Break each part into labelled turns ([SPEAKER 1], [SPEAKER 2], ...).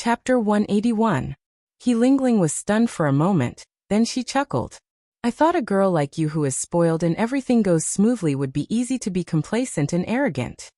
[SPEAKER 1] Chapter 181. He Lingling was stunned for a moment, then she chuckled. I thought a girl like you who is spoiled and everything goes smoothly would be easy to be complacent and arrogant.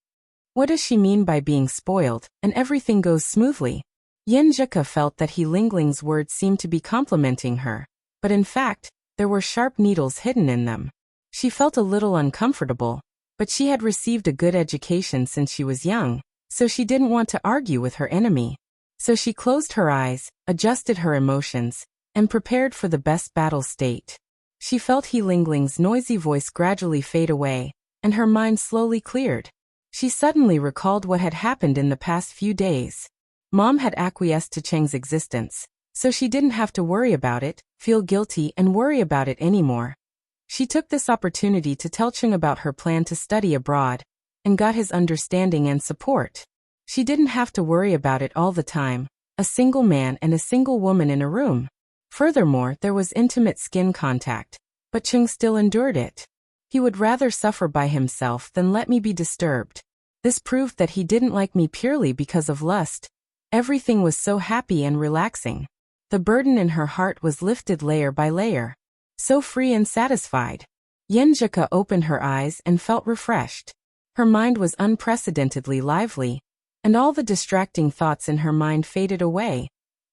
[SPEAKER 1] What does she mean by being spoiled, and everything goes smoothly? Yenjika felt that He Lingling's words seemed to be complimenting her, but in fact, there were sharp needles hidden in them. She felt a little uncomfortable, but she had received a good education since she was young, so she didn't want to argue with her enemy. So she closed her eyes, adjusted her emotions, and prepared for the best battle state. She felt He Lingling's noisy voice gradually fade away, and her mind slowly cleared. She suddenly recalled what had happened in the past few days. Mom had acquiesced to Cheng's existence, so she didn't have to worry about it, feel guilty and worry about it anymore. She took this opportunity to tell Cheng about her plan to study abroad, and got his understanding and support. She didn't have to worry about it all the time, a single man and a single woman in a room. Furthermore, there was intimate skin contact, but Cheng still endured it. He would rather suffer by himself than let me be disturbed. This proved that he didn't like me purely because of lust. Everything was so happy and relaxing. The burden in her heart was lifted layer by layer. So free and satisfied. Yenjika opened her eyes and felt refreshed. Her mind was unprecedentedly lively, and all the distracting thoughts in her mind faded away,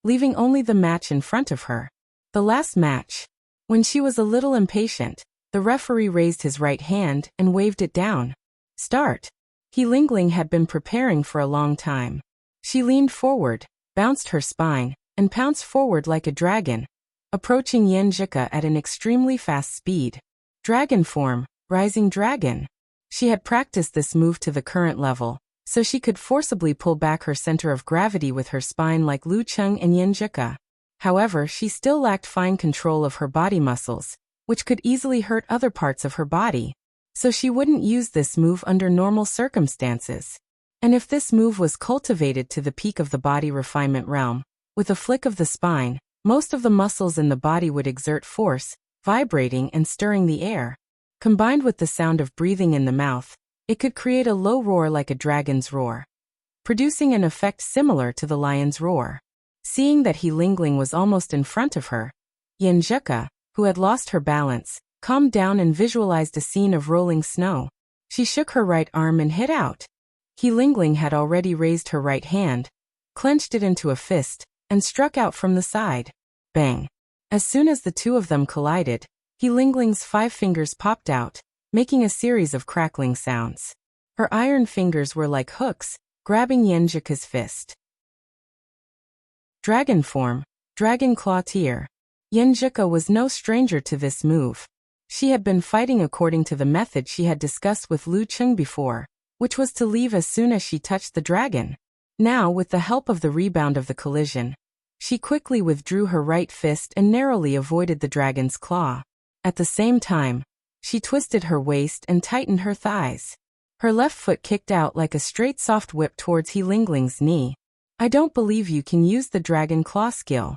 [SPEAKER 1] leaving only the match in front of her. The last match. When she was a little impatient, the referee raised his right hand and waved it down. Start. He Lingling had been preparing for a long time. She leaned forward, bounced her spine, and pounced forward like a dragon, approaching Yenjika at an extremely fast speed. Dragon form, rising dragon. She had practiced this move to the current level, so she could forcibly pull back her center of gravity with her spine like Lu Cheng and Yenjika. However, she still lacked fine control of her body muscles, which could easily hurt other parts of her body. So she wouldn't use this move under normal circumstances. And if this move was cultivated to the peak of the body refinement realm, with a flick of the spine, most of the muscles in the body would exert force, vibrating and stirring the air. Combined with the sound of breathing in the mouth, it could create a low roar like a dragon's roar, producing an effect similar to the lion's roar. Seeing that He Lingling was almost in front of her, Yenjika, who had lost her balance, calmed down and visualized a scene of rolling snow. She shook her right arm and hit out. He Lingling had already raised her right hand, clenched it into a fist, and struck out from the side. Bang! As soon as the two of them collided, He Lingling's 5 fingers popped out, making a series of crackling sounds. Her iron fingers were like hooks, grabbing Yenjika's fist. Dragon form, dragon claw tier. Yenjika was no stranger to this move. She had been fighting according to the method she had discussed with Lu Cheng before, which was to leave as soon as she touched the dragon. Now, with the help of the rebound of the collision, she quickly withdrew her right fist and narrowly avoided the dragon's claw. At the same time, she twisted her waist and tightened her thighs. Her left foot kicked out like a straight soft whip towards He Lingling's knee. I don't believe you can use the dragon claw skill.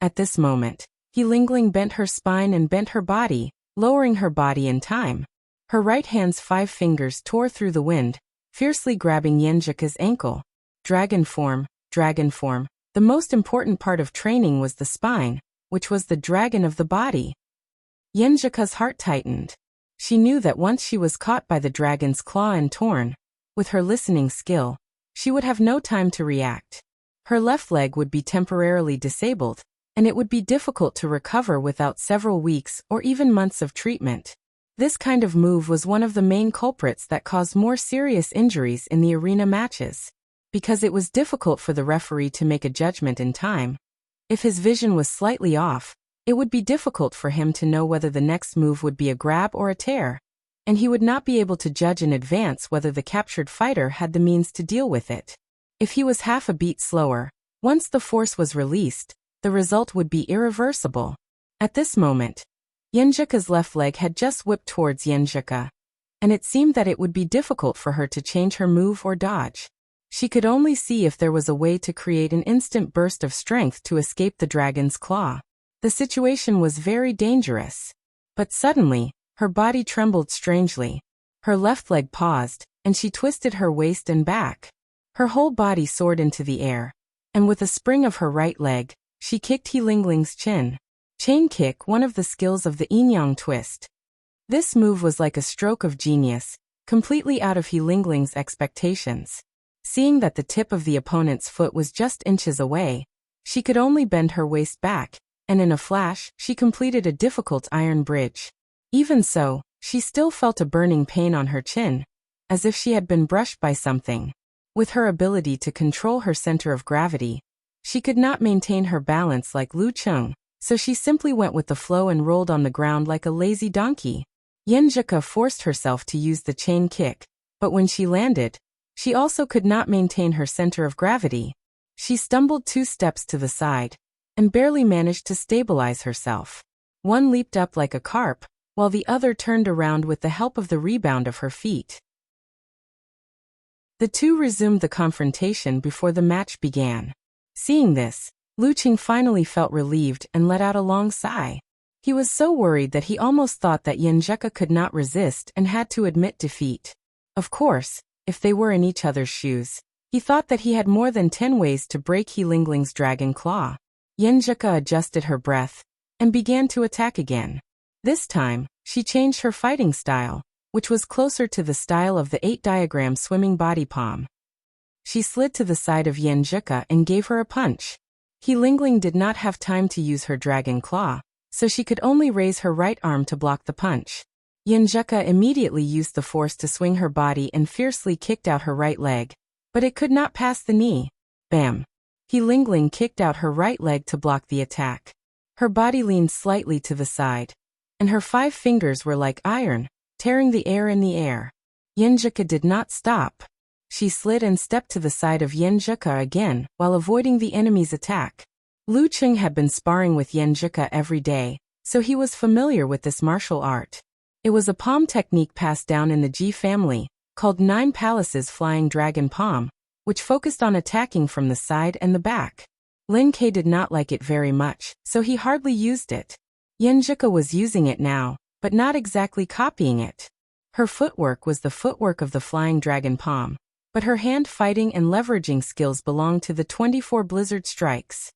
[SPEAKER 1] At this moment, He Lingling bent her spine and bent her body, lowering her body in time. Her right hand's 5 fingers tore through the wind, fiercely grabbing Yenjika's ankle. Dragon form, dragon form. The most important part of training was the spine, which was the dragon of the body. Yenjika's heart tightened. She knew that once she was caught by the dragon's claw and torn, with her listening skill, she would have no time to react. Her left leg would be temporarily disabled, and it would be difficult to recover without several weeks or even months of treatment. This kind of move was one of the main culprits that caused more serious injuries in the arena matches, because it was difficult for the referee to make a judgment in time. If his vision was slightly off, it would be difficult for him to know whether the next move would be a grab or a tear, and he would not be able to judge in advance whether the captured fighter had the means to deal with it. If he was half a beat slower, once the force was released, the result would be irreversible. At this moment, Yenjika's left leg had just whipped towards Yenjika, and it seemed that it would be difficult for her to change her move or dodge. She could only see if there was a way to create an instant burst of strength to escape the dragon's claw. The situation was very dangerous. But suddenly, her body trembled strangely. Her left leg paused, and she twisted her waist and back. Her whole body soared into the air, and with a spring of her right leg, she kicked He Lingling's chin. Chain kick, one of the skills of the yin-yang twist. This move was like a stroke of genius, completely out of He Lingling's expectations. Seeing that the tip of the opponent's foot was just inches away, she could only bend her waist back, and in a flash, she completed a difficult iron bridge. Even so, she still felt a burning pain on her chin, as if she had been brushed by something. With her ability to control her center of gravity, she could not maintain her balance like Lu Cheng, so she simply went with the flow and rolled on the ground like a lazy donkey. Yenjika forced herself to use the chain kick, but when she landed, she also could not maintain her center of gravity. She stumbled 2 steps to the side, and barely managed to stabilize herself. One leaped up like a carp, while the other turned around with the help of the rebound of her feet. The two resumed the confrontation before the match began. Seeing this, Lu Qing finally felt relieved and let out a long sigh. He was so worried that he almost thought that Yenjika could not resist and had to admit defeat. Of course, if they were in each other's shoes, he thought that he had more than 10 ways to break He Lingling's dragon claw. Yenjika adjusted her breath and began to attack again. This time, she changed her fighting style, which was closer to the style of the 8-diagram swimming body palm. She slid to the side of Yenjika and gave her a punch. He Lingling did not have time to use her dragon claw, so she could only raise her right arm to block the punch. Yenjika immediately used the force to swing her body and fiercely kicked out her right leg, but it could not pass the knee. Bam! He Lingling kicked out her right leg to block the attack. Her body leaned slightly to the side, and her 5 fingers were like iron, tearing the air in the air. Yenjika did not stop. She slid and stepped to the side of Yenjika again while avoiding the enemy's attack. Lu Qing had been sparring with Yenjika every day, so he was familiar with this martial art. It was a palm technique passed down in the Ji family, called 9 Palaces Flying Dragon Palm, which focused on attacking from the side and the back. Lin Ke did not like it very much, so he hardly used it. Yenjika was using it now, but not exactly copying it. Her footwork was the footwork of the Flying Dragon Palm, but her hand fighting and leveraging skills belonged to the 24 Blizzard Strikes.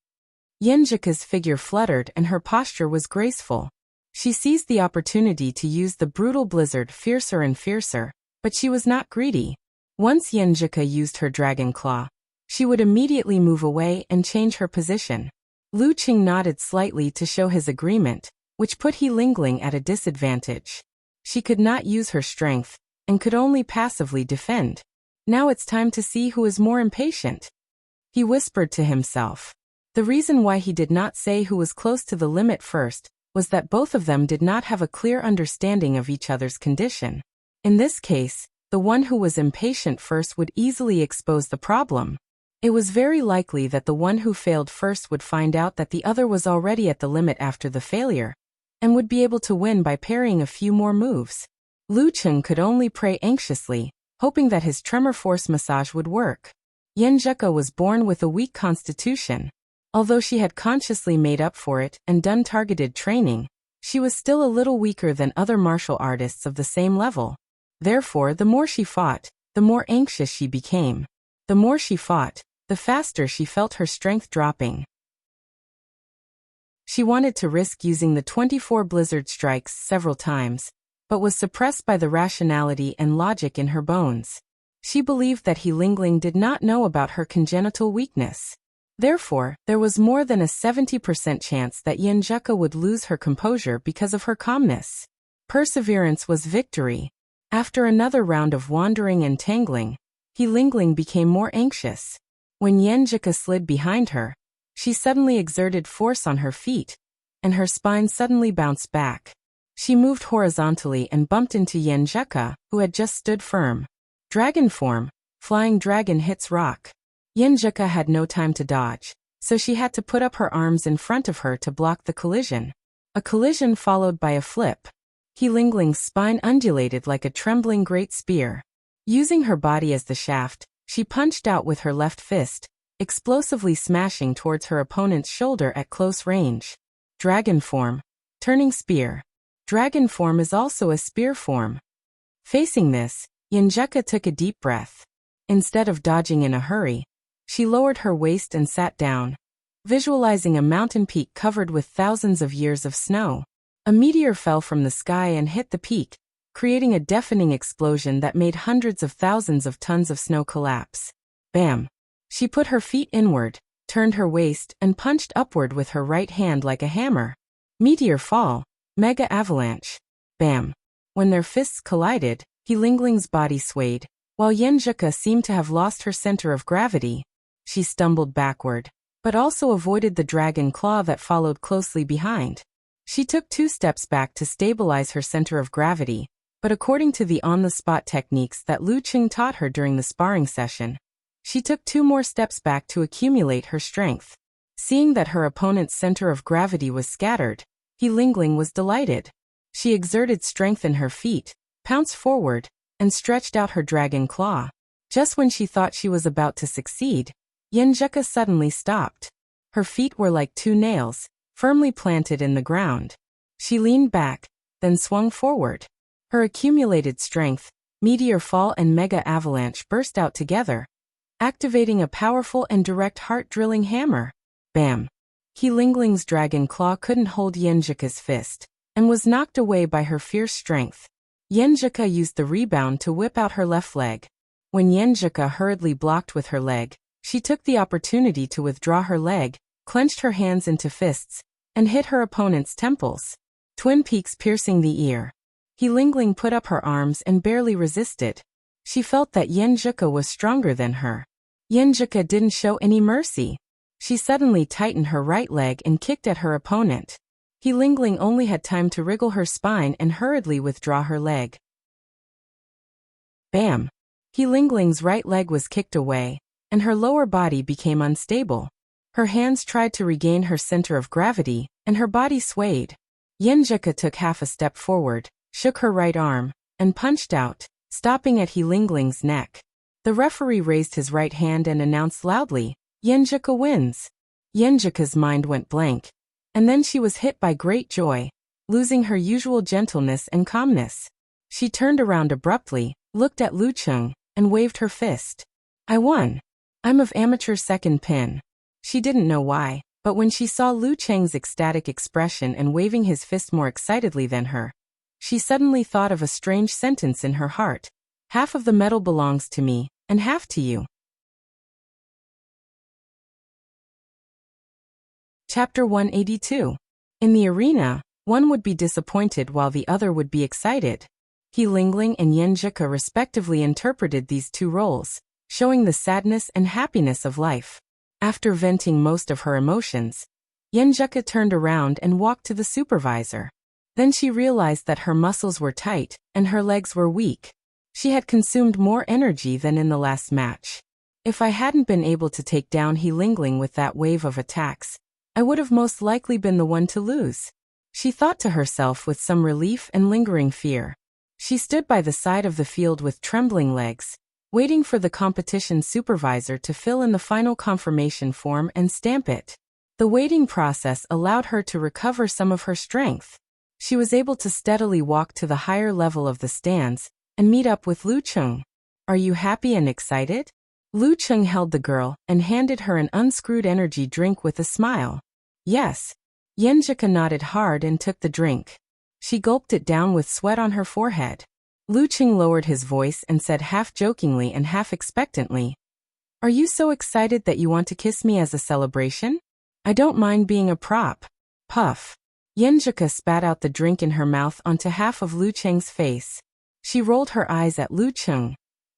[SPEAKER 1] Yenjika's figure fluttered and her posture was graceful. She seized the opportunity to use the brutal blizzard fiercer and fiercer, but she was not greedy. Once Yenjika used her dragon claw, she would immediately move away and change her position. Lu Qing nodded slightly to show his agreement, which put He Lingling at a disadvantage. She could not use her strength, and could only passively defend. Now it's time to see who is more impatient, he whispered to himself. The reason why he did not say who was close to the limit first was that both of them did not have a clear understanding of each other's condition. In this case, the one who was impatient first would easily expose the problem. It was very likely that the one who failed first would find out that the other was already at the limit after the failure, and would be able to win by parrying a few more moves. Lu Qing could only pray anxiously, hoping that his tremor force massage would work. Yenjika was born with a weak constitution. Although she had consciously made up for it and done targeted training, she was still a little weaker than other martial artists of the same level. Therefore, the more she fought, the more anxious she became. The more she fought, the faster she felt her strength dropping. She wanted to risk using the 24 Blizzard Strikes several times, but was suppressed by the rationality and logic in her bones. She believed that He Lingling did not know about her congenital weakness. Therefore, there was more than a 70% chance that Yenjika would lose her composure because of her calmness. Perseverance was victory. After another round of wandering and tangling, He Lingling became more anxious. When Yenjika slid behind her, she suddenly exerted force on her feet, and her spine suddenly bounced back. She moved horizontally and bumped into Yenjika, who had just stood firm. Dragon form, flying dragon hits rock. Yenjika had no time to dodge, so she had to put up her arms in front of her to block the collision. A collision followed by a flip. He Lingling's spine undulated like a trembling great spear. Using her body as the shaft, she punched out with her left fist, explosively smashing towards her opponent's shoulder at close range. Dragon form, turning spear. Dragon form is also a spear form. Facing this, Yenjika took a deep breath. Instead of dodging in a hurry, She lowered her waist and sat down, visualizing a mountain peak covered with thousands of years of snow. A meteor fell from the sky and hit the peak, creating a deafening explosion that made hundreds of thousands of tons of snow collapse. Bam! She put her feet inward, turned her waist, and punched upward with her right hand like a hammer. Meteor fall, mega avalanche. Bam! When their fists collided, Helingling's body swayed, while Yenjika seemed to have lost her center of gravity. She stumbled backward, but also avoided the dragon claw that followed closely behind. She took 2 steps back to stabilize her center of gravity, but according to the on-the-spot techniques that Lu Qing taught her during the sparring session, she took 2 more steps back to accumulate her strength. Seeing that her opponent's center of gravity was scattered, Helingling was delighted. She exerted strength in her feet, pounced forward, and stretched out her dragon claw. Just when she thought she was about to succeed, Yenjika suddenly stopped. Her feet were like 2 nails, firmly planted in the ground. She leaned back, then swung forward. Her accumulated strength, meteor fall and mega avalanche burst out together, activating a powerful and direct heart-drilling hammer. Bam! Helingling's dragon claw couldn't hold Yenjika's fist, and was knocked away by her fierce strength. Yenjika used the rebound to whip out her left leg. When Yenjika hurriedly blocked with her leg, she took the opportunity to withdraw her leg, clenched her hands into fists, and hit her opponent's temples. Twin peaks piercing the ear. Helingling put up her arms and barely resisted. She felt that Yenjika was stronger than her. Yenjika didn't show any mercy. She suddenly tightened her right leg and kicked at her opponent. Helingling only had time to wriggle her spine and hurriedly withdraw her leg. Bam! Helingling's right leg was kicked away, and her lower body became unstable. Her hands tried to regain her center of gravity, and her body swayed. Yenjika took half a step forward, shook her right arm, and punched out, stopping at Helingling's neck. The referee raised his right hand and announced loudly, "Yenjika wins." Yenjika's mind went blank, and then she was hit by great joy, losing her usual gentleness and calmness. She turned around abruptly, looked at Lu Qing, and waved her fist. "I won. I'm of amateur second pin." She didn't know why, but when she saw Lu Cheng's ecstatic expression and waving his fist more excitedly than her, she suddenly thought of a strange sentence in her heart. "Half of the medal belongs to me, and half to you." Chapter 182. In the arena, one would be disappointed while the other would be excited. Helingling and Yenjika respectively interpreted these 2 roles, showing the sadness and happiness of life. After venting most of her emotions, Yenjika turned around and walked to the supervisor. Then she realized that her muscles were tight and her legs were weak. She had consumed more energy than in the last match. If I hadn't been able to take down Helingling with that wave of attacks, I would have most likely been the one to lose. She thought to herself with some relief and lingering fear. She stood by the side of the field with trembling legs, waiting for the competition supervisor to fill in the final confirmation form and stamp it. The waiting process allowed her to recover some of her strength. She was able to steadily walk to the higher level of the stands and meet up with Lu Qing. "Are you happy and excited?" Lu Qing held the girl and handed her an unscrewed energy drink with a smile. "Yes." Yenjika nodded hard and took the drink. She gulped it down with sweat on her forehead. Lu Qing lowered his voice and said half jokingly and half expectantly, "Are you so excited that you want to kiss me as a celebration? I don't mind being a prop." Puff. Yenjika spat out the drink in her mouth onto half of Lu Cheng's face. She rolled her eyes at Lu Qing,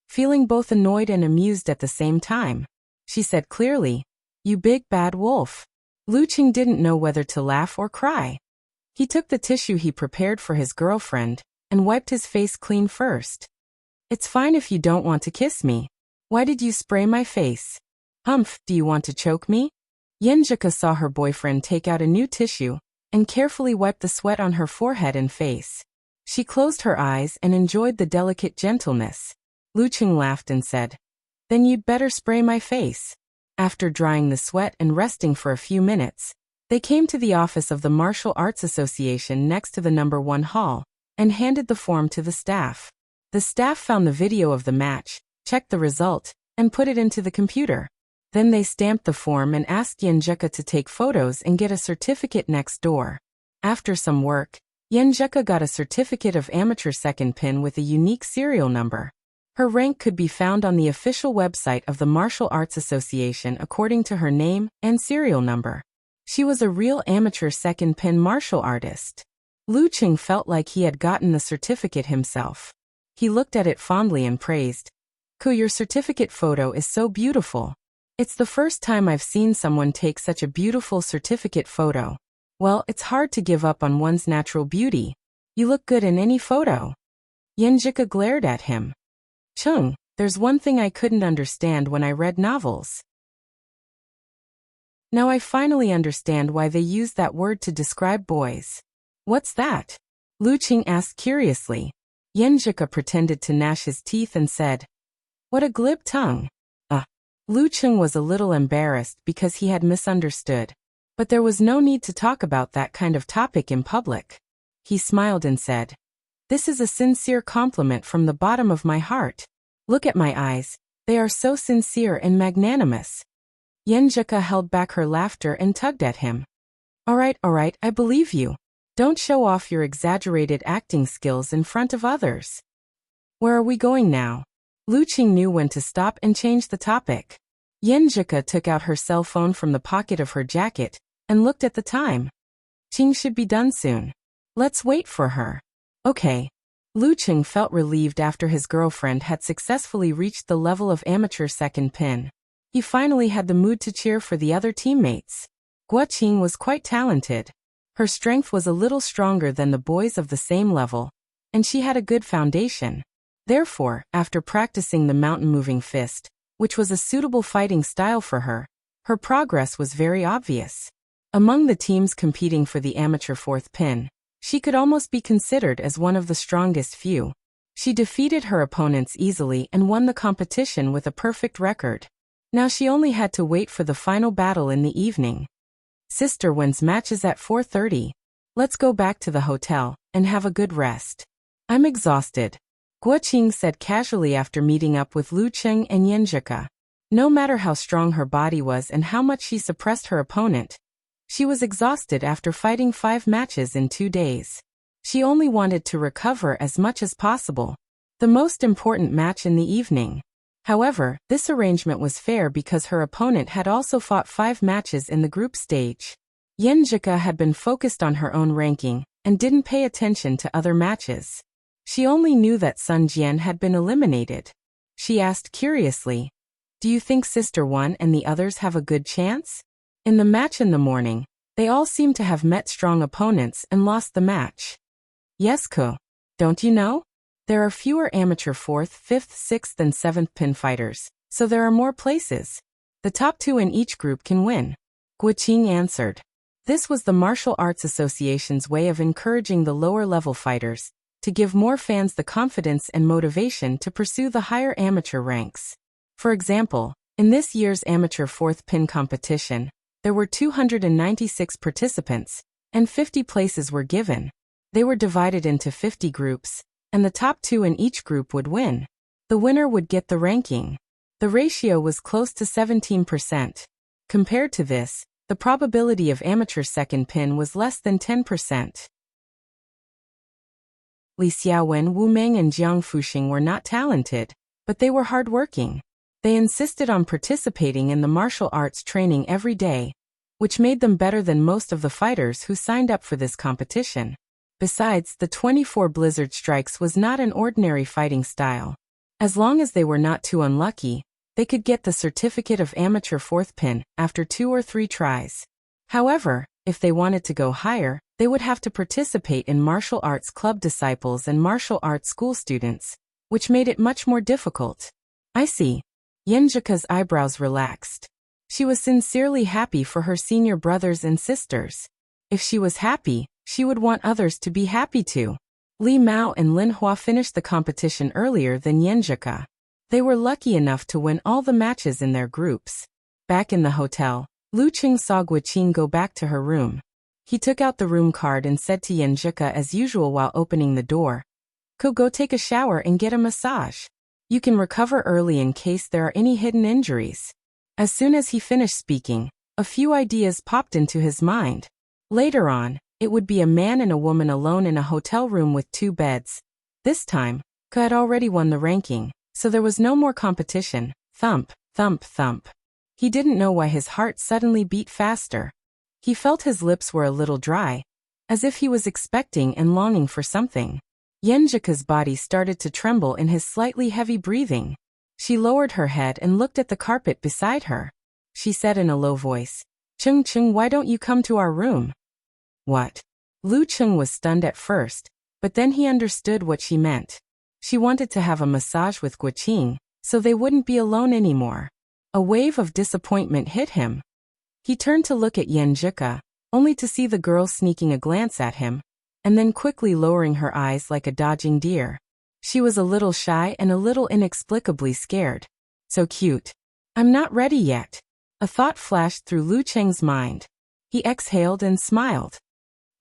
[SPEAKER 1] feeling both annoyed and amused at the same time. She said clearly, "You big bad wolf." Lu Qing didn't know whether to laugh or cry. He took the tissue he prepared for his girlfriend and wiped his face clean first. "It's fine if you don't want to kiss me. Why did you spray my face? Humph, do you want to choke me?" Yenjika saw her boyfriend take out a new tissue and carefully wipe the sweat on her forehead and face. She closed her eyes and enjoyed the delicate gentleness. Lu Qing laughed and said, "Then you'd better spray my face." After drying the sweat and resting for a few minutes, they came to the office of the Martial Arts Association next to the No. 1 hall and handed the form to the staff. The staff found the video of the match, checked the result, and put it into the computer. Then they stamped the form and asked Yenjika to take photos and get a certificate next door. After some work, Yenjika got a certificate of amateur second pin with a unique serial number. Her rank could be found on the official website of the Martial Arts Association according to her name and serial number. She was a real amateur second pin martial artist. Lu Cheng felt like he had gotten the certificate himself. He looked at it fondly and praised, "Ko, your certificate photo is so beautiful. It's the first time I've seen someone take such a beautiful certificate photo. Well, it's hard to give up on one's natural beauty. You look good in any photo." Yenjika glared at him. "Chung, there's one thing I couldn't understand when I read novels. Now I finally understand why they use that word to describe boys." "What's that?" Lu Cheng asked curiously. Yenjika pretended to gnash his teeth and said, "What a glib tongue." Lu Cheng was a little embarrassed because he had misunderstood. But there was no need to talk about that kind of topic in public. He smiled and said, "This is a sincere compliment from the bottom of my heart. Look at my eyes, they are so sincere and magnanimous." Yenjika held back her laughter and tugged at him. All right, I believe you. Don't show off your exaggerated acting skills in front of others. Where are we going now?" Lu Cheng knew when to stop and change the topic. Yenjika took out her cell phone from the pocket of her jacket and looked at the time. "Cheng should be done soon. Let's wait for her." "Okay." Lu Cheng felt relieved after his girlfriend had successfully reached the level of amateur second pin. He finally had the mood to cheer for the other teammates. Guo Qing was quite talented. Her strength was a little stronger than the boys of the same level, and she had a good foundation. Therefore, after practicing the mountain-moving fist, which was a suitable fighting style for her, her progress was very obvious. Among the teams competing for the amateur fourth pin, she could almost be considered as one of the strongest few. She defeated her opponents easily and won the competition with a perfect record. Now she only had to wait for the final battle in the evening. "Sister Wen's match is at 4:30. Let's go back to the hotel and have a good rest. I'm exhausted," Guo Qing said casually after meeting up with Lu Cheng and Yenjika. No matter how strong her body was and how much she suppressed her opponent, she was exhausted after fighting 5 matches in 2 days. She only wanted to recover as much as possible. The most important match in the evening. However, this arrangement was fair because her opponent had also fought 5 matches in the group stage. Yenjika had been focused on her own ranking and didn't pay attention to other matches. She only knew that Sun Jian had been eliminated. She asked curiously, "Do you think Sister One and the others have a good chance?" In the match in the morning, they all seemed to have met strong opponents and lost the match. "Yes, Ko. Don't you know? There are fewer amateur 4th, 5th, 6th and 7th pin fighters, so there are more places. The top 2 in each group can win," Guo Qing answered. This was the Martial Arts Association's way of encouraging the lower-level fighters to give more fans the confidence and motivation to pursue the higher amateur ranks. For example, in this year's amateur 4th pin competition, there were 296 participants, and 50 places were given. They were divided into 50 groups, and the top 2 in each group would win. The winner would get the ranking. The ratio was close to 17%. Compared to this, the probability of amateur second pin was less than 10%. Li Xiaowen, Wu Meng and Jiang Fuxing were not talented, but they were hardworking. They insisted on participating in the martial arts training every day, which made them better than most of the fighters who signed up for this competition. Besides, the 24 Blizzard Strikes was not an ordinary fighting style. As long as they were not too unlucky, they could get the certificate of amateur 4th pin after 2 or 3 tries. However, if they wanted to go higher, they would have to participate in martial arts club disciples and martial arts school students, which made it much more difficult. "I see." Yenjika's eyebrows relaxed. She was sincerely happy for her senior brothers and sisters. If she was happy, she would want others to be happy too. Li Mao and Lin Hua finished the competition earlier than Yenjika. They were lucky enough to win all the matches in their groups. Back in the hotel, Lu Cheng saw Guo Qing go back to her room. He took out the room card and said to Yenjika as usual while opening the door, Go take a shower and get a massage. You can recover early in case there are any hidden injuries." As soon as he finished speaking, a few ideas popped into his mind. Later on, it would be a man and a woman alone in a hotel room with 2 beds. This time, Ka had already won the ranking, so there was no more competition. Thump, thump, thump. He didn't know why his heart suddenly beat faster. He felt his lips were a little dry, as if he was expecting and longing for something. Yenjika's body started to tremble in his slightly heavy breathing. She lowered her head and looked at the carpet beside her. She said in a low voice, "Chung Chung, why don't you come to our room?" What? Lu Chung was stunned at first, but then he understood what she meant. She wanted to have a massage with Guoqing, so they wouldn't be alone anymore. A wave of disappointment hit him. He turned to look at Yenjika, only to see the girl sneaking a glance at him, and then quickly lowering her eyes like a dodging deer. She was a little shy and a little inexplicably scared. So cute. I'm not ready yet. A thought flashed through Lu Cheng's mind. He exhaled and smiled.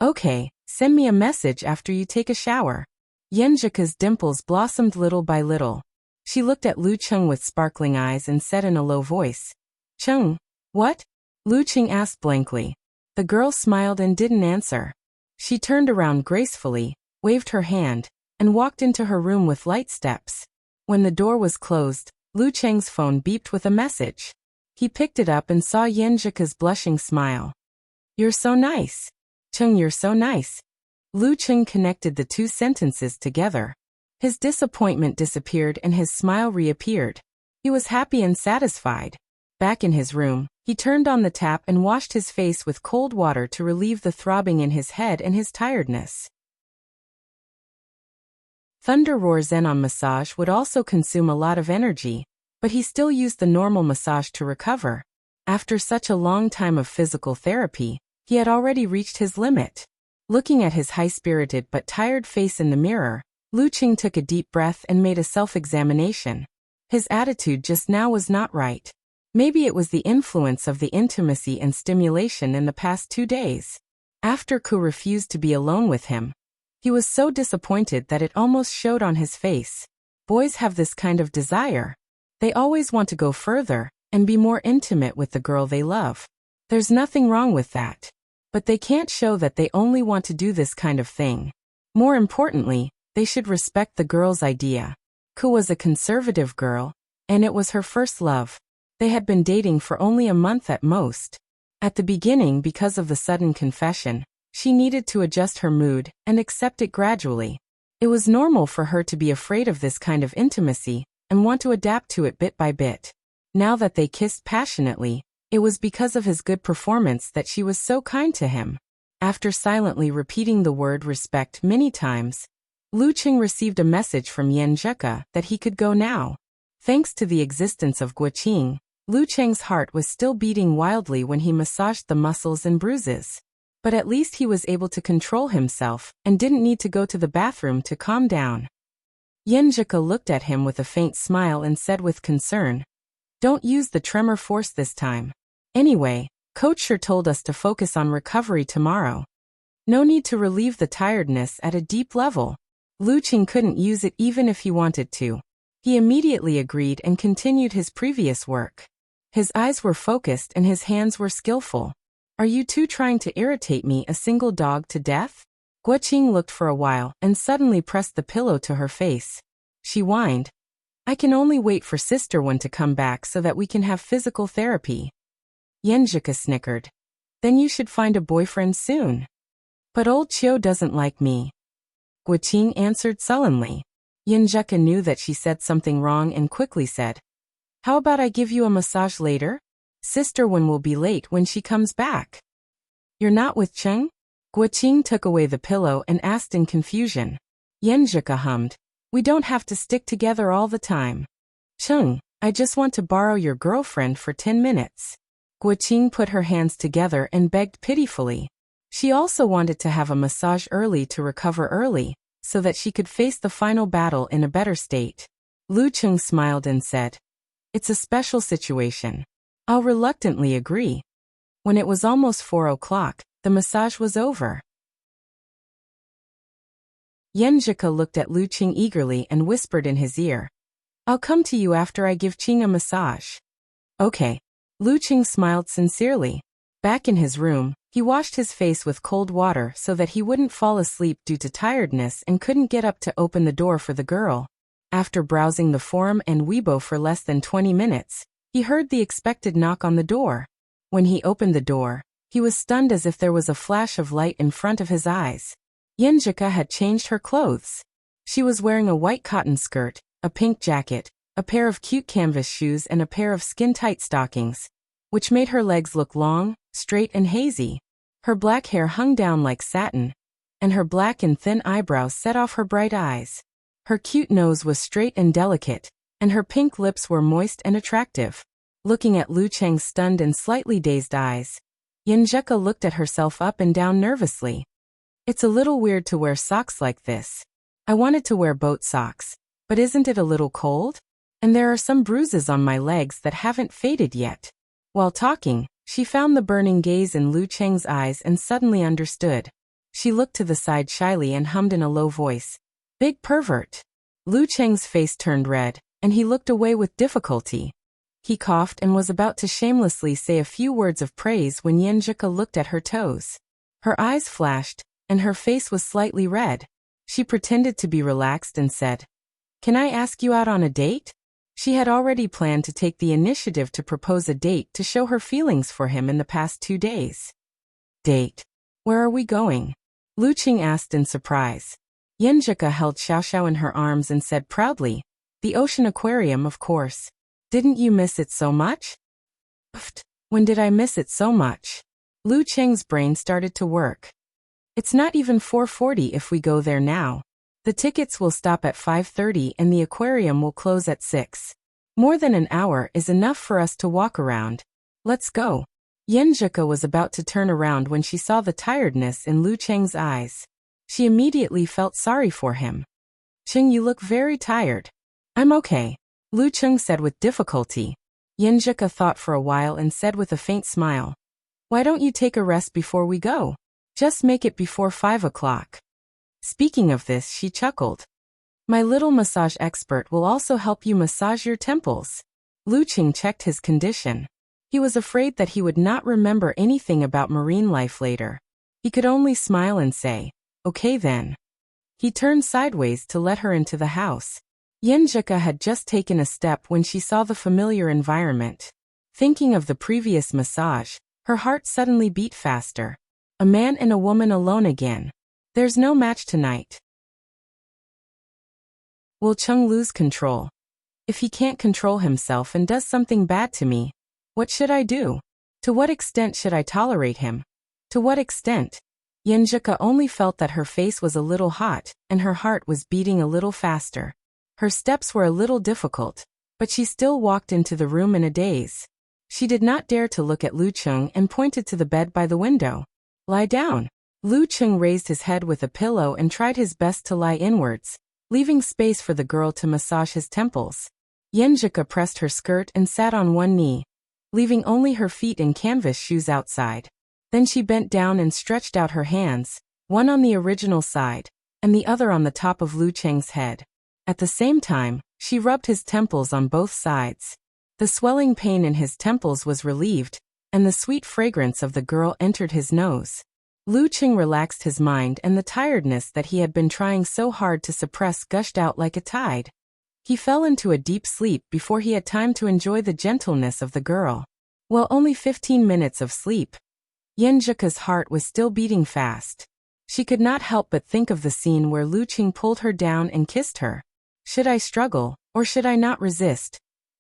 [SPEAKER 1] Okay, send me a message after you take a shower. Yenjika's dimples blossomed little by little. She looked at Lu Cheng with sparkling eyes and said in a low voice, "Cheng, what?" Lu Cheng asked blankly. The girl smiled and didn't answer. She turned around gracefully, waved her hand, and walked into her room with light steps. When the door was closed, Lu Cheng's phone beeped with a message. He picked it up and saw Yenjika's blushing smile. "You're so nice. Cheng, you're so nice." Lu Cheng connected the 2 sentences together. His disappointment disappeared and his smile reappeared. He was happy and satisfied. Back in his room, he turned on the tap and washed his face with cold water to relieve the throbbing in his head and his tiredness. Thunder Roar Zen-on massage would also consume a lot of energy, but he still used the normal massage to recover. After such a long time of physical therapy, he had already reached his limit. Looking at his high-spirited but tired face in the mirror, Lu Cheng took a deep breath and made a self-examination. His attitude just now was not right. Maybe it was the influence of the intimacy and stimulation in the past 2 days. After Ku refused to be alone with him, he was so disappointed that it almost showed on his face. Boys have this kind of desire. They always want to go further and be more intimate with the girl they love. There's nothing wrong with that. But they can't show that they only want to do this kind of thing. More importantly, they should respect the girl's idea. Ku was a conservative girl, and it was her first love. They had been dating for only a month at most. At the beginning, because of the sudden confession, she needed to adjust her mood and accept it gradually. It was normal for her to be afraid of this kind of intimacy and want to adapt to it bit by bit. Now that they kissed passionately, it was because of his good performance that she was so kind to him. After silently repeating the word respect many times, Lu Cheng received a message from Yenjika that he could go now. Thanks to the existence of Guoqing, Lu Cheng's heart was still beating wildly when he massaged the muscles and bruises. But at least he was able to control himself and didn't need to go to the bathroom to calm down. Yenjika looked at him with a faint smile and said with concern, "Don't use the tremor force this time. Anyway, Coach sure told us to focus on recovery tomorrow. No need to relieve the tiredness at a deep level." Lu Cheng couldn't use it even if he wanted to. He immediately agreed and continued his previous work. His eyes were focused and his hands were skillful. "Are you two trying to irritate me, a single dog, to death?" Guoqing looked for a while and suddenly pressed the pillow to her face. She whined, "I can only wait for Sister One to come back so that we can have physical therapy." Yenjika snickered. "Then you should find a boyfriend soon." "But old Chiu doesn't like me," Guoqing answered sullenly. Yenjika knew that she said something wrong and quickly said, "How about I give you a massage later? Sister One will be late when she comes back." "You're not with Cheng?" Guoqing took away the pillow and asked in confusion. Yenjika hummed, "We don't have to stick together all the time. Cheng, I just want to borrow your girlfriend for 10 minutes. Guoqing put her hands together and begged pitifully. She also wanted to have a massage early to recover early, so that she could face the final battle in a better state. Lu Cheng smiled and said, "It's a special situation. I'll reluctantly agree." When it was almost 4 o'clock, the massage was over. Yenjika looked at Lu Cheng eagerly and whispered in his ear, "I'll come to you after I give Ching a massage." "Okay." Lu Qing smiled sincerely. Back in his room, he washed his face with cold water so that he wouldn't fall asleep due to tiredness and couldn't get up to open the door for the girl. After browsing the forum and Weibo for less than 20 minutes, he heard the expected knock on the door. When he opened the door, he was stunned as if there was a flash of light in front of his eyes. Yenjika had changed her clothes. She was wearing a white cotton skirt, a pink jacket, a pair of cute canvas shoes and a pair of skin-tight stockings, which made her legs look long, straight and hazy. Her black hair hung down like satin, and her black and thin eyebrows set off her bright eyes. Her cute nose was straight and delicate, and her pink lips were moist and attractive. Looking at Lu Cheng's stunned and slightly dazed eyes, Yenjika looked at herself up and down nervously. It's a little weird to wear socks like this. I wanted to wear boat socks, but isn't it a little cold? And there are some bruises on my legs that haven't faded yet. While talking, she found the burning gaze in Lu Cheng's eyes and suddenly understood. She looked to the side shyly and hummed in a low voice, "Big pervert." Lu Cheng's face turned red, and he looked away with difficulty. He coughed and was about to shamelessly say a few words of praise when Yenjika looked at her toes. Her eyes flashed, and her face was slightly red. She pretended to be relaxed and said, "Can I ask you out on a date?" She had already planned to take the initiative to propose a date to show her feelings for him in the past 2 days. "Date? Where are we going?" Lu Qing asked in surprise. Yenjika held Xiaoxiao in her arms and said proudly, "The ocean aquarium, of course. Didn't you miss it so much?" "Pfft, when did I miss it so much?" Lu Cheng's brain started to work. "It's not even 4:40 if we go there now. The tickets will stop at 5:30 and the aquarium will close at 6. More than an hour is enough for us to walk around. Let's go." Yenjika was about to turn around when she saw the tiredness in Lu Cheng's eyes. She immediately felt sorry for him. "Cheng, you look very tired." "I'm okay," Lu Cheng said with difficulty. Yenjika thought for a while and said with a faint smile, "Why don't you take a rest before we go? Just make it before 5 o'clock. Speaking of this, she chuckled. "My little massage expert will also help you massage your temples." Lu Qing checked his condition. He was afraid that he would not remember anything about marine life later. He could only smile and say, "Okay then." He turned sideways to let her into the house. Yenjika had just taken a step when she saw the familiar environment. Thinking of the previous massage, her heart suddenly beat faster. A man and a woman alone again. There's no match tonight. Will Cheng lose control? If he can't control himself and does something bad to me, what should I do? To what extent should I tolerate him? To what extent? Yenjika only felt that her face was a little hot, and her heart was beating a little faster. Her steps were a little difficult, but she still walked into the room in a daze. She did not dare to look at Lu Cheng and pointed to the bed by the window. "Lie down." Lu Cheng raised his head with a pillow and tried his best to lie inwards, leaving space for the girl to massage his temples. Yenjika pressed her skirt and sat on one knee, leaving only her feet in canvas shoes outside. Then she bent down and stretched out her hands, one on the original side, and the other on the top of Lu Cheng's head. At the same time, she rubbed his temples on both sides. The swelling pain in his temples was relieved, and the sweet fragrance of the girl entered his nose. Lu Cheng relaxed his mind and the tiredness that he had been trying so hard to suppress gushed out like a tide. He fell into a deep sleep before he had time to enjoy the gentleness of the girl. Well, only 15 minutes of sleep. Yenjika's heart was still beating fast. She could not help but think of the scene where Lu Cheng pulled her down and kissed her. Should I struggle, or should I not resist?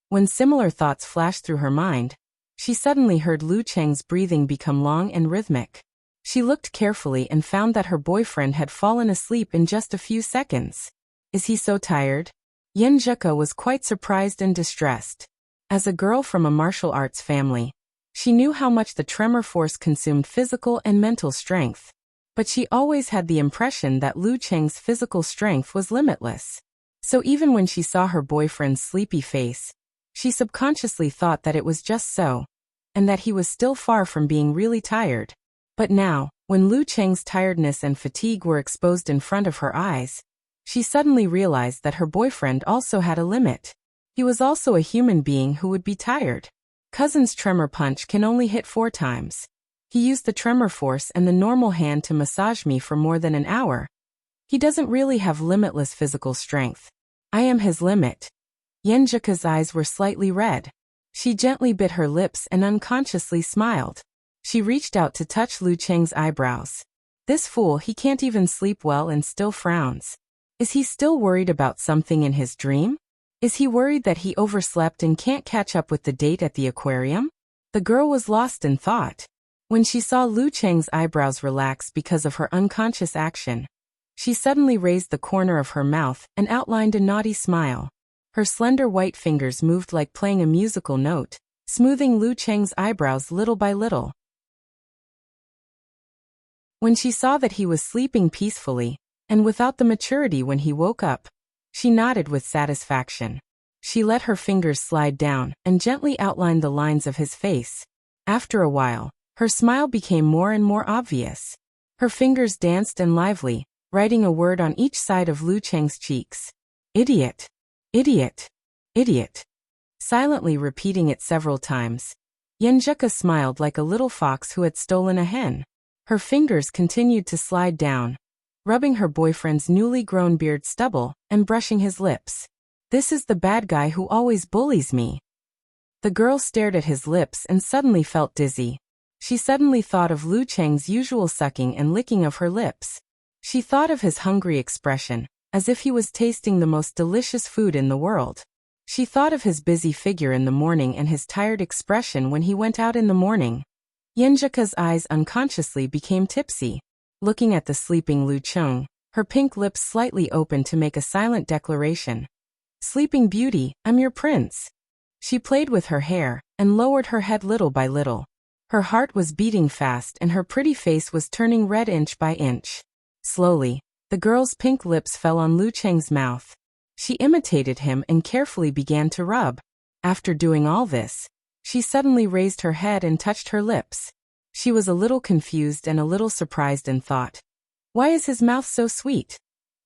[SPEAKER 1] When similar thoughts flashed through her mind, she suddenly heard Lu Cheng's breathing become long and rhythmic. She looked carefully and found that her boyfriend had fallen asleep in just a few seconds. Is he so tired? Yenjika was quite surprised and distressed. As a girl from a martial arts family, she knew how much the tremor force consumed physical and mental strength. But she always had the impression that Lu Cheng's physical strength was limitless. So even when she saw her boyfriend's sleepy face, she subconsciously thought that it was just so, and that he was still far from being really tired. But now, when Lu Cheng's tiredness and fatigue were exposed in front of her eyes, she suddenly realized that her boyfriend also had a limit. He was also a human being who would be tired. Cousin's tremor punch can only hit 4 times. He used the tremor force and the normal hand to massage me for more than an hour. He doesn't really have limitless physical strength. I am his limit. Yenjika's eyes were slightly red. She gently bit her lips and unconsciously smiled. She reached out to touch Lu Cheng's eyebrows. This fool, he can't even sleep well and still frowns. Is he still worried about something in his dream? Is he worried that he overslept and can't catch up with the date at the aquarium? The girl was lost in thought. When she saw Lu Cheng's eyebrows relax because of her unconscious action, she suddenly raised the corner of her mouth and outlined a naughty smile. Her slender white fingers moved like playing a musical note, smoothing Lu Cheng's eyebrows little by little. When she saw that he was sleeping peacefully, and without the maturity when he woke up, she nodded with satisfaction. She let her fingers slide down and gently outlined the lines of his face. After a while, her smile became more and more obvious. Her fingers danced and lively, writing a word on each side of Lu Cheng's cheeks. Idiot. Idiot. Idiot. Silently repeating it several times, Yenjika smiled like a little fox who had stolen a hen. Her fingers continued to slide down, rubbing her boyfriend's newly grown beard stubble and brushing his lips. This is the bad guy who always bullies me. The girl stared at his lips and suddenly felt dizzy. She suddenly thought of Lu Cheng's usual sucking and licking of her lips. She thought of his hungry expression, as if he was tasting the most delicious food in the world. She thought of his busy figure in the morning and his tired expression when he went out in the morning. Yenjika's eyes unconsciously became tipsy. Looking at the sleeping Lu Cheng, her pink lips slightly opened to make a silent declaration. Sleeping Beauty, I'm your prince. She played with her hair and lowered her head little by little. Her heart was beating fast and her pretty face was turning red inch by inch. Slowly, the girl's pink lips fell on Lu Cheng's mouth. She imitated him and carefully began to rub. After doing all this, she suddenly raised her head and touched her lips. She was a little confused and a little surprised and thought, why is his mouth so sweet?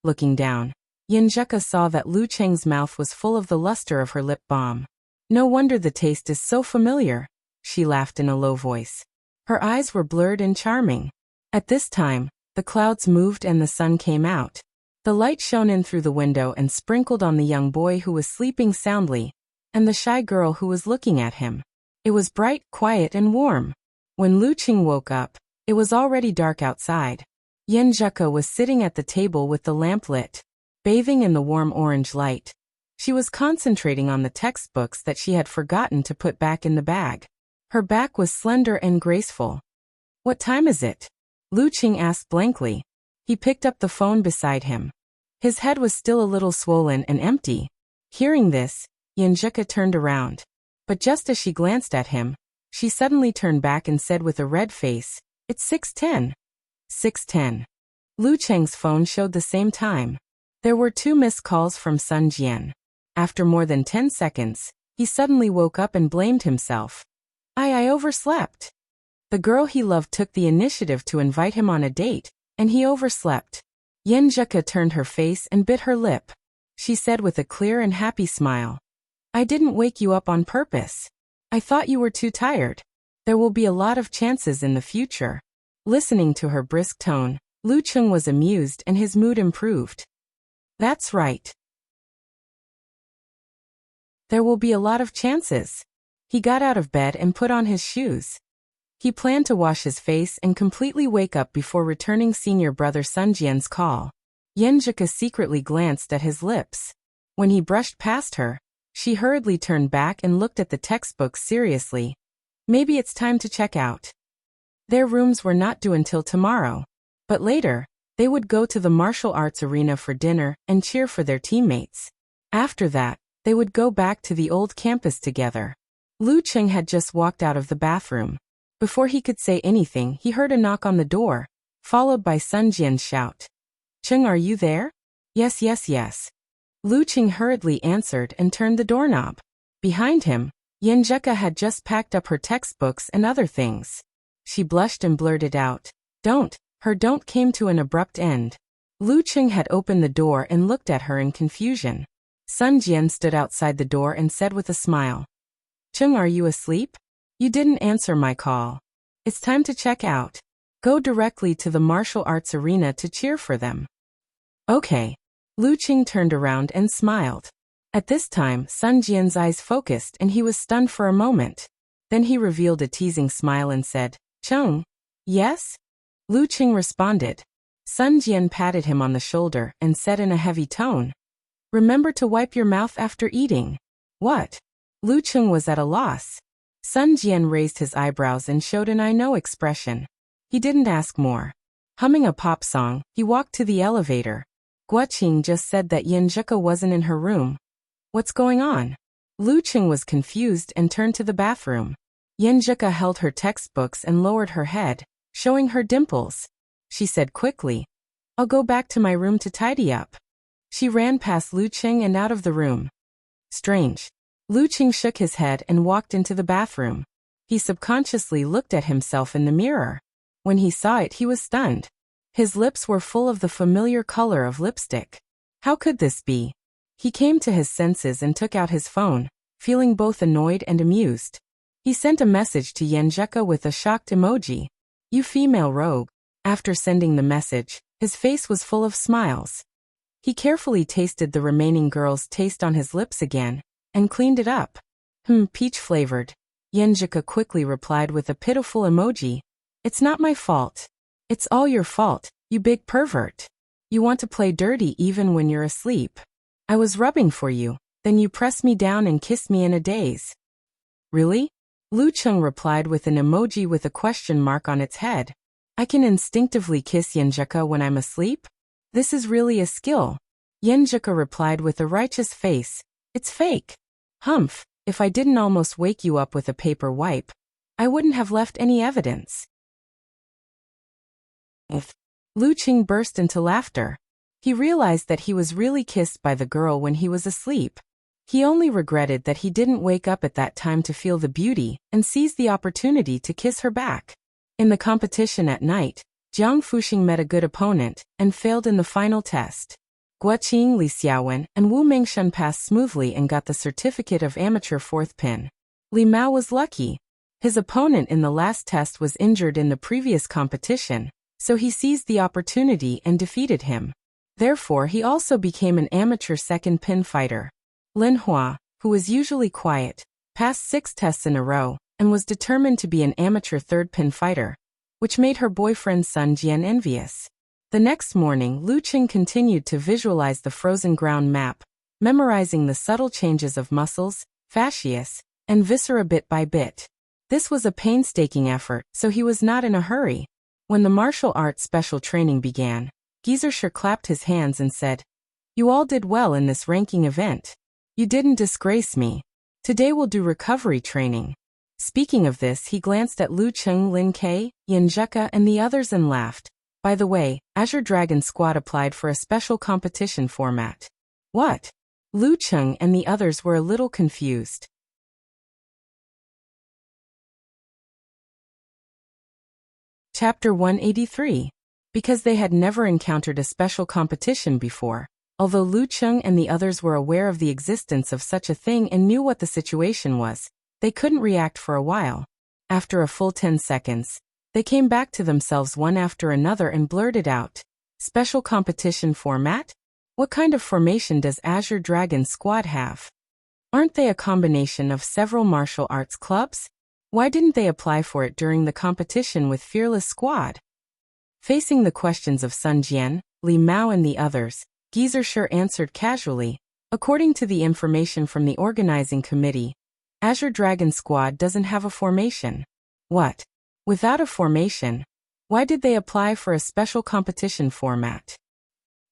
[SPEAKER 1] Looking down, Yenjika saw that Lu Cheng's mouth was full of the luster of her lip balm. No wonder the taste is so familiar, she laughed in a low voice. Her eyes were blurred and charming. At this time, the clouds moved and the sun came out. The light shone in through the window and sprinkled on the young boy who was sleeping soundly, and the shy girl who was looking at him. It was bright, quiet, and warm. When Lu Cheng woke up, it was already dark outside. Yenjika was sitting at the table with the lamp lit, bathing in the warm orange light. She was concentrating on the textbooks that she had forgotten to put back in the bag. Her back was slender and graceful. What time is it? Lu Cheng asked blankly. He picked up the phone beside him. His head was still a little swollen and empty. Hearing this, Yenjika turned around. But just as she glanced at him, she suddenly turned back and said with a red face, It's 6:10. 6:10. Lu Cheng's phone showed the same time. There were 2 missed calls from Sun Jian. After more than 10 seconds, he suddenly woke up and blamed himself. I overslept. The girl he loved took the initiative to invite him on a date, and he overslept. Yenjika turned her face and bit her lip. She said with a clear and happy smile, I didn't wake you up on purpose. I thought you were too tired. There will be a lot of chances in the future. Listening to her brisk tone, Lu Cheng was amused and his mood improved. That's right. There will be a lot of chances. He got out of bed and put on his shoes. He planned to wash his face and completely wake up before returning senior brother Sun Jian's call. Yenjika secretly glanced at his lips. When he brushed past her, she hurriedly turned back and looked at the textbooks seriously. Maybe it's time to check out. Their rooms were not due until tomorrow. But later, they would go to the martial arts arena for dinner and cheer for their teammates. After that, they would go back to the old campus together. Lu Cheng had just walked out of the bathroom. Before he could say anything, he heard a knock on the door, followed by Sun Jian's shout. Cheng, are you there? Yes, yes, yes. Lu Cheng hurriedly answered and turned the doorknob. Behind him, Yenjika had just packed up her textbooks and other things. She blushed and blurted out, Don't. Her don't came to an abrupt end. Lu Cheng had opened the door and looked at her in confusion. Sun Jian stood outside the door and said with a smile, Chung, are you asleep? You didn't answer my call. It's time to check out. Go directly to the martial arts arena to cheer for them. Okay. Lu Qing turned around and smiled. At this time, Sun Jian's eyes focused and he was stunned for a moment. Then he revealed a teasing smile and said, Chung? Yes? Lu Qing responded. Sun Jian patted him on the shoulder and said in a heavy tone, Remember to wipe your mouth after eating. What? Lu Qing was at a loss. Sun Jian raised his eyebrows and showed an I know expression. He didn't ask more. Humming a pop song, he walked to the elevator. Guoqing just said that Yanzhika wasn't in her room. What's going on? Lu Qing was confused and turned to the bathroom. Yanzhika held her textbooks and lowered her head, showing her dimples. She said quickly, I'll go back to my room to tidy up. She ran past Lu Qing and out of the room. Strange. Lu Qing shook his head and walked into the bathroom. He subconsciously looked at himself in the mirror. When he saw it, he was stunned. His lips were full of the familiar color of lipstick. How could this be? He came to his senses and took out his phone, feeling both annoyed and amused. He sent a message to Yanzhika with a shocked emoji. You female rogue. After sending the message, his face was full of smiles. He carefully tasted the remaining girl's taste on his lips again, and cleaned it up. Peach-flavored. Yanzhika quickly replied with a pitiful emoji. It's not my fault. It's all your fault, you big pervert. You want to play dirty even when you're asleep. I was rubbing for you, then you pressed me down and kissed me in a daze. Really? Lu Qing replied with an emoji with a question mark on its head. I can instinctively kiss Yanzhika when I'm asleep? This is really a skill. Yanzhika replied with a righteous face. It's fake. Humph, if I didn't almost wake you up with a paper wipe, I wouldn't have left any evidence. Lu Qing burst into laughter. He realized that he was really kissed by the girl when he was asleep. He only regretted that he didn't wake up at that time to feel the beauty and seize the opportunity to kiss her back. In the competition at night, Jiang Fuxing met a good opponent and failed in the final test. Guoqing, Li Xiaowen, and Wu Mengshen passed smoothly and got the certificate of amateur fourth pin. Li Mao was lucky. His opponent in the last test was injured in the previous competition, so he seized the opportunity and defeated him. Therefore, he also became an amateur second pin fighter. Lin Hua, who was usually quiet, passed 6 tests in a row and was determined to be an amateur third pin fighter, which made her boyfriend Sun Jian envious. The next morning, Lu Qing continued to visualize the frozen ground map, memorizing the subtle changes of muscles, fascias, and viscera bit by bit. This was a painstaking effort, so he was not in a hurry. When the martial arts special training began, Gizershur clapped his hands and said, You all did well in this ranking event. You didn't disgrace me. Today we'll do recovery training. Speaking of this, he glanced at Lu Qing, Lin Ke, Yanzhika, and the others and laughed. By the way, Azure Dragon Squad applied for a special competition format. What? Lu Qing and the others were a little confused. Chapter 183. Because they had never encountered a special competition before, although Lu Qing and the others were aware of the existence of such a thing and knew what the situation was, they couldn't react for a while. After a full 10 seconds, they came back to themselves one after another and blurted out, Special competition format? What kind of formation does Azure Dragon Squad have? Aren't they a combination of several martial arts clubs? Why didn't they apply for it during the competition with Fearless Squad? Facing the questions of Sun Jian, Li Mao and the others, Gizershur answered casually, according to the information from the organizing committee, Azure Dragon Squad doesn't have a formation. What? Without a formation, why did they apply for a special competition format?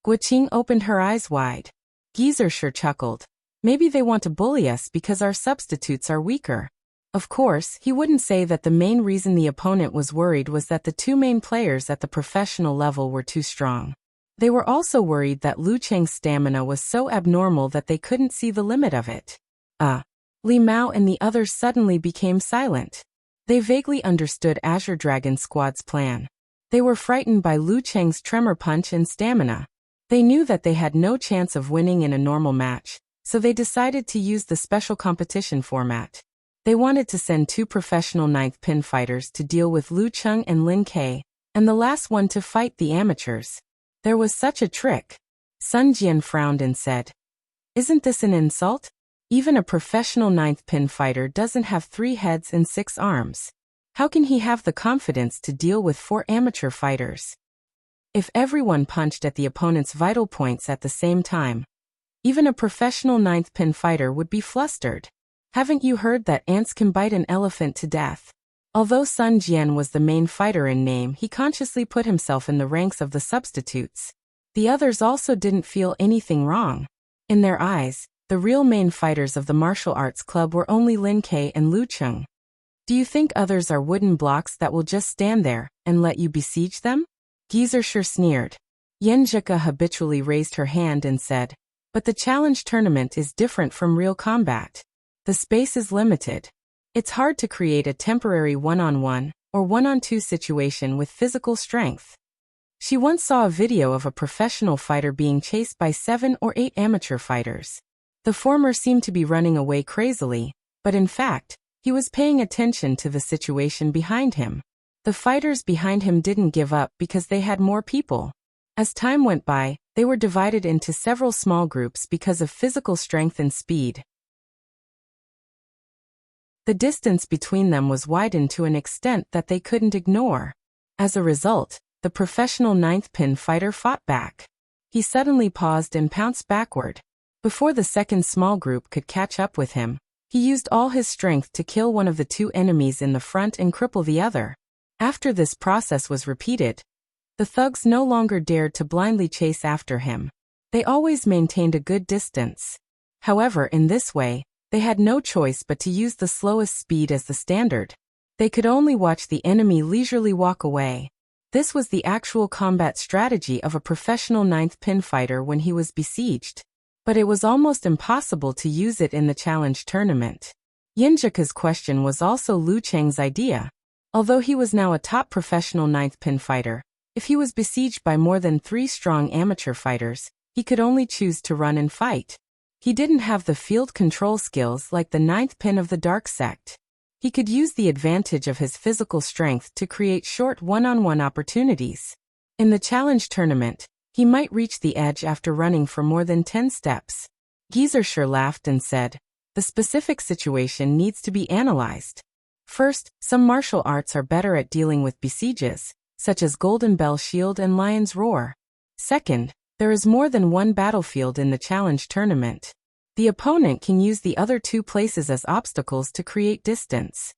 [SPEAKER 1] Guoqing opened her eyes wide. Gizershur chuckled. Maybe they want to bully us because our substitutes are weaker. Of course, he wouldn't say that the main reason the opponent was worried was that the 2 main players at the professional level were too strong. They were also worried that Lu Cheng's stamina was so abnormal that they couldn't see the limit of it. Li Mao and the others suddenly became silent. They vaguely understood Azure Dragon Squad's plan. They were frightened by Lu Cheng's tremor punch and stamina. They knew that they had no chance of winning in a normal match, so they decided to use the special competition format. They wanted to send 2 professional ninth pin fighters to deal with Lu Cheng and Lin Ke, and the last one to fight the amateurs. There was such a trick. Sun Jian frowned and said, "Isn't this an insult? Even a professional ninth pin fighter doesn't have 3 heads and 6 arms. How can he have the confidence to deal with 4 amateur fighters?" If everyone punched at the opponent's vital points at the same time, even a professional ninth pin fighter would be flustered. Haven't you heard that ants can bite an elephant to death? Although Sun Jian was the main fighter in name, he consciously put himself in the ranks of the substitutes. The others also didn't feel anything wrong. In their eyes, the real main fighters of the martial arts club were only Lin Ke and Lu Cheng. Do you think others are wooden blocks that will just stand there and let you besiege them? Gizershur sneered. Yen Zhika habitually raised her hand and said, "But the challenge tournament is different from real combat. The space is limited. It's hard to create a temporary one-on-one or one-on-two situation with physical strength." She once saw a video of a professional fighter being chased by 7 or 8 amateur fighters. The former seemed to be running away crazily, but in fact, he was paying attention to the situation behind him. The fighters behind him didn't give up because they had more people. As time went by, they were divided into several small groups because of physical strength and speed. The distance between them was widened to an extent that they couldn't ignore. As a result, the professional ninth pin fighter fought back. He suddenly paused and pounced backward. Before the second small group could catch up with him, he used all his strength to kill one of the 2 enemies in the front and cripple the other. After this process was repeated, the thugs no longer dared to blindly chase after him. They always maintained a good distance. However, in this way, they had no choice but to use the slowest speed as the standard. They could only watch the enemy leisurely walk away. This was the actual combat strategy of a professional ninth pin fighter when he was besieged. But it was almost impossible to use it in the challenge tournament. Yinjika's question was also Lu Cheng's idea. Although he was now a top professional ninth pin fighter, if he was besieged by more than 3 strong amateur fighters, he could only choose to run and fight. He didn't have the field control skills like the ninth pin of the dark sect. He could use the advantage of his physical strength to create short one-on-one opportunities. In the challenge tournament, he might reach the edge after running for more than 10 steps. Gizershur laughed and said, "The specific situation needs to be analyzed. First, some martial arts are better at dealing with besieges, such as Golden Bell Shield and Lion's Roar. Second, there is more than one battlefield in the challenge tournament. The opponent can use the other 2 places as obstacles to create distance.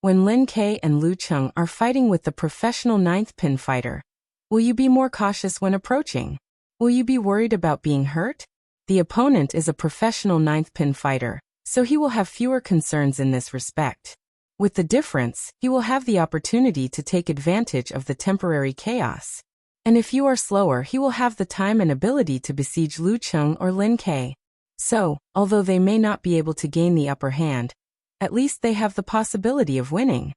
[SPEAKER 1] When Lin Ke and Lu Cheng are fighting with the professional ninth pin fighter, will you be more cautious when approaching? Will you be worried about being hurt? The opponent is a professional ninth pin fighter, so he will have fewer concerns in this respect. With the difference, he will have the opportunity to take advantage of the temporary chaos. And if you are slower, he will have the time and ability to besiege Lu Cheng or Lin Ke. So, although they may not be able to gain the upper hand, at least they have the possibility of winning."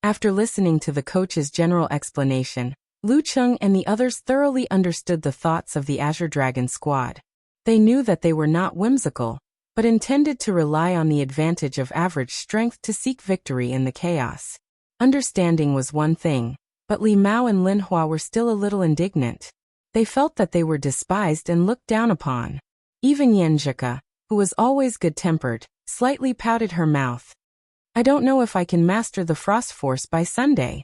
[SPEAKER 1] After listening to the coach's general explanation, Lu Cheng and the others thoroughly understood the thoughts of the Azure Dragon squad. They knew that they were not whimsical, but intended to rely on the advantage of average strength to seek victory in the chaos. Understanding was one thing, but Li Mao and Lin Hua were still a little indignant. They felt that they were despised and looked down upon. Even Yen Zhika, who was always good-tempered, slightly pouted her mouth. "I don't know if I can master the Frost Force by Sunday."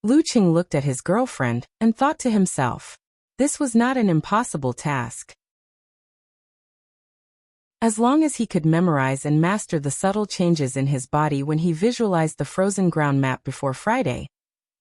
[SPEAKER 1] Lu Cheng looked at his girlfriend and thought to himself, this was not an impossible task. As long as he could memorize and master the subtle changes in his body when he visualized the frozen ground map before Friday,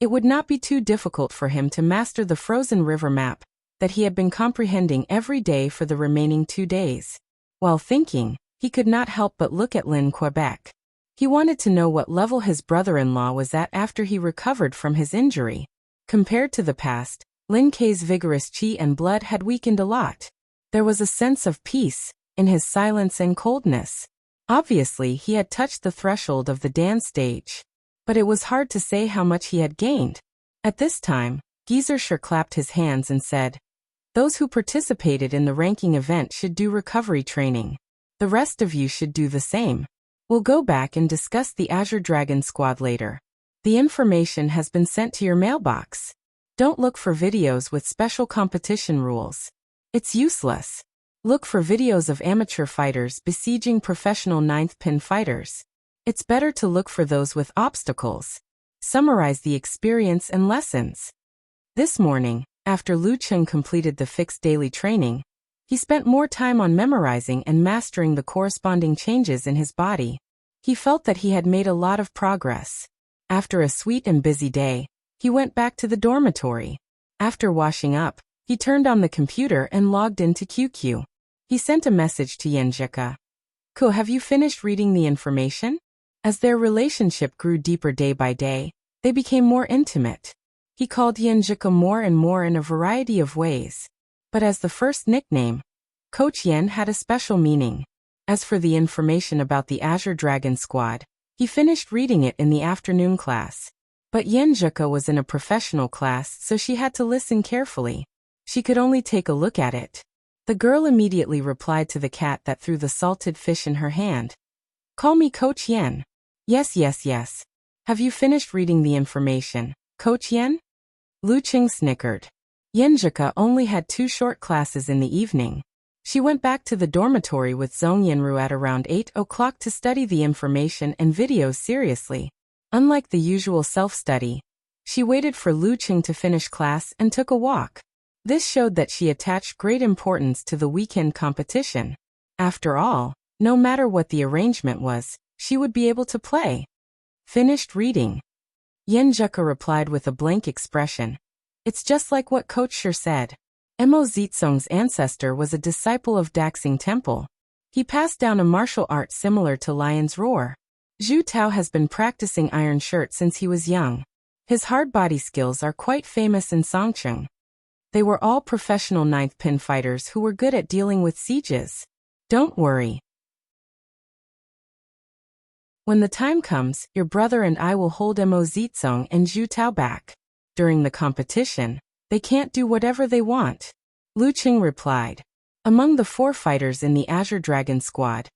[SPEAKER 1] it would not be too difficult for him to master the frozen river map that he had been comprehending every day for the remaining 2 days. While thinking, he could not help but look at Lin Quebec. He wanted to know what level his brother-in-law was at after he recovered from his injury. Compared to the past, Lin Ke's vigorous chi and blood had weakened a lot. There was a sense of peace in his silence and coldness. Obviously, he had touched the threshold of the dance stage. But it was hard to say how much he had gained. At this time, Gizershur clapped his hands and said, "Those who participated in the ranking event should do recovery training. The rest of you should do the same." We'll go back and discuss the Azure Dragon Squad later. The information has been sent to your mailbox. Don't look for videos with special competition rules. It's useless. Look for videos of amateur fighters besieging professional 9th pin fighters. It's better to look for those with obstacles. Summarize the experience and lessons. This morning, after Lu Cheng completed the fixed daily training, he spent more time on memorizing and mastering the corresponding changes in his body. He felt that he had made a lot of progress. After a sweet and busy day, he went back to the dormitory. After washing up, he turned on the computer and logged into QQ. He sent a message to Yenjika. Ko, have you finished reading the information? As their relationship grew deeper day by day, they became more intimate. He called Yenjika more and more in a variety of ways. But as the first nickname, Coach Yen had a special meaning. As for the information about the Azure Dragon Squad, he finished reading it in the afternoon class. But Yenjika was in a professional class, so she had to listen carefully. She could only take a look at it. The girl immediately replied to the cat that threw the salted fish in her hand. Call me Coach Yen. Yes, yes, yes. Have you finished reading the information, Coach Yen? Lu Cheng snickered. Yenjika only had 2 short classes in the evening. She went back to the dormitory with Zhong Yinru at around 8 o'clock to study the information and videos seriously. Unlike the usual self-study, she waited for Lu Cheng to finish class and took a walk. This showed that she attached great importance to the weekend competition. After all, no matter what the arrangement was, she would be able to play. Finished reading. Yenjika replied with a blank expression. It's just like what Coach Sher said. Mo Zitsong's ancestor was a disciple of Daxing Temple. He passed down a martial art similar to Lion's Roar. Zhu Tao has been practicing Iron Shirt since he was young. His hard body skills are quite famous in Songcheng. They were all professional 9th pin fighters who were good at dealing with sieges. Don't worry. When the time comes, your brother and I will hold Mo Zitsong and Zhu Tao back. During the competition, they can't do whatever they want. Lu Cheng replied. Among the 4 fighters in the Azure Dragon Squad,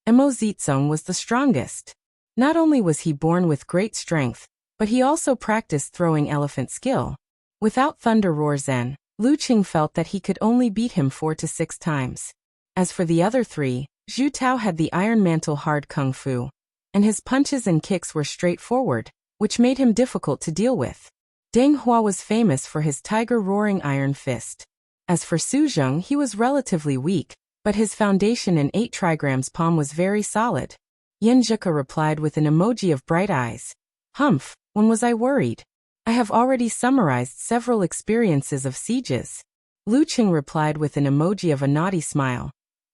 [SPEAKER 1] Mo Zitsong was the strongest. Not only was he born with great strength, but he also practiced throwing elephant skill. Without Thunder Roar Zen, Lu Cheng felt that he could only beat him 4 to 6 times. As for the other 3, Zhu Tao had the Iron Mantle hard kung fu, and his punches and kicks were straightforward, which made him difficult to deal with. Deng Hua was famous for his tiger roaring iron fist. As for Su Zheng, he was relatively weak, but his foundation in 8 trigrams palm was very solid. Yenjika replied with an emoji of bright eyes. Humph, when was I worried? I have already summarized several experiences of sieges. Lu Cheng replied with an emoji of a naughty smile.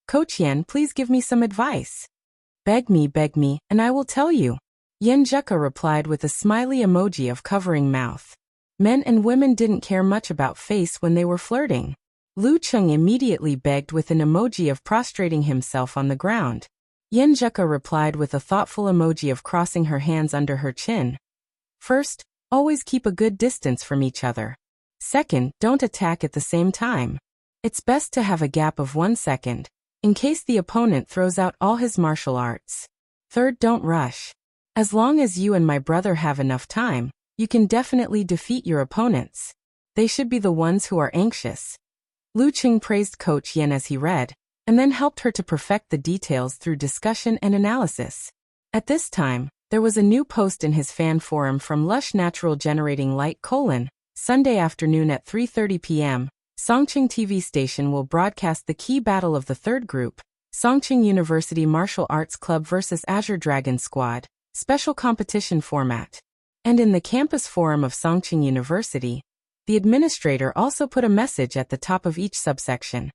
[SPEAKER 1] Coach Yen, please give me some advice. Beg me, and I will tell you. Yenjika replied with a smiley emoji of covering mouth. Men and women didn't care much about face when they were flirting. Lu Cheng immediately begged with an emoji of prostrating himself on the ground. Yenjika replied with a thoughtful emoji of crossing her hands under her chin. First, always keep a good distance from each other. Second, don't attack at the same time. It's best to have a gap of 1 second, in case the opponent throws out all his martial arts. Third, don't rush. As long as you and my brother have enough time, you can definitely defeat your opponents. They should be the ones who are anxious. Lu Cheng praised Coach Yen as he read, and then helped her to perfect the details through discussion and analysis. At this time, there was a new post in his fan forum from Lush Natural Generating Light: Sunday afternoon at 3:30 p.m., Songcheng TV station will broadcast the key battle of the 3rd group, Songcheng University Martial Arts Club vs Azure Dragon Squad, special competition format. And in the campus forum of Songcheng University, the administrator also put a message at the top of each subsection.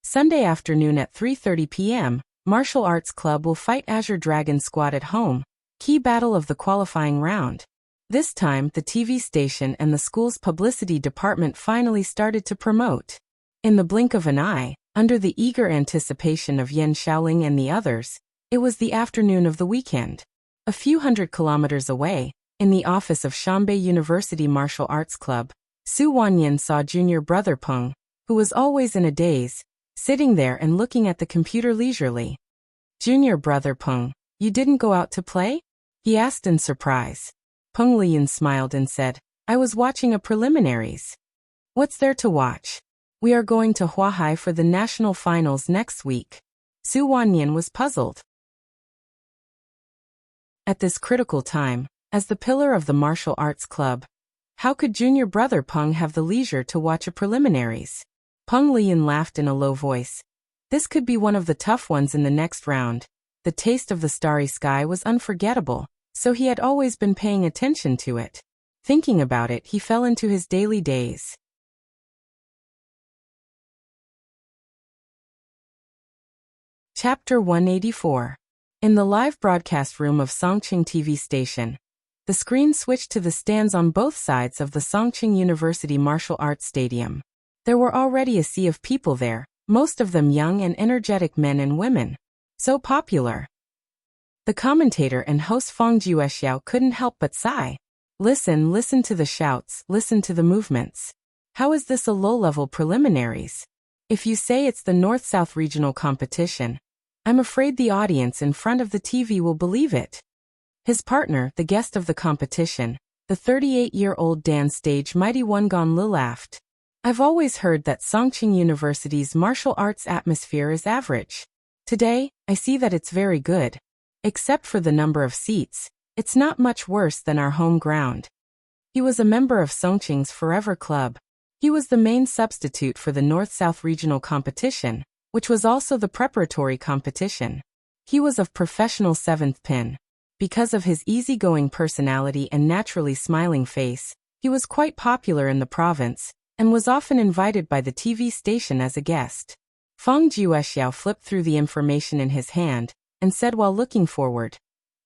[SPEAKER 1] Sunday afternoon at 3:30 p.m., Martial Arts Club will fight Azure Dragon Squad at home, key battle of the qualifying round. This time, the TV station and the school's publicity department finally started to promote. In the blink of an eye, under the eager anticipation of Yen Xiaoling and the others, it was the afternoon of the weekend. A few hundred kilometers away, in the office of Shanbei University Martial Arts Club, Su Wanyan saw junior brother Peng, who was always in a daze, sitting there and looking at the computer leisurely. Junior brother Peng, You didn't go out to play? He asked in surprise. Peng Lian smiled and said, I was watching a preliminaries. What's there to watch? We are going to Huahai for the national finals next week. Su Wanyan was puzzled. At this critical time, as the pillar of the martial arts club, how could junior brother Peng have the leisure to watch a preliminaries? Peng Lian laughed in a low voice. This could be one of the tough ones in the next round. The taste of the starry sky was unforgettable, so he had always been paying attention to it. Thinking about it, he fell into his daily daze. Chapter 184. In the live broadcast room of Songqing TV station, the screen switched to the stands on both sides of the Songqing University Martial Arts Stadium. There were already a sea of people there, most of them young and energetic men and women. So popular. The commentator and host Feng Juexiao couldn't help but sigh. Listen to the shouts, listen to the movements. How is this a low-level preliminaries? If you say it's the North-South regional competition, I'm afraid the audience in front of the TV will believe it. His partner, the guest of the competition, the 38-year-old Dan Stage Mighty One Gonlu laughed. I've always heard that Songqing University's martial arts atmosphere is average. Today, I see that it's very good. Except for the number of seats, it's not much worse than our home ground. He was a member of Songqing's Forever Club. He was the main substitute for the North-South regional competition, which was also the preparatory competition. He was of professional 7th pin. Because of his easygoing personality and naturally smiling face, he was quite popular in the province, and was often invited by the TV station as a guest. Feng Juexiao flipped through the information in his hand, and said while looking forward,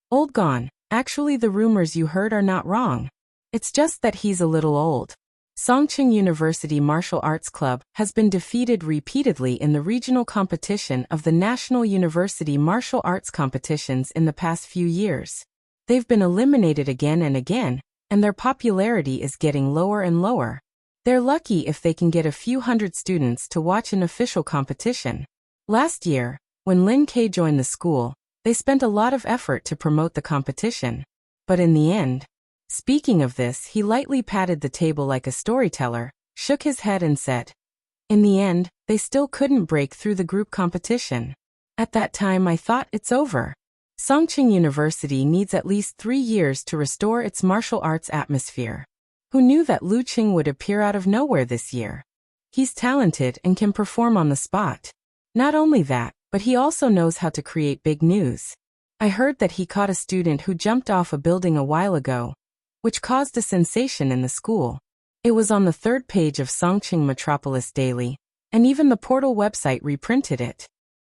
[SPEAKER 1] Old Gon, actually the rumors you heard are not wrong. It's just that he's a little old. Songqing University Martial Arts Club has been defeated repeatedly in the regional competition of the National University Martial Arts competitions in the past few years. They've been eliminated again and again, and their popularity is getting lower and lower. They're lucky if they can get a few hundred students to watch an official competition. Last year, when Lin Ke joined the school, they spent a lot of effort to promote the competition. But in the end, speaking of this, he lightly patted the table like a storyteller, shook his head and said, in the end, they still couldn't break through the group competition. At that time I thought it's over. Songqing University needs at least 3 years to restore its martial arts atmosphere. Who knew that Lu Qing would appear out of nowhere this year? He's talented and can perform on the spot. Not only that, but he also knows how to create big news. I heard that he caught a student who jumped off a building a while ago, which caused a sensation in the school. It was on the 3rd page of Songqing Metropolis Daily, and even the portal website reprinted it.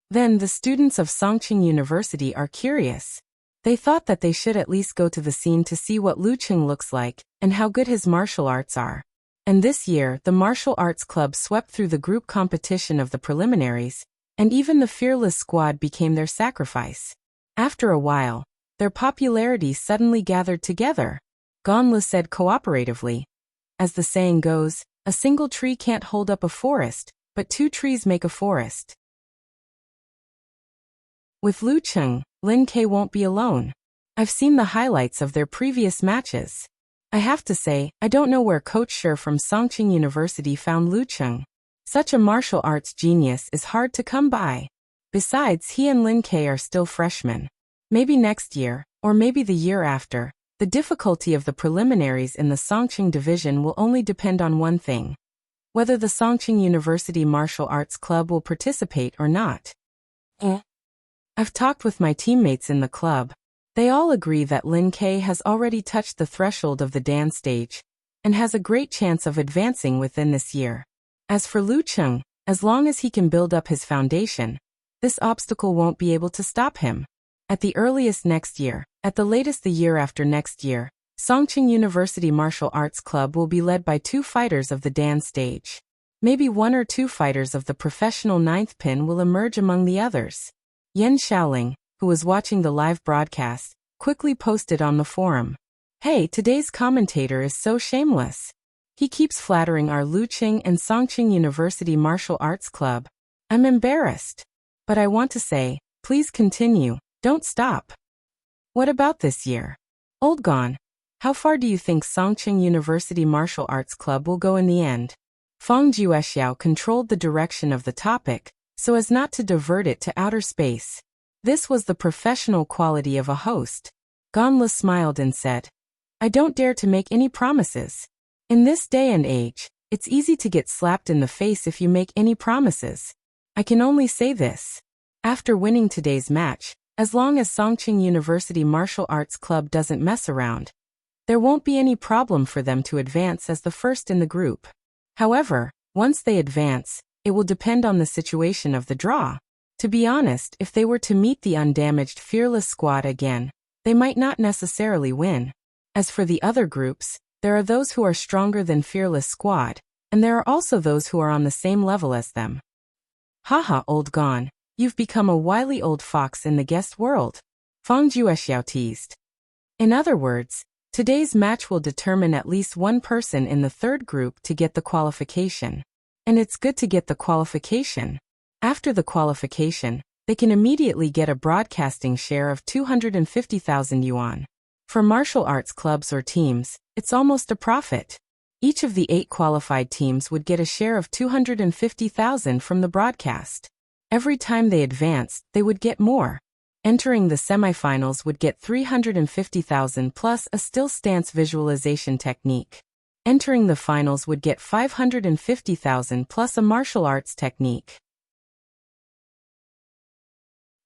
[SPEAKER 1] Then the students of Songqing University are curious. They thought that they should at least go to the scene to see what Lu Qing looks like, and how good his martial arts are. And this year, the martial arts club swept through the group competition of the preliminaries, and even the fearless squad became their sacrifice. After a while, their popularity suddenly gathered together. Gonlu said cooperatively. As the saying goes, a single tree can't hold up a forest, but 2 trees make a forest. With Lu Qing, Lin Ke won't be alone. I've seen the highlights of their previous matches. I have to say, I don't know where Coach Shi from Songqing University found Lu Qing. Such a martial arts genius is hard to come by. Besides, he and Lin Ke are still freshmen. Maybe next year, or maybe the year after, the difficulty of the preliminaries in the Songqing division will only depend on one thing: whether the Songqing University Martial Arts Club will participate or not. I've talked with my teammates in the club. They all agree that Lin Ke has already touched the threshold of the Dan stage, and has a great chance of advancing within this year. As for Lu Qing, as long as he can build up his foundation, this obstacle won't be able to stop him. At the earliest next year, at the latest the year after next year, Songqing University Martial Arts Club will be led by 2 fighters of the Dan stage. Maybe 1 or 2 fighters of the professional 9th pin will emerge among the others. Yan Xiaoling, who was watching the live broadcast, quickly posted on the forum. Hey, today's commentator is so shameless. He keeps flattering our Lu Qing and Songqing University Martial Arts Club. I'm embarrassed. But I want to say, please continue, don't stop. What about this year? Old Gone. How far do you think Songqing University Martial Arts Club will go in the end? Fang Juexiao controlled the direction of the topic, so as not to divert it to outer space. This was the professional quality of a host. Ganla smiled and said, I don't dare to make any promises. In this day and age, it's easy to get slapped in the face if you make any promises. I can only say this. After winning today's match, as long as Songqing University Martial Arts Club doesn't mess around, there won't be any problem for them to advance as the first in the group. However, once they advance, it will depend on the situation of the draw. To be honest, if they were to meet the undamaged Fearless squad again, they might not necessarily win. As for the other groups, there are those who are stronger than Fearless squad, and there are also those who are on the same level as them. Haha, Old Gone, you've become a wily old fox in the guest world. Fang Juexiao teased. In other words, today's match will determine at least one person in the third group to get the qualification. And it's good to get the qualification. After the qualification, they can immediately get a broadcasting share of 250,000 yuan. For martial arts clubs or teams, it's almost a profit. Each of the 8 qualified teams would get a share of 250,000 from the broadcast. Every time they advanced, they would get more. Entering the semifinals would get 350,000 plus a still stance visualization technique. Entering the finals would get 550,000 plus a martial arts technique.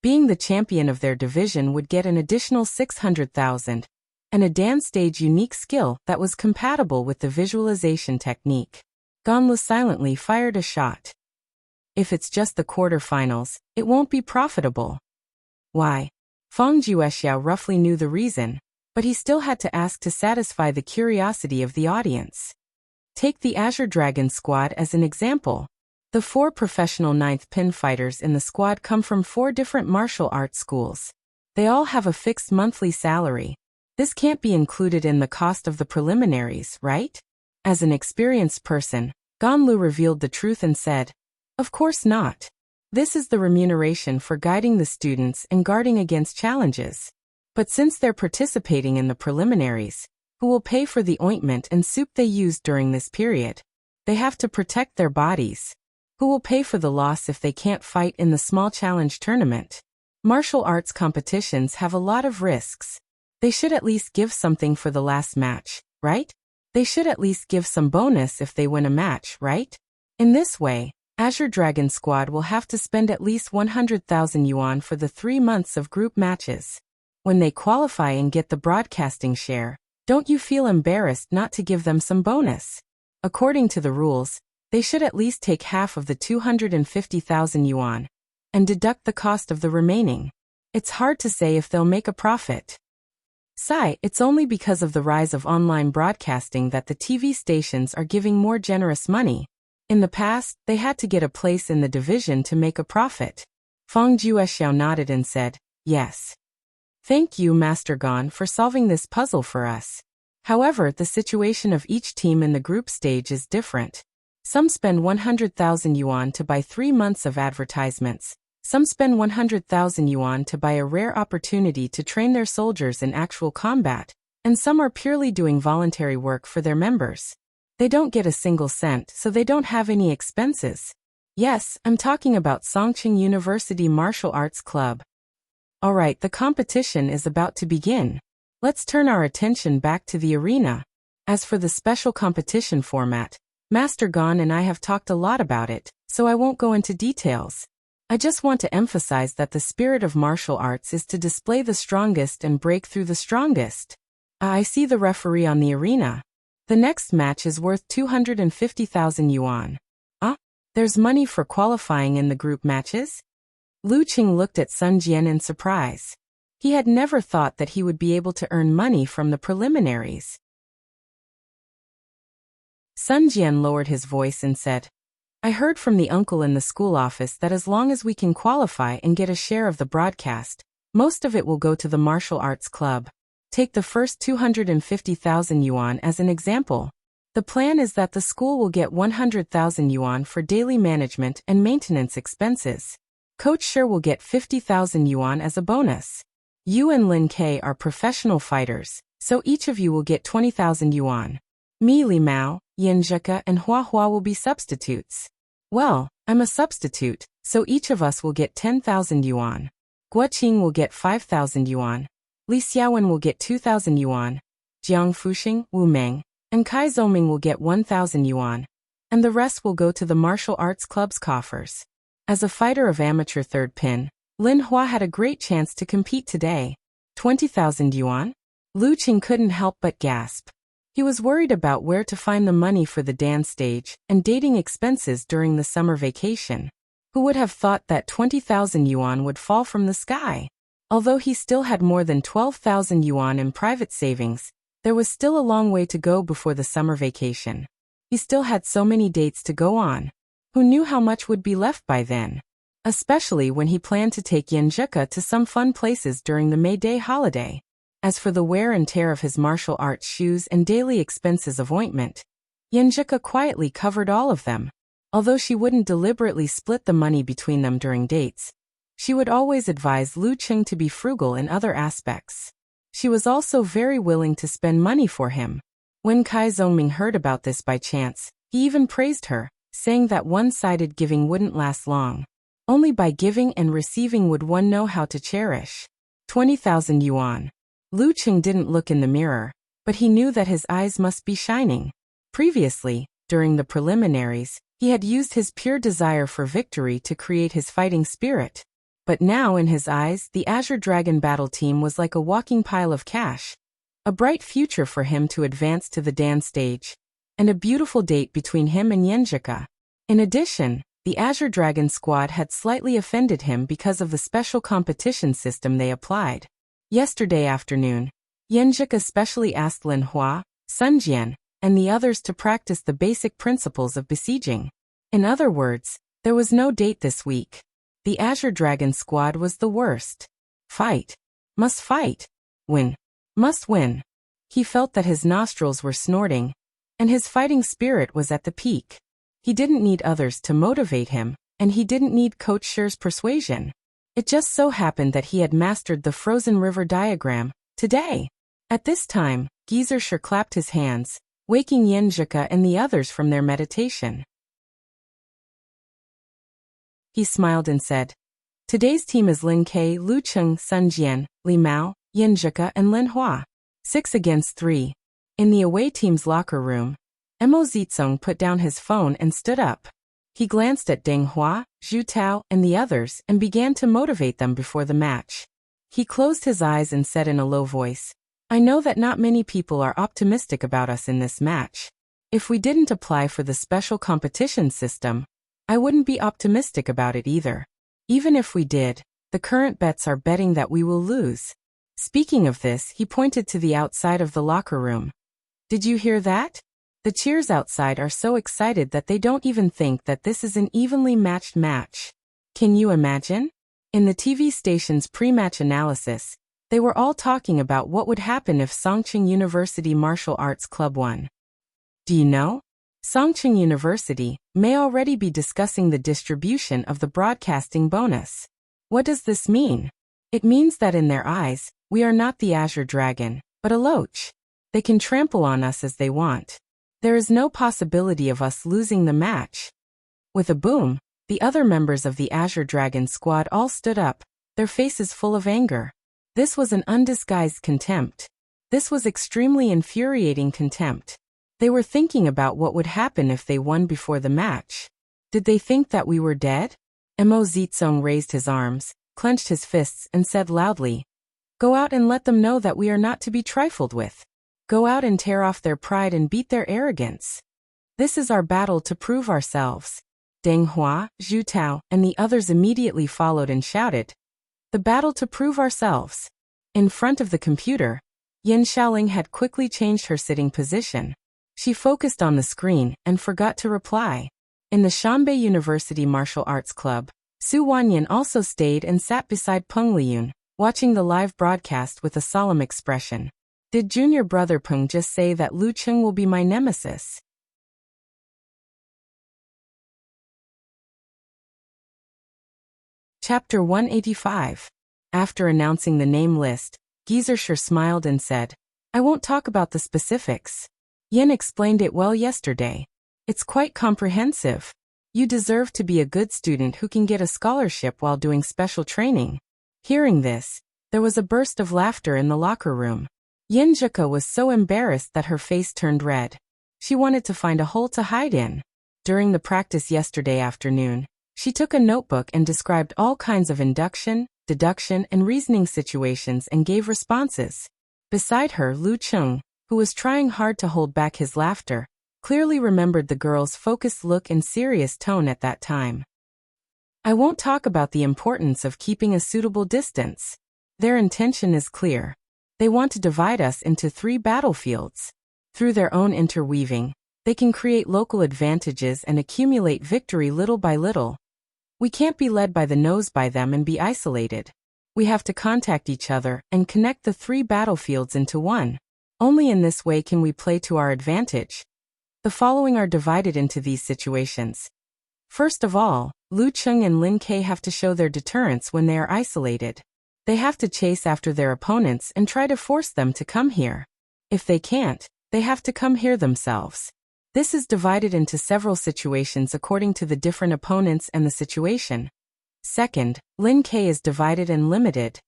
[SPEAKER 1] Being the champion of their division would get an additional 600,000, and a dance stage unique skill that was compatible with the visualization technique. Ganla silently fired a shot. If it's just the quarterfinals, it won't be profitable. Why? Fang Juexiao roughly knew the reason, but he still had to ask to satisfy the curiosity of the audience. Take the Azure Dragon squad as an example. The 4 professional 9th pin fighters in the squad come from 4 different martial arts schools. They all have a fixed monthly salary. This can't be included in the cost of the preliminaries, right? As an experienced person, Ganlu revealed the truth and said, Of course not. This is the remuneration for guiding the students and guarding against challenges. But since they're participating in the preliminaries, who will pay for the ointment and soup they used during this period? They have to protect their bodies. Who will pay for the loss if they can't fight in the small challenge tournament? Martial arts competitions have a lot of risks. They should at least give something for the last match, right? They should at least give some bonus if they win a match, right? In this way, Azure Dragon squad will have to spend at least 100,000 yuan for the 3 months of group matches. When they qualify and get the broadcasting share, don't you feel embarrassed not to give them some bonus? According to the rules, they should at least take half of the 250,000 yuan and deduct the cost of the remaining. It's hard to say if they'll make a profit. Sigh, it's only because of the rise of online broadcasting that the TV stations are giving more generous money. In the past, they had to get a place in the division to make a profit. Fang Juexiao nodded and said, Yes. Thank you, Master Gon, for solving this puzzle for us. However, the situation of each team in the group stage is different. Some spend 100,000 yuan to buy 3 months of advertisements. Some spend 100,000 yuan to buy a rare opportunity to train their soldiers in actual combat, and some are purely doing voluntary work for their members. They don't get a single cent, so they don't have any expenses. Yes, I'm talking about Songqing University Martial Arts Club. Alright, the competition is about to begin. Let's turn our attention back to the arena. As for the special competition format, Master Gon and I have talked a lot about it, so I won't go into details. I just want to emphasize that the spirit of martial arts is to display the strongest and break through the strongest. I see the referee on the arena. The next match is worth 250,000 yuan. There's money for qualifying in the group matches? Lu Qing looked at Sun Jian in surprise. He had never thought that he would be able to earn money from the preliminaries. Sun Jian lowered his voice and said, I heard from the uncle in the school office that as long as we can qualify and get a share of the broadcast, most of it will go to the martial arts club. Take the first 250,000 yuan as an example. The plan is that the school will get 100,000 yuan for daily management and maintenance expenses. Coach Sher will get 50,000 yuan as a bonus. You and Lin K are professional fighters, so each of you will get 20,000 yuan. Me, Li Mao, Yin Zhika, and Hua Hua will be substitutes. Well, I'm a substitute, so each of us will get 10,000 yuan. Guo Qing will get 5,000 yuan. Li Xiaowen will get 2,000 yuan. Jiang Fuxing, Wu Meng, and Kai Zoming will get 1,000 yuan. And the rest will go to the martial arts club's coffers. As a fighter of amateur third pin, Lin Hua had a great chance to compete today. 20,000 yuan? Lu Qing couldn't help but gasp. He was worried about where to find the money for the dance stage and dating expenses during the summer vacation. Who would have thought that 20,000 yuan would fall from the sky? Although he still had more than 12,000 yuan in private savings, there was still a long way to go before the summer vacation. He still had so many dates to go on. Who knew how much would be left by then? Especially when he planned to take Yin Zhika to some fun places during the May Day holiday. As for the wear and tear of his martial arts shoes and daily expenses of ointment, Yin Zhika quietly covered all of them. Although she wouldn't deliberately split the money between them during dates, she would always advise Lu Qing to be frugal in other aspects. She was also very willing to spend money for him. When Kai Zongming heard about this by chance, he even praised her, saying that one-sided giving wouldn't last long. Only by giving and receiving would one know how to cherish. 20,000 yuan. Lu Qing didn't look in the mirror, but he knew that his eyes must be shining. Previously, during the preliminaries, he had used his pure desire for victory to create his fighting spirit. But now in his eyes, the Azure Dragon battle team was like a walking pile of cash. A bright future for him to advance to the dance stage. And a beautiful date between him and Yenjika. In addition, the Azure Dragon squad had slightly offended him because of the special competition system they applied. Yesterday afternoon, Yenjika specially asked Lin Hua, Sun Jian, and the others to practice the basic principles of besieging. In other words, there was no date this week. The Azure Dragon squad was the worst. Fight. Must fight. Win. Must win. He felt that his nostrils were snorting, and his fighting spirit was at the peak. He didn't need others to motivate him, and he didn't need Coach Sher's persuasion. It just so happened that he had mastered the frozen river diagram today. At this time, Geezer Sher clapped his hands, waking Yenjika and the others from their meditation. He smiled and said, "Today's team is Lin K, Lu Cheng, Sun Jian, Li Mao, Yenjika, and Lin Hua. 6 against 3. In the away team's locker room, Mo Zizong put down his phone and stood up. He glanced at Deng Hua, Zhu Tao, and the others and began to motivate them before the match. He closed his eyes and said in a low voice, "I know that not many people are optimistic about us in this match. If we didn't apply for the special competition system, I wouldn't be optimistic about it either. Even if we did, the current bets are betting that we will lose." Speaking of this, he pointed to the outside of the locker room. "Did you hear that? The cheers outside are so excited that they don't even think that this is an evenly matched match. Can you imagine?" In the TV station's pre-match analysis, they were all talking about what would happen if Songqing University Martial Arts Club won. Do you know? Songqing University may already be discussing the distribution of the broadcasting bonus. What does this mean? It means that in their eyes, we are not the Azure Dragon, but a loach. They can trample on us as they want. There is no possibility of us losing the match. With a boom, the other members of the Azure Dragon squad all stood up, their faces full of anger. This was an undisguised contempt. This was extremely infuriating contempt. They were thinking about what would happen if they won before the match. Did they think that we were dead? Mo Zizong raised his arms, clenched his fists, and said loudly, "Go out and let them know that we are not to be trifled with. Go out and tear off their pride and beat their arrogance. This is our battle to prove ourselves." Deng Hua, Zhu Tao, and the others immediately followed and shouted, "The battle to prove ourselves." In front of the computer, Yin Xiaoling had quickly changed her sitting position. She focused on the screen and forgot to reply. In the Shanbei University Martial Arts Club, Su Wanyan also stayed and sat beside Peng Liyun, watching the live broadcast with a solemn expression. Did junior brother Peng just say that Lu Cheng will be my nemesis? Chapter 185. After announcing the name list, Geezer smiled and said, "I won't talk about the specifics. Yen explained it well yesterday. It's quite comprehensive. You deserve to be a good student who can get a scholarship while doing special training." Hearing this, there was a burst of laughter in the locker room. Yenjika was so embarrassed that her face turned red. She wanted to find a hole to hide in. During the practice yesterday afternoon, she took a notebook and described all kinds of induction, deduction, and reasoning situations and gave responses. Beside her, Lu Chung, who was trying hard to hold back his laughter, clearly remembered the girl's focused look and serious tone at that time. "I won't talk about the importance of keeping a suitable distance. Their intention is clear. They want to divide us into 3 battlefields. Through their own interweaving, they can create local advantages and accumulate victory little by little. We can't be led by the nose by them and be isolated. We have to contact each other and connect the 3 battlefields into one. Only in this way can we play to our advantage." The following are divided into these situations. First of all, Lu Chung and Lin Kei have to show their deterrence when they are isolated. They have to chase after their opponents and try to force them to come here. If they can't, they have to come here themselves. This is divided into several situations according to the different opponents and the situation. Second, Lin Kei is divided and limited.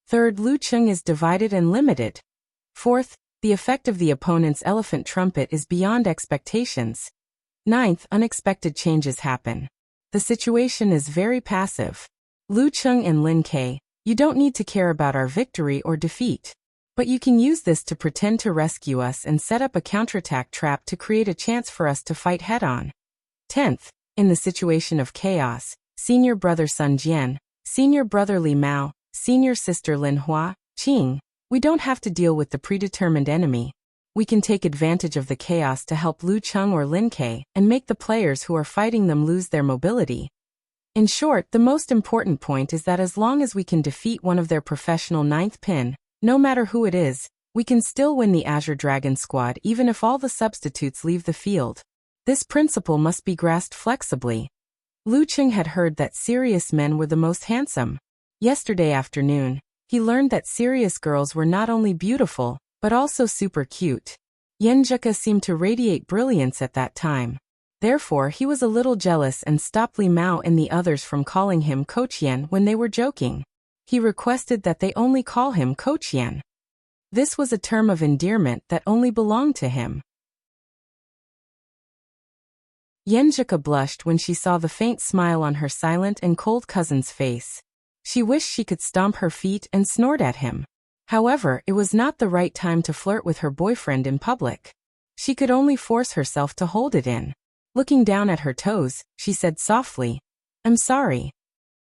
[SPEAKER 1] Third, Lu Chung is divided and limited. Fourth, the effect of the opponent's elephant trumpet is beyond expectations. Ninth, unexpected changes happen. The situation is very passive. Lu Chung and Lin Kei, you don't need to care about our victory or defeat. But you can use this to pretend to rescue us and set up a counterattack trap to create a chance for us to fight head-on. 10th, in the situation of chaos, senior brother Sun Jian, senior brother Li Mao, senior sister Lin Hua, Qing, we don't have to deal with the predetermined enemy. We can take advantage of the chaos to help Lu Chung or Lin Kei and make the players who are fighting them lose their mobility. In short, the most important point is that as long as we can defeat one of their professional 9th pin, no matter who it is, we can still win the Azure Dragon squad even if all the substitutes leave the field. This principle must be grasped flexibly. Lu Chung had heard that serious men were the most handsome. Yesterday afternoon, he learned that serious girls were not only beautiful, but also super cute. Yenjika seemed to radiate brilliance at that time. Therefore, he was a little jealous and stopped Li Mao and the others from calling him Coach Yen when they were joking. He requested that they only call him Coach Yen. This was a term of endearment that only belonged to him. Yenjika blushed when she saw the faint smile on her silent and cold cousin's face. She wished she could stomp her feet and snort at him. However, it was not the right time to flirt with her boyfriend in public. She could only force herself to hold it in. Looking down at her toes, she said softly, "I'm sorry.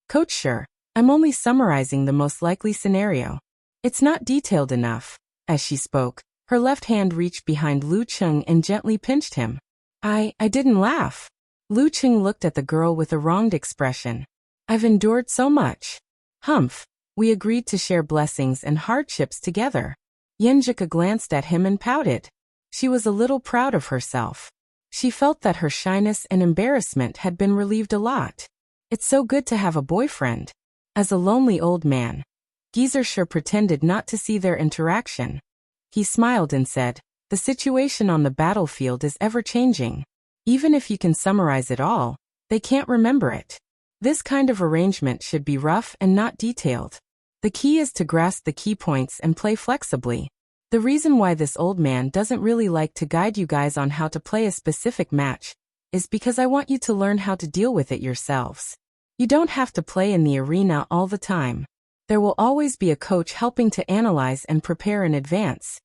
[SPEAKER 1] Coach, sure, I'm only summarizing the most likely scenario. It's not detailed enough." As she spoke, her left hand reached behind Lu Chung and gently pinched him. I didn't laugh." Lu Chung looked at the girl with a wronged expression. "I've endured so much. Humph, we agreed to share blessings and hardships together." Yenjika glanced at him and pouted. She was a little proud of herself. She felt that her shyness and embarrassment had been relieved a lot. It's so good to have a boyfriend. As a lonely old man, Geezer pretended not to see their interaction. He smiled and said, "The situation on the battlefield is ever-changing. Even if you can summarize it all, they can't remember it. This kind of arrangement should be rough and not detailed. The key is to grasp the key points and play flexibly. The reason why this old man doesn't really like to guide you guys on how to play a specific match is because I want you to learn how to deal with it yourselves. You don't have to play in the arena all the time. There will always be a coach helping to analyze and prepare in advance.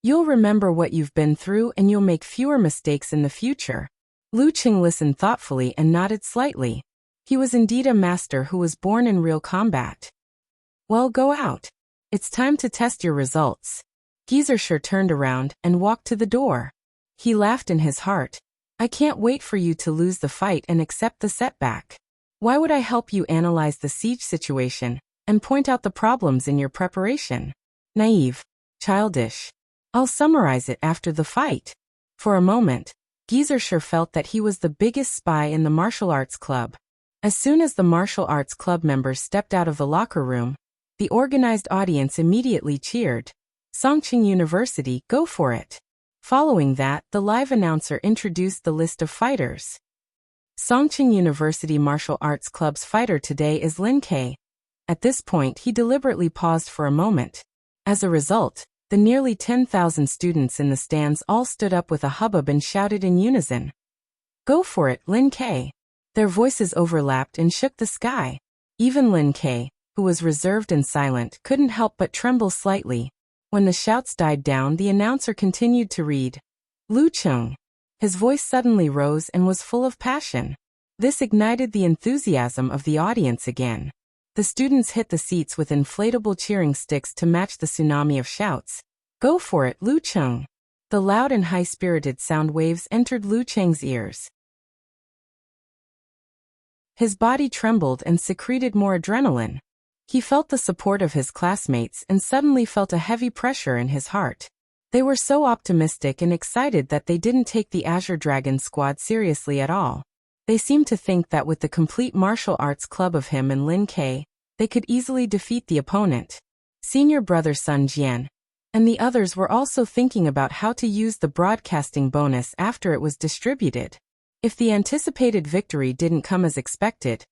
[SPEAKER 1] You'll remember what you've been through and you'll make fewer mistakes in the future." Lu Chung listened thoughtfully and nodded slightly. He was indeed a master who was born in real combat. "Well, go out. It's time to test your results." Geezer turned around and walked to the door. He laughed in his heart. "I can't wait for you to lose the fight and accept the setback. Why would I help you analyze the siege situation and point out the problems in your preparation? Naive. Childish. I'll summarize it after the fight." For a moment, Geezer felt that he was the biggest spy in the martial arts club. As soon as the martial arts club members stepped out of the locker room, The organized audience immediately cheered. Songqing University, go for it. Following that, the live announcer introduced the list of fighters. Songqing University Martial Arts Club's fighter today is Lin Ke. At this point, he deliberately paused for a moment. As a result, the nearly 10,000 students in the stands all stood up with a hubbub and shouted in unison. Go for it, Lin Ke. Their voices overlapped and shook the sky. Even Lin Ke, who was reserved and silent, couldn't help but tremble slightly. When the shouts died down, the announcer continued to read. Lu Cheng. His voice suddenly rose and was full of passion. This ignited the enthusiasm of the audience again. The students hit the seats with inflatable cheering sticks to match the tsunami of shouts. Go for it, Lu Cheng. The loud and high-spirited sound waves entered Lu Cheng's ears. His body trembled and secreted more adrenaline. He felt the support of his classmates and suddenly felt a heavy pressure in his heart. They were so optimistic and excited that they didn't take the Azure Dragon squad seriously at all. They seemed to think that with the complete martial arts club of him and Lin Ke, they could easily defeat the opponent. Senior brother Sun Jian and the others were also thinking about how to use the broadcasting bonus after it was distributed. If the anticipated victory didn't come as expected,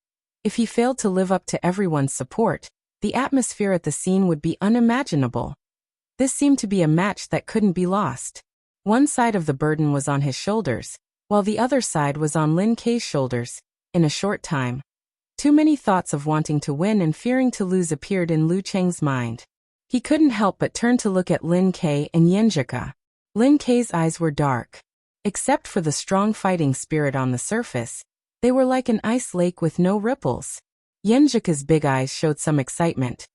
[SPEAKER 1] if he failed to live up to everyone's support, the atmosphere at the scene would be unimaginable. This seemed to be a match that couldn't be lost. One side of the burden was on his shoulders, while the other side was on Lin Ke's shoulders. In a short time, too many thoughts of wanting to win and fearing to lose appeared in Lu Cheng's mind. He couldn't help but turn to look at Lin Ke and Yenjika. Lin Ke's eyes were dark. Except for the strong fighting spirit on the surface, they were like an ice lake with no ripples. Yenjika's big eyes showed some excitement,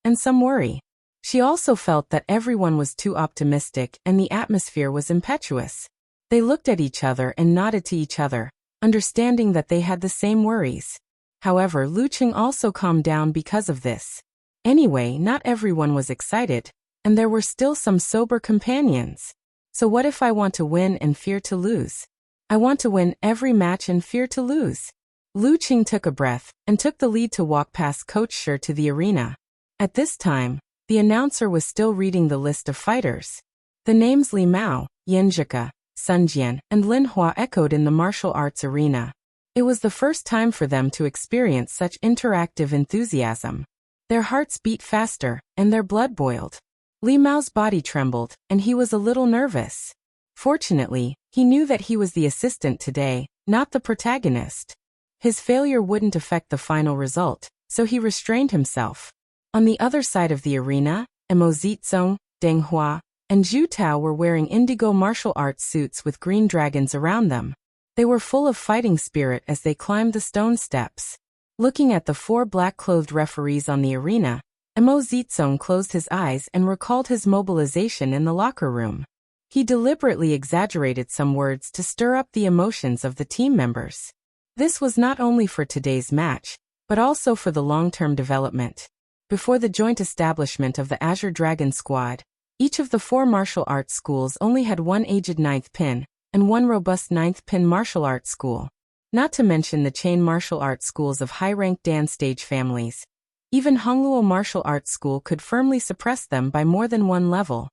[SPEAKER 1] and some worry. She also felt that everyone was too optimistic and the atmosphere was impetuous. They looked at each other and nodded to each other, understanding that they had the same worries. However, Lu Cheng also calmed down because of this. Anyway, not everyone was excited, and there were still some sober companions. So what if I want to win and fear to lose? I want to win every match and fear to lose. Lu Cheng took a breath and took the lead to walk past Coach Shi to the arena. At this time, the announcer was still reading the list of fighters. The names Li Mao, Yenjika, Sun Jian, and Lin Hua echoed in the martial arts arena. It was the first time for them to experience such interactive enthusiasm. Their hearts beat faster, and their blood boiled. Li Mao's body trembled, and he was a little nervous. Fortunately, he knew that he was the assistant today, not the protagonist. His failure wouldn't affect the final result, so he restrained himself. On the other side of the arena, Mo Zizong, Deng Hua, and Zhu Tao were wearing indigo martial arts suits with green dragons around them. They were full of fighting spirit as they climbed the stone steps. Looking at the four black-clothed referees on the arena, Mo Zizong closed his eyes and recalled his mobilization in the locker room. He deliberately exaggerated some words to stir up the emotions of the team members. This was not only for today's match, but also for the long-term development. Before the joint establishment of the Azure Dragon Squad, each of the four martial arts schools only had one aged 9th pin, and one robust 9th pin martial arts school. Not to mention the chain martial arts schools of high-ranked Dan stage families. Even Hongluo Martial Arts School could firmly suppress them by more than one level.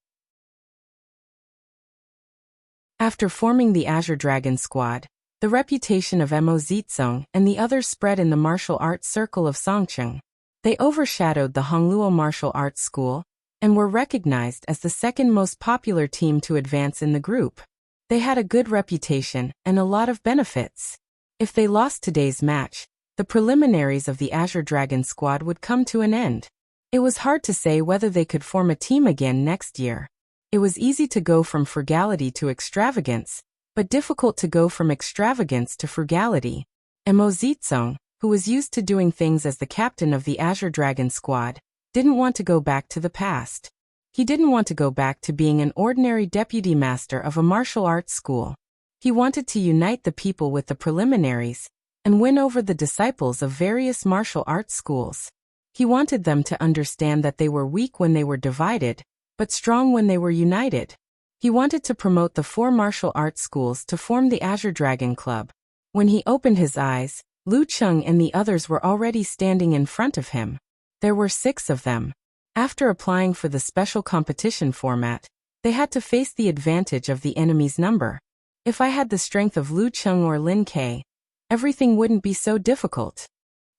[SPEAKER 1] After forming the Azure Dragon Squad, the reputation of Mo Zizong and the others spread in the martial arts circle of Songqing. They overshadowed the Hongluo Martial Arts School, and were recognized as the second most popular team to advance in the group. They had a good reputation and a lot of benefits. If they lost today's match, the preliminaries of the Azure Dragon Squad would come to an end. It was hard to say whether they could form a team again next year. It was easy to go from frugality to extravagance, but difficult to go from extravagance to frugality. Mo Zizong, who was used to doing things as the captain of the Azure Dragon Squad, didn't want to go back to the past. He didn't want to go back to being an ordinary deputy master of a martial arts school. He wanted to unite the people with the preliminaries, and win over the disciples of various martial arts schools. He wanted them to understand that they were weak when they were divided, but strong when they were united. He wanted to promote the four martial arts schools to form the Azure Dragon Club. When he opened his eyes, Lu Cheng and the others were already standing in front of him. There were 6 of them. After applying for the special competition format, they had to face the advantage of the enemy's number. If I had the strength of Lu Cheng or Lin Ke, everything wouldn't be so difficult.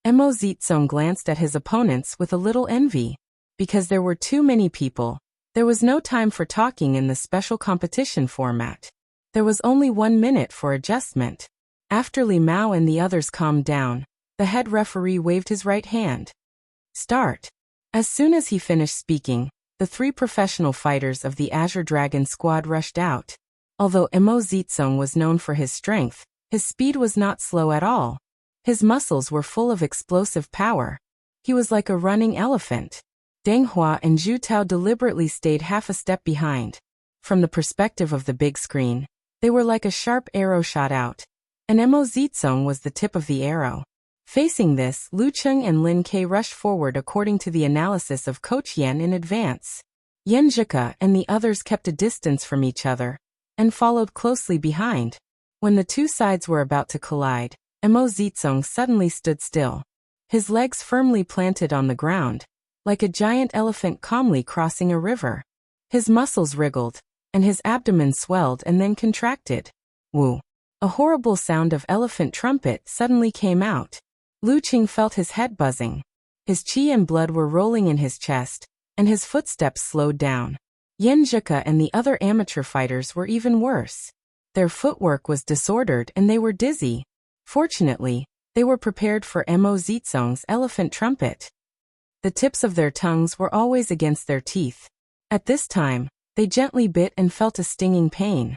[SPEAKER 1] Mo Zizong glanced at his opponents with a little envy. Because there were too many people, there was no time for talking in the special competition format. There was only 1 minute for adjustment. After Li Mao and the others calmed down, the head referee waved his right hand. Start. As soon as he finished speaking, the 3 professional fighters of the Azure Dragon squad rushed out. Although Mo Zizong was known for his strength, his speed was not slow at all. His muscles were full of explosive power. He was like a running elephant. Deng Hua and Zhu Tao deliberately stayed half a step behind. From the perspective of the big screen, they were like a sharp arrow shot out, and Mo Zizong was the tip of the arrow. Facing this, Lu Cheng and Lin Ke rushed forward according to the analysis of Coach Yan in advance. Yan Zhika and the others kept a distance from each other, and followed closely behind. When the 2 sides were about to collide, Mo Zizong suddenly stood still. His legs firmly planted on the ground, like a giant elephant calmly crossing a river. His muscles wriggled, and his abdomen swelled and then contracted. Woo! A horrible sound of elephant trumpet suddenly came out. Lu Qing felt his head buzzing. His qi and blood were rolling in his chest, and his footsteps slowed down. Yan Zhika and the other amateur fighters were even worse. Their footwork was disordered and they were dizzy. Fortunately, they were prepared for Mo Zizong's elephant trumpet. The tips of their tongues were always against their teeth. At this time, they gently bit and felt a stinging pain.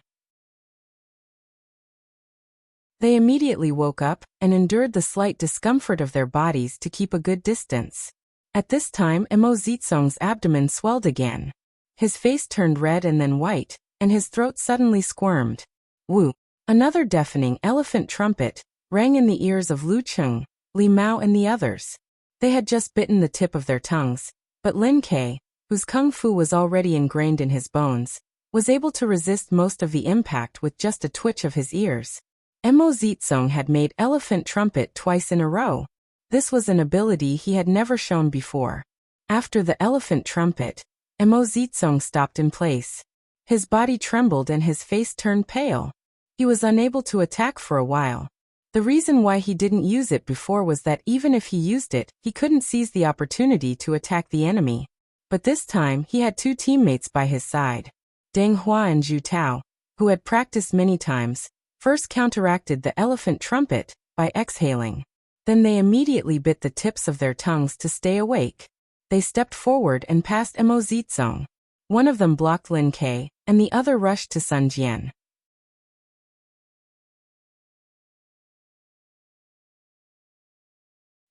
[SPEAKER 1] They immediately woke up and endured the slight discomfort of their bodies to keep a good distance. At this time, Mo Zizong's abdomen swelled again. His face turned red and then white, and his throat suddenly squirmed. Woo! Another deafening elephant trumpet rang in the ears of Lu Cheng, Li Mao and the others. They had just bitten the tip of their tongues, but Lin Ke, whose kung fu was already ingrained in his bones, was able to resist most of the impact with just a twitch of his ears. Mo Zizong had made elephant trumpet twice in a row. This was an ability he had never shown before. After the elephant trumpet, Mo Zizong stopped in place. His body trembled and his face turned pale. He was unable to attack for a while. The reason why he didn't use it before was that even if he used it, he couldn't seize the opportunity to attack the enemy. But this time, he had 2 teammates by his side. Deng Hua and Zhu Tao, who had practiced many times, first counteracted the elephant trumpet by exhaling. Then they immediately bit the tips of their tongues to stay awake. They stepped forward and passed Mo Zizong. One of them blocked Lin Ke, and the other rushed to Sun Jian.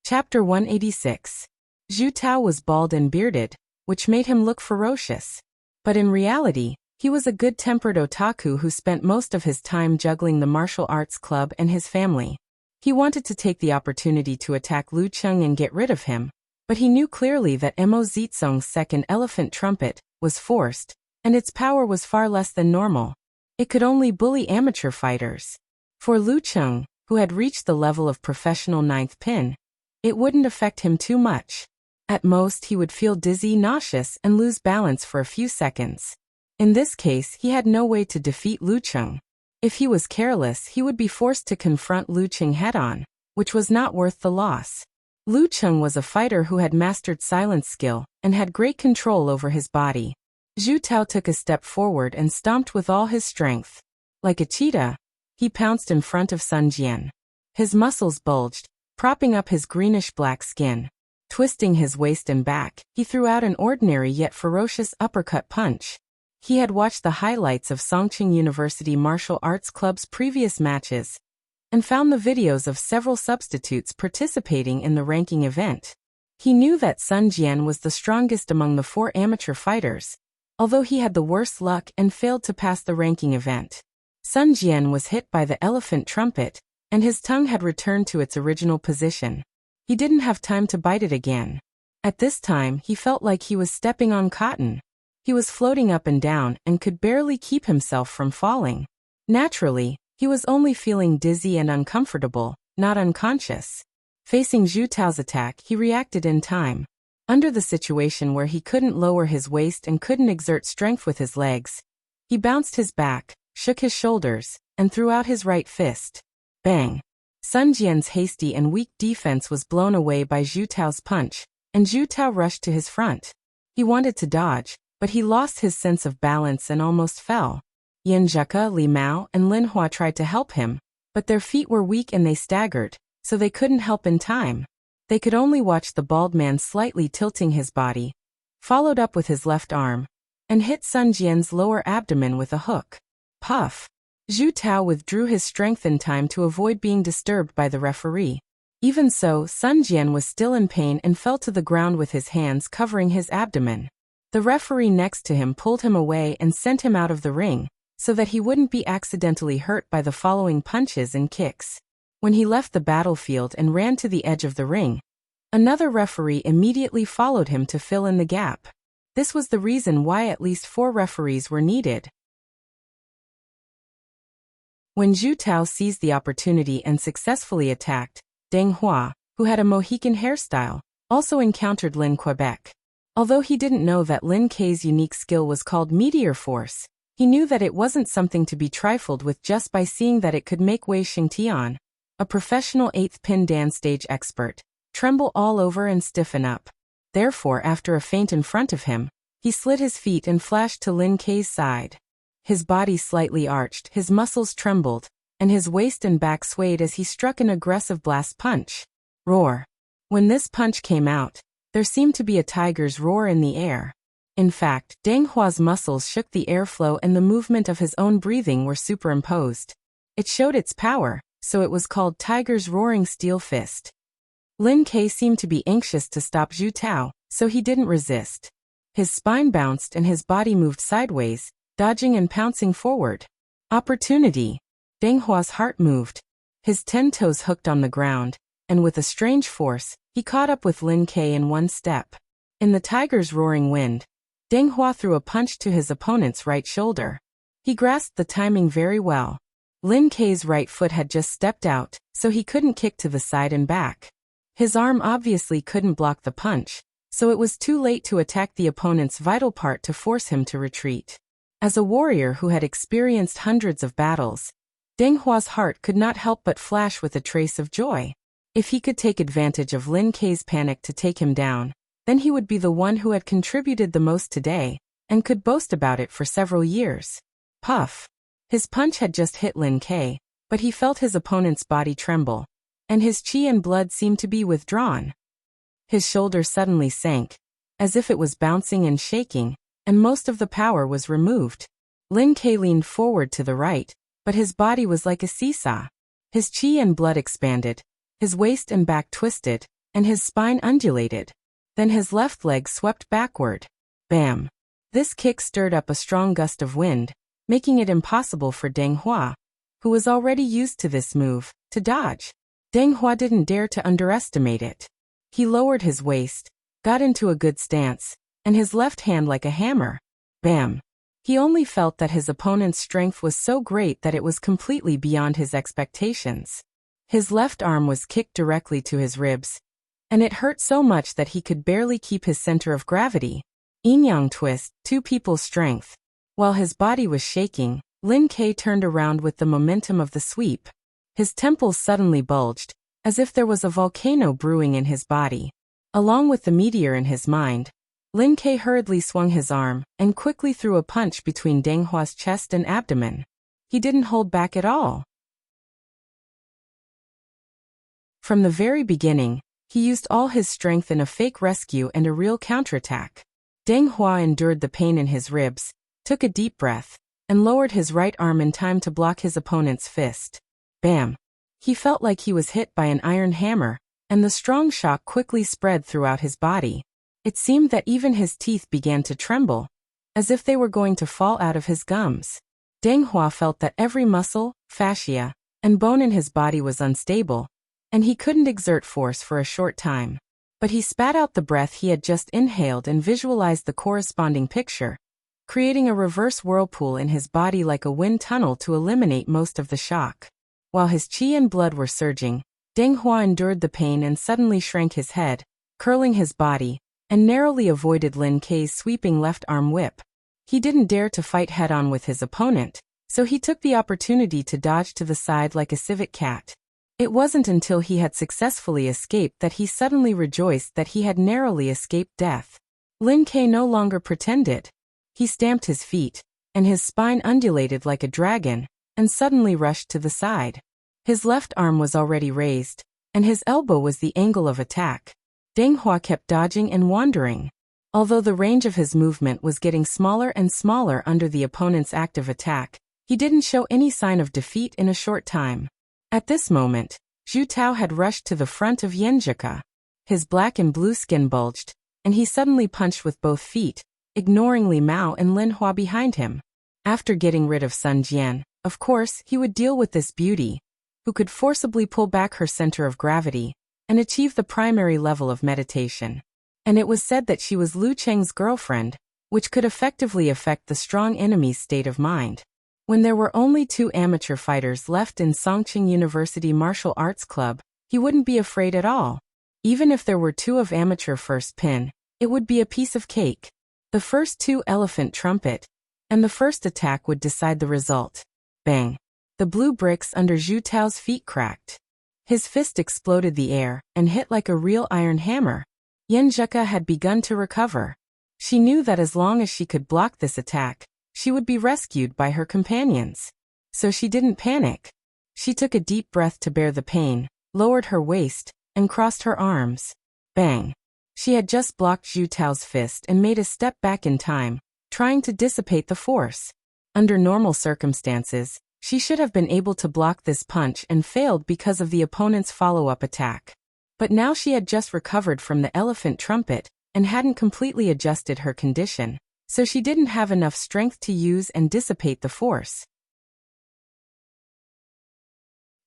[SPEAKER 1] Chapter 186. Zhu Tao was bald and bearded, which made him look ferocious. But in reality, he was a good-tempered otaku who spent most of his time juggling the martial arts club and his family. He wanted to take the opportunity to attack Lu Cheng and get rid of him, but he knew clearly that Mo Zizong's second elephant trumpet was forced, and its power was far less than normal. It could only bully amateur fighters. For Lu Cheng, who had reached the level of professional 9th pin, it wouldn't affect him too much. At most, he would feel dizzy, nauseous, and lose balance for a few seconds. In this case, he had no way to defeat Lu Cheng. If he was careless, he would be forced to confront Lu Cheng head-on, which was not worth the loss. Lu Cheng was a fighter who had mastered silence skill and had great control over his body. Zhu Tao took a step forward and stomped with all his strength. Like a cheetah, he pounced in front of Sun Jian. His muscles bulged, propping up his greenish-black skin. Twisting his waist and back, he threw out an ordinary yet ferocious uppercut punch. He had watched the highlights of Songqing University Martial Arts Club's previous matches, and found the videos of several substitutes participating in the ranking event. He knew that Sun Jian was the strongest among the 4 amateur fighters, although he had the worst luck and failed to pass the ranking event. Sun Jian was hit by the elephant trumpet, and his tongue had returned to its original position. He didn't have time to bite it again. At this time, he felt like he was stepping on cotton. He was floating up and down and could barely keep himself from falling. Naturally, he was only feeling dizzy and uncomfortable, not unconscious. Facing Zhu Tao's attack, he reacted in time. Under the situation where he couldn't lower his waist and couldn't exert strength with his legs, he bounced his back, shook his shoulders, and threw out his right fist. Bang! Sun Jian's hasty and weak defense was blown away by Zhu Tao's punch, and Zhu Tao rushed to his front. He wanted to dodge, but he lost his sense of balance and almost fell. Yan Zheka, Li Mao, and Lin Hua tried to help him, but their feet were weak and they staggered, so they couldn't help in time. They could only watch the bald man slightly tilting his body, followed up with his left arm, and hit Sun Jian's lower abdomen with a hook. Puff! Zhu Tao withdrew his strength in time to avoid being disturbed by the referee. Even so, Sun Jian was still in pain and fell to the ground with his hands covering his abdomen. The referee next to him pulled him away and sent him out of the ring, so that he wouldn't be accidentally hurt by the following punches and kicks. When he left the battlefield and ran to the edge of the ring, another referee immediately followed him to fill in the gap. This was the reason why at least 4 referees were needed. When Zhu Tao seized the opportunity and successfully attacked, Deng Hua, who had a Mohican hairstyle, also encountered Lin Quebec. Although he didn't know that Lin Kei's unique skill was called Meteor Force, he knew that it wasn't something to be trifled with just by seeing that it could make Wei Xingtian, a professional 8th pin dance stage expert, tremble all over and stiffen up. Therefore, after a feint in front of him, he slid his feet and flashed to Lin Kei's side. His body slightly arched, his muscles trembled, and his waist and back swayed as he struck an aggressive blast punch. Roar! When this punch came out, there seemed to be a tiger's roar in the air. In fact, Deng Hua's muscles shook the airflow and the movement of his own breathing were superimposed. It showed its power, so it was called Tiger's Roaring Steel Fist. Lin Kei seemed to be anxious to stop Zhu Tao, so he didn't resist. His spine bounced and his body moved sideways, dodging and pouncing forward. Opportunity! Deng Hua's heart moved. His 10 toes hooked on the ground, and with a strange force, he caught up with Lin Kei in one step. In the tiger's roaring wind, Deng Hua threw a punch to his opponent's right shoulder. He grasped the timing very well. Lin Kei's right foot had just stepped out, so he couldn't kick to the side and back. His arm obviously couldn't block the punch, so it was too late to attack the opponent's vital part to force him to retreat. As a warrior who had experienced hundreds of battles, Deng Hua's heart could not help but flash with a trace of joy. If he could take advantage of Lin Kei's panic to take him down, then he would be the one who had contributed the most today, and could boast about it for several years. Puff! His punch had just hit Lin Kei, but he felt his opponent's body tremble, and his chi and blood seemed to be withdrawn. His shoulder suddenly sank, as if it was bouncing and shaking, and most of the power was removed. Lin Kei leaned forward to the right, but his body was like a seesaw. His chi and blood expanded, his waist and back twisted, and his spine undulated. Then his left leg swept backward. Bam! This kick stirred up a strong gust of wind, making it impossible for Deng Hua, who was already used to this move, to dodge. Deng Hua didn't dare to underestimate it. He lowered his waist, got into a good stance, and his left hand like a hammer. Bam! He only felt that his opponent's strength was so great that it was completely beyond his expectations. His left arm was kicked directly to his ribs, and it hurt so much that he could barely keep his center of gravity. Yin-yang twist, 2 people's strength. While his body was shaking, Lin Kei turned around with the momentum of the sweep. His temples suddenly bulged, as if there was a volcano brewing in his body. Along with the meteor in his mind, Lin Kei hurriedly swung his arm and quickly threw a punch between Deng Hua's chest and abdomen. He didn't hold back at all. From the very beginning, he used all his strength in a fake rescue and a real counterattack. Deng Hua endured the pain in his ribs, took a deep breath, and lowered his right arm in time to block his opponent's fist. Bam! He felt like he was hit by an iron hammer, and the strong shock quickly spread throughout his body. It seemed that even his teeth began to tremble, as if they were going to fall out of his gums. Deng Hua felt that every muscle, fascia, and bone in his body was unstable, and he couldn't exert force for a short time. But he spat out the breath he had just inhaled and visualized the corresponding picture, creating a reverse whirlpool in his body like a wind tunnel to eliminate most of the shock. While his chi and blood were surging, Deng Hua endured the pain and suddenly shrank his head, curling his body, and narrowly avoided Lin Kei's sweeping left arm whip. He didn't dare to fight head-on with his opponent, so he took the opportunity to dodge to the side like a civet cat. It wasn't until he had successfully escaped that he suddenly rejoiced that he had narrowly escaped death. Lin Kei no longer pretended. He stamped his feet, and his spine undulated like a dragon, and suddenly rushed to the side. His left arm was already raised, and his elbow was the angle of attack. Deng Hua kept dodging and wandering. Although the range of his movement was getting smaller and smaller under the opponent's active attack, he didn't show any sign of defeat in a short time. At this moment, Zhu Tao had rushed to the front of Yenjika. His black and blue skin bulged, and he suddenly punched with both feet, ignoring Li Mao and Lin Hua behind him. After getting rid of Sun Jian, of course, he would deal with this beauty, who could forcibly pull back her center of gravity and achieve the primary level of meditation. And it was said that she was Lu Cheng's girlfriend, which could effectively affect the strong enemy's state of mind. When there were only 2 amateur fighters left in Songqing University Martial Arts Club, he wouldn't be afraid at all. Even if there were 2 of amateur first pin, it would be a piece of cake. The first 2 elephant trumpet, and the first attack would decide the result. Bang! The blue bricks under Zhu Tao's feet cracked. His fist exploded the air and hit like a real iron hammer. Yenjika had begun to recover. She knew that as long as she could block this attack, she would be rescued by her companions. So she didn't panic. She took a deep breath to bear the pain, lowered her waist, and crossed her arms. Bang! She had just blocked Zhu Tao's fist and made a step back in time, trying to dissipate the force. Under normal circumstances, she should have been able to block this punch and failed because of the opponent's follow-up attack. But now she had just recovered from the elephant trumpet and hadn't completely adjusted her condition, so she didn't have enough strength to use and dissipate the force.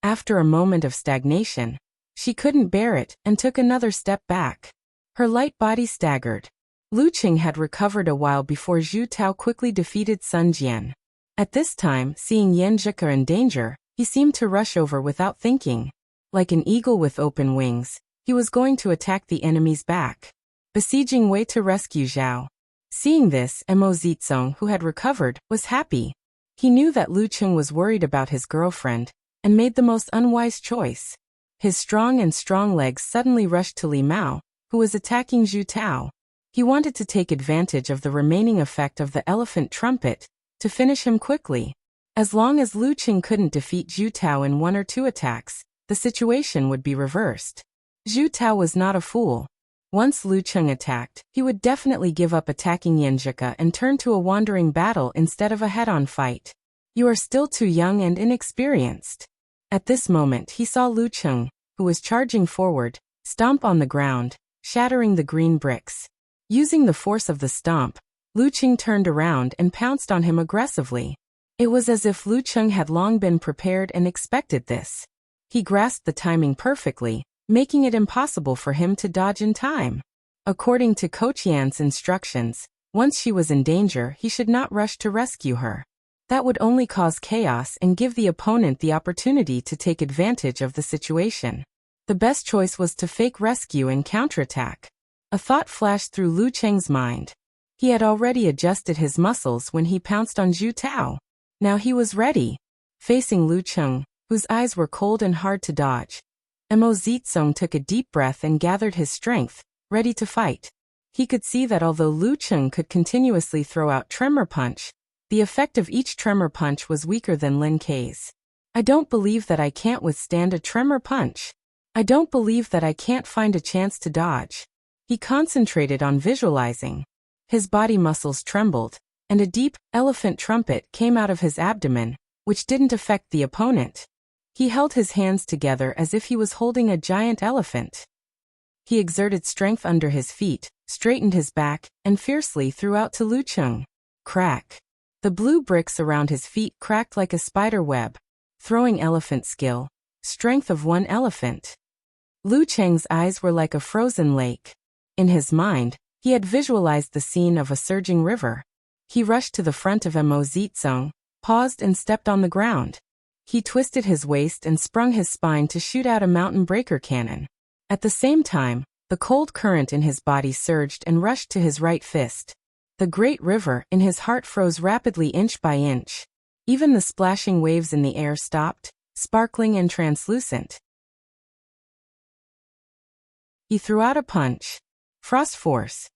[SPEAKER 1] After a moment of stagnation, she couldn't bear it and took another step back. Her light body staggered. Lu Qing had recovered a while before Zhu Tao quickly defeated Sun Jian. At this time, seeing Yenjika in danger, he seemed to rush over without thinking. Like an eagle with open wings, he was going to attack the enemy's back, besieging Wei to rescue Zhao. Seeing this, Mo Zizong, who had recovered, was happy. He knew that Lu Qing was worried about his girlfriend, and made the most unwise choice. His strong legs suddenly rushed to Li Mao, who was attacking Zhu Tao. He wanted to take advantage of the remaining effect of the elephant trumpet, to finish him quickly. As long as Lu Qing couldn't defeat Zhu Tao in 1 or 2 attacks, the situation would be reversed. Zhu Tao was not a fool. Once Lu Qing attacked, he would definitely give up attacking Yenjika and turn to a wandering battle instead of a head-on fight. You are still too young and inexperienced. At this moment he saw Lu Qing, who was charging forward, stomp on the ground, shattering the green bricks. Using the force of the stomp, Lu Qing turned around and pounced on him aggressively. It was as if Lu Qing had long been prepared and expected this. He grasped the timing perfectly, making it impossible for him to dodge in time. According to Coach Yan's instructions, once she was in danger, he should not rush to rescue her. That would only cause chaos and give the opponent the opportunity to take advantage of the situation. The best choice was to fake rescue and counterattack. A thought flashed through Lu Qing's mind. He had already adjusted his muscles when he pounced on Zhu Tao. Now he was ready. Facing Lu Qing, whose eyes were cold and hard to dodge, Mo Zizong took a deep breath and gathered his strength, ready to fight. He could see that although Lu Qing could continuously throw out tremor punch, the effect of each tremor punch was weaker than Lin Kei's. I don't believe that I can't withstand a tremor punch. I don't believe that I can't find a chance to dodge. He concentrated on visualizing. His body muscles trembled, and a deep, elephant trumpet came out of his abdomen, which didn't affect the opponent. He held his hands together as if he was holding a giant elephant. He exerted strength under his feet, straightened his back, and fiercely threw out to Lu Qing. Crack! The blue bricks around his feet cracked like a spider web. Throwing elephant skill. Strength of 1 elephant. Lu Cheng's eyes were like a frozen lake. In his mind, he had visualized the scene of a surging river. He rushed to the front of Mo Zizong, paused and stepped on the ground. He twisted his waist and sprung his spine to shoot out a mountain breaker cannon. At the same time, The cold current in his body surged and rushed to his right fist. The great river in his heart froze rapidly inch by inch. Even the splashing waves in the air stopped, sparkling and translucent. He threw out a punch. Frost force.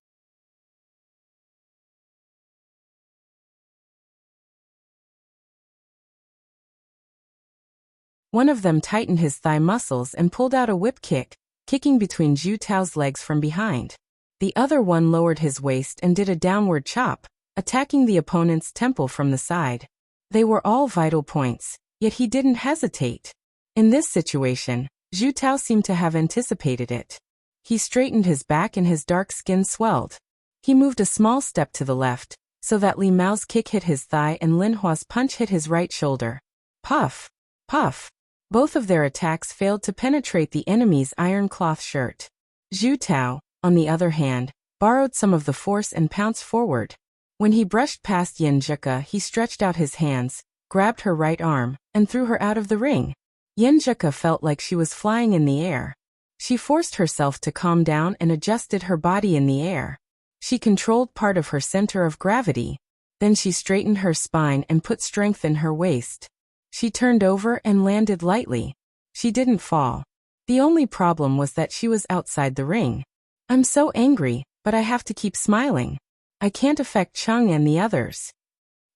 [SPEAKER 1] One of them tightened his thigh muscles and pulled out a whip kick, kicking between Zhu Tao's legs from behind. The other one lowered his waist and did a downward chop, attacking the opponent's temple from the side. They were all vital points, yet he didn't hesitate. In this situation, Zhu Tao seemed to have anticipated it. He straightened his back and his dark skin swelled. He moved a small step to the left, so that Li Mao's kick hit his thigh and Lin Hua's punch hit his right shoulder. Puff! Puff! Both of their attacks failed to penetrate the enemy's iron cloth shirt. Zhu Tao, on the other hand, borrowed some of the force and pounced forward. When he brushed past Yin Zheke, he stretched out his hands, grabbed her right arm, and threw her out of the ring. Yin Zheke felt like she was flying in the air. She forced herself to calm down and adjusted her body in the air. She controlled part of her center of gravity. Then she straightened her spine and put strength in her waist. She turned over and landed lightly. She didn't fall. The only problem was that she was outside the ring. I'm so angry, but I have to keep smiling. I can't affect Cheng and the others.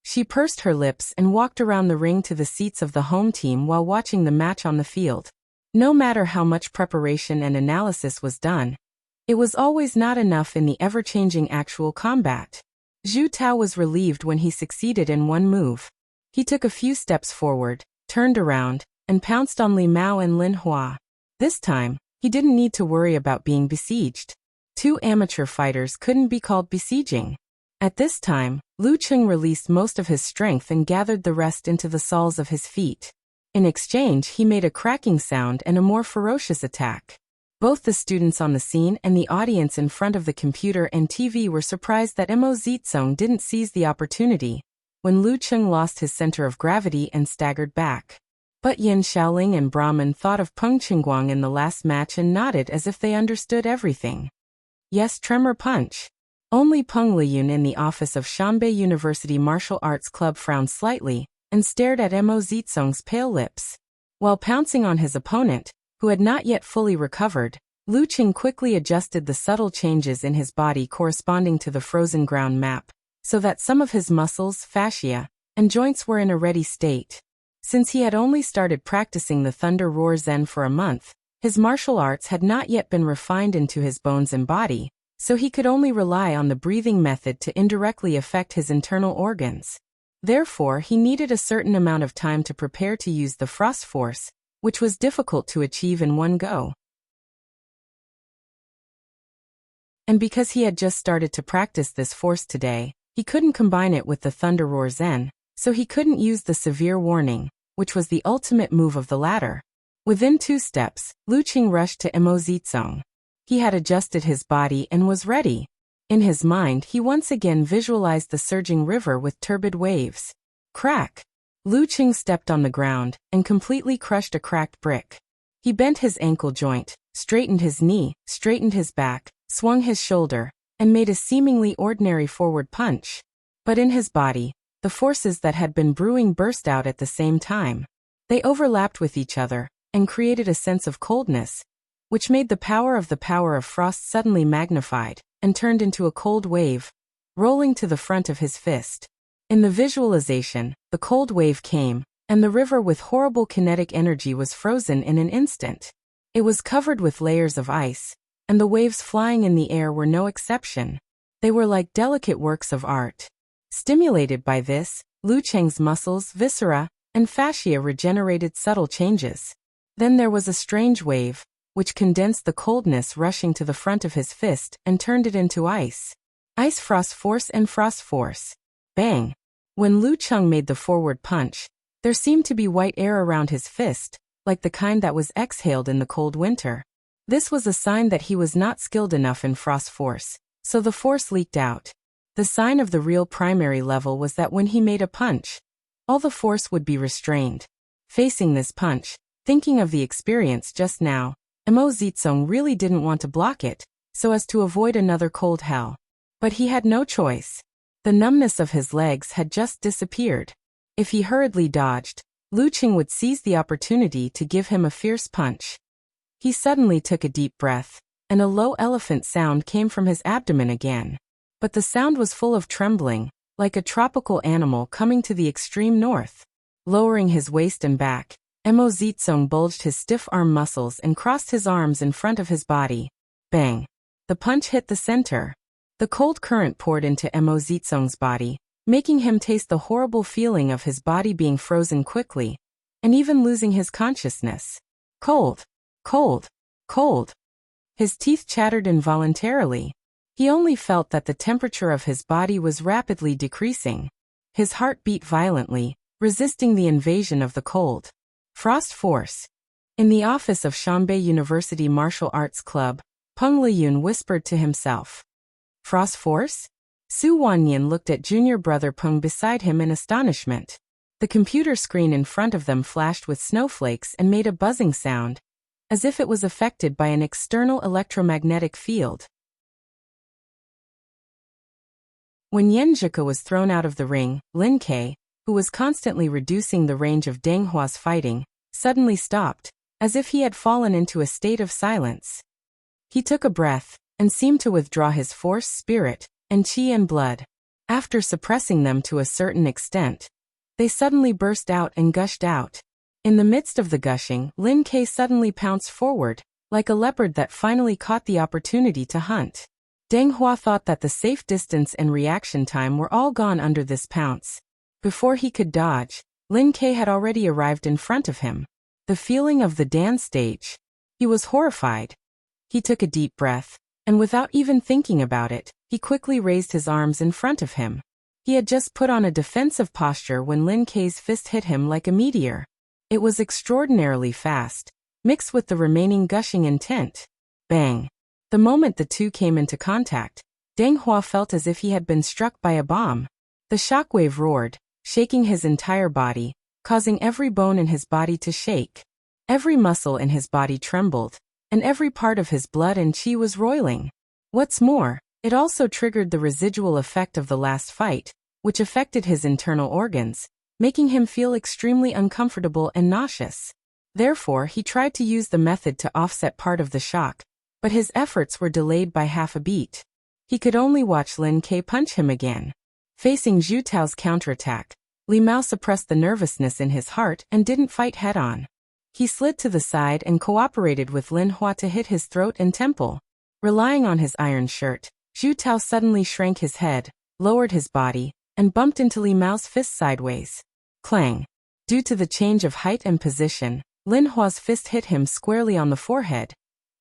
[SPEAKER 1] She pursed her lips and walked around the ring to the seats of the home team while watching the match on the field. No matter how much preparation and analysis was done, it was always not enough in the ever-changing actual combat. Zhu Tao was relieved when he succeeded in one move. He took a few steps forward, turned around, and pounced on Li Mao and Lin Hua. This time, he didn't need to worry about being besieged. Two amateur fighters couldn't be called besieging. At this time, Lu Cheng released most of his strength and gathered the rest into the soles of his feet. In exchange, he made a cracking sound and a more ferocious attack. Both the students on the scene and the audience in front of the computer and TV were surprised that Mo Zizong didn't seize the opportunity when Lu Cheng lost his center of gravity and staggered back. But Yin Xiaoling and Brahman thought of Peng Qingguang in the last match and nodded as if they understood everything. Yes, tremor punch. Only Peng Liyun in the office of Shanbei University Martial Arts Club frowned slightly and stared at Mo Zizong's pale lips. While pouncing on his opponent, who had not yet fully recovered, Lu Cheng quickly adjusted the subtle changes in his body corresponding to the frozen ground map, so that some of his muscles, fascia, and joints were in a ready state. Since he had only started practicing the Thunder Roar Zen for a month, his martial arts had not yet been refined into his bones and body, so he could only rely on the breathing method to indirectly affect his internal organs. Therefore, he needed a certain amount of time to prepare to use the Frost Force, which was difficult to achieve in one go. And because he had just started to practice this force today, he couldn't combine it with the Thunder Roar Zen, so he couldn't use the Severe Warning, which was the ultimate move of the latter. Within 2 steps, Lu Cheng rushed to Mo Zizong. He had adjusted his body and was ready. In his mind, he once again visualized the surging river with turbid waves. Crack! Lu Cheng stepped on the ground and completely crushed a cracked brick. He bent his ankle joint, straightened his knee, straightened his back, swung his shoulder, and made a seemingly ordinary forward punch. But in his body, the forces that had been brewing burst out at the same time. They overlapped with each other and created a sense of coldness, which made the power of frost suddenly magnified and turned into a cold wave, rolling to the front of his fist. In the visualization, the cold wave came, and the river with horrible kinetic energy was frozen in an instant. It was covered with layers of ice, and the waves flying in the air were no exception. They were like delicate works of art. Stimulated by this, Lu Cheng's muscles, viscera, and fascia regenerated subtle changes. Then there was a strange wave, which condensed the coldness rushing to the front of his fist and turned it into ice. Ice Frost Force and Frost Force. Bang! When Lu Cheng made the forward punch, there seemed to be white air around his fist, like the kind that was exhaled in the cold winter. This was a sign that he was not skilled enough in Frost Force, so the force leaked out. The sign of the real primary level was that when he made a punch, all the force would be restrained. Facing this punch, thinking of the experience just now, Mo Zitsong really didn't want to block it, so as to avoid another cold hell. But he had no choice. The numbness of his legs had just disappeared. If he hurriedly dodged, Lu Qing would seize the opportunity to give him a fierce punch. He suddenly took a deep breath, and a low elephant sound came from his abdomen again. But the sound was full of trembling, like a tropical animal coming to the extreme north. Lowering his waist and back, Mo Zitsong bulged his stiff arm muscles and crossed his arms in front of his body. Bang! The punch hit the center. The cold current poured into Mo Zitsong's body, making him taste the horrible feeling of his body being frozen quickly, and even losing his consciousness. Cold! Cold! Cold! His teeth chattered involuntarily. He only felt that the temperature of his body was rapidly decreasing. His heart beat violently, resisting the invasion of the cold. Frost Force. In the office of Shanbei University Martial Arts Club, Peng Liyun whispered to himself. Frost Force? Su Wanyan looked at junior brother Peng beside him in astonishment. The computer screen in front of them flashed with snowflakes and made a buzzing sound, as if it was affected by an external electromagnetic field. When Yan Zhika was thrown out of the ring, Lin Ke, who was constantly reducing the range of Deng Hua's fighting, suddenly stopped, as if he had fallen into a state of silence. He took a breath, and seemed to withdraw his force, spirit, and qi and blood. After suppressing them to a certain extent, they suddenly burst out and gushed out. In the midst of the gushing, Lin Ke suddenly pounced forward, like a leopard that finally caught the opportunity to hunt. Deng Hua thought that the safe distance and reaction time were all gone under this pounce. Before he could dodge, Lin Ke had already arrived in front of him. The feeling of the dance stage. He was horrified. He took a deep breath, and without even thinking about it, he quickly raised his arms in front of him. He had just put on a defensive posture when Lin Ke's fist hit him like a meteor. It was extraordinarily fast, mixed with the remaining gushing intent. Bang! The moment the two came into contact, Deng Hua felt as if he had been struck by a bomb. The shockwave roared, shaking his entire body, causing every bone in his body to shake. Every muscle in his body trembled, and every part of his blood and qi was roiling. What's more, it also triggered the residual effect of the last fight, which affected his internal organs, making him feel extremely uncomfortable and nauseous. Therefore, he tried to use the method to offset part of the shock, but his efforts were delayed by half a beat. He could only watch Lin Ke punch him again. Facing Zhu Tao's counterattack, Li Mao suppressed the nervousness in his heart and didn't fight head-on. He slid to the side and cooperated with Lin Hua to hit his throat and temple. Relying on his iron shirt, Zhu Tao suddenly shrank his head, lowered his body, and bumped into Li Mao's fist sideways. Clang! Due to the change of height and position, Lin Hua's fist hit him squarely on the forehead,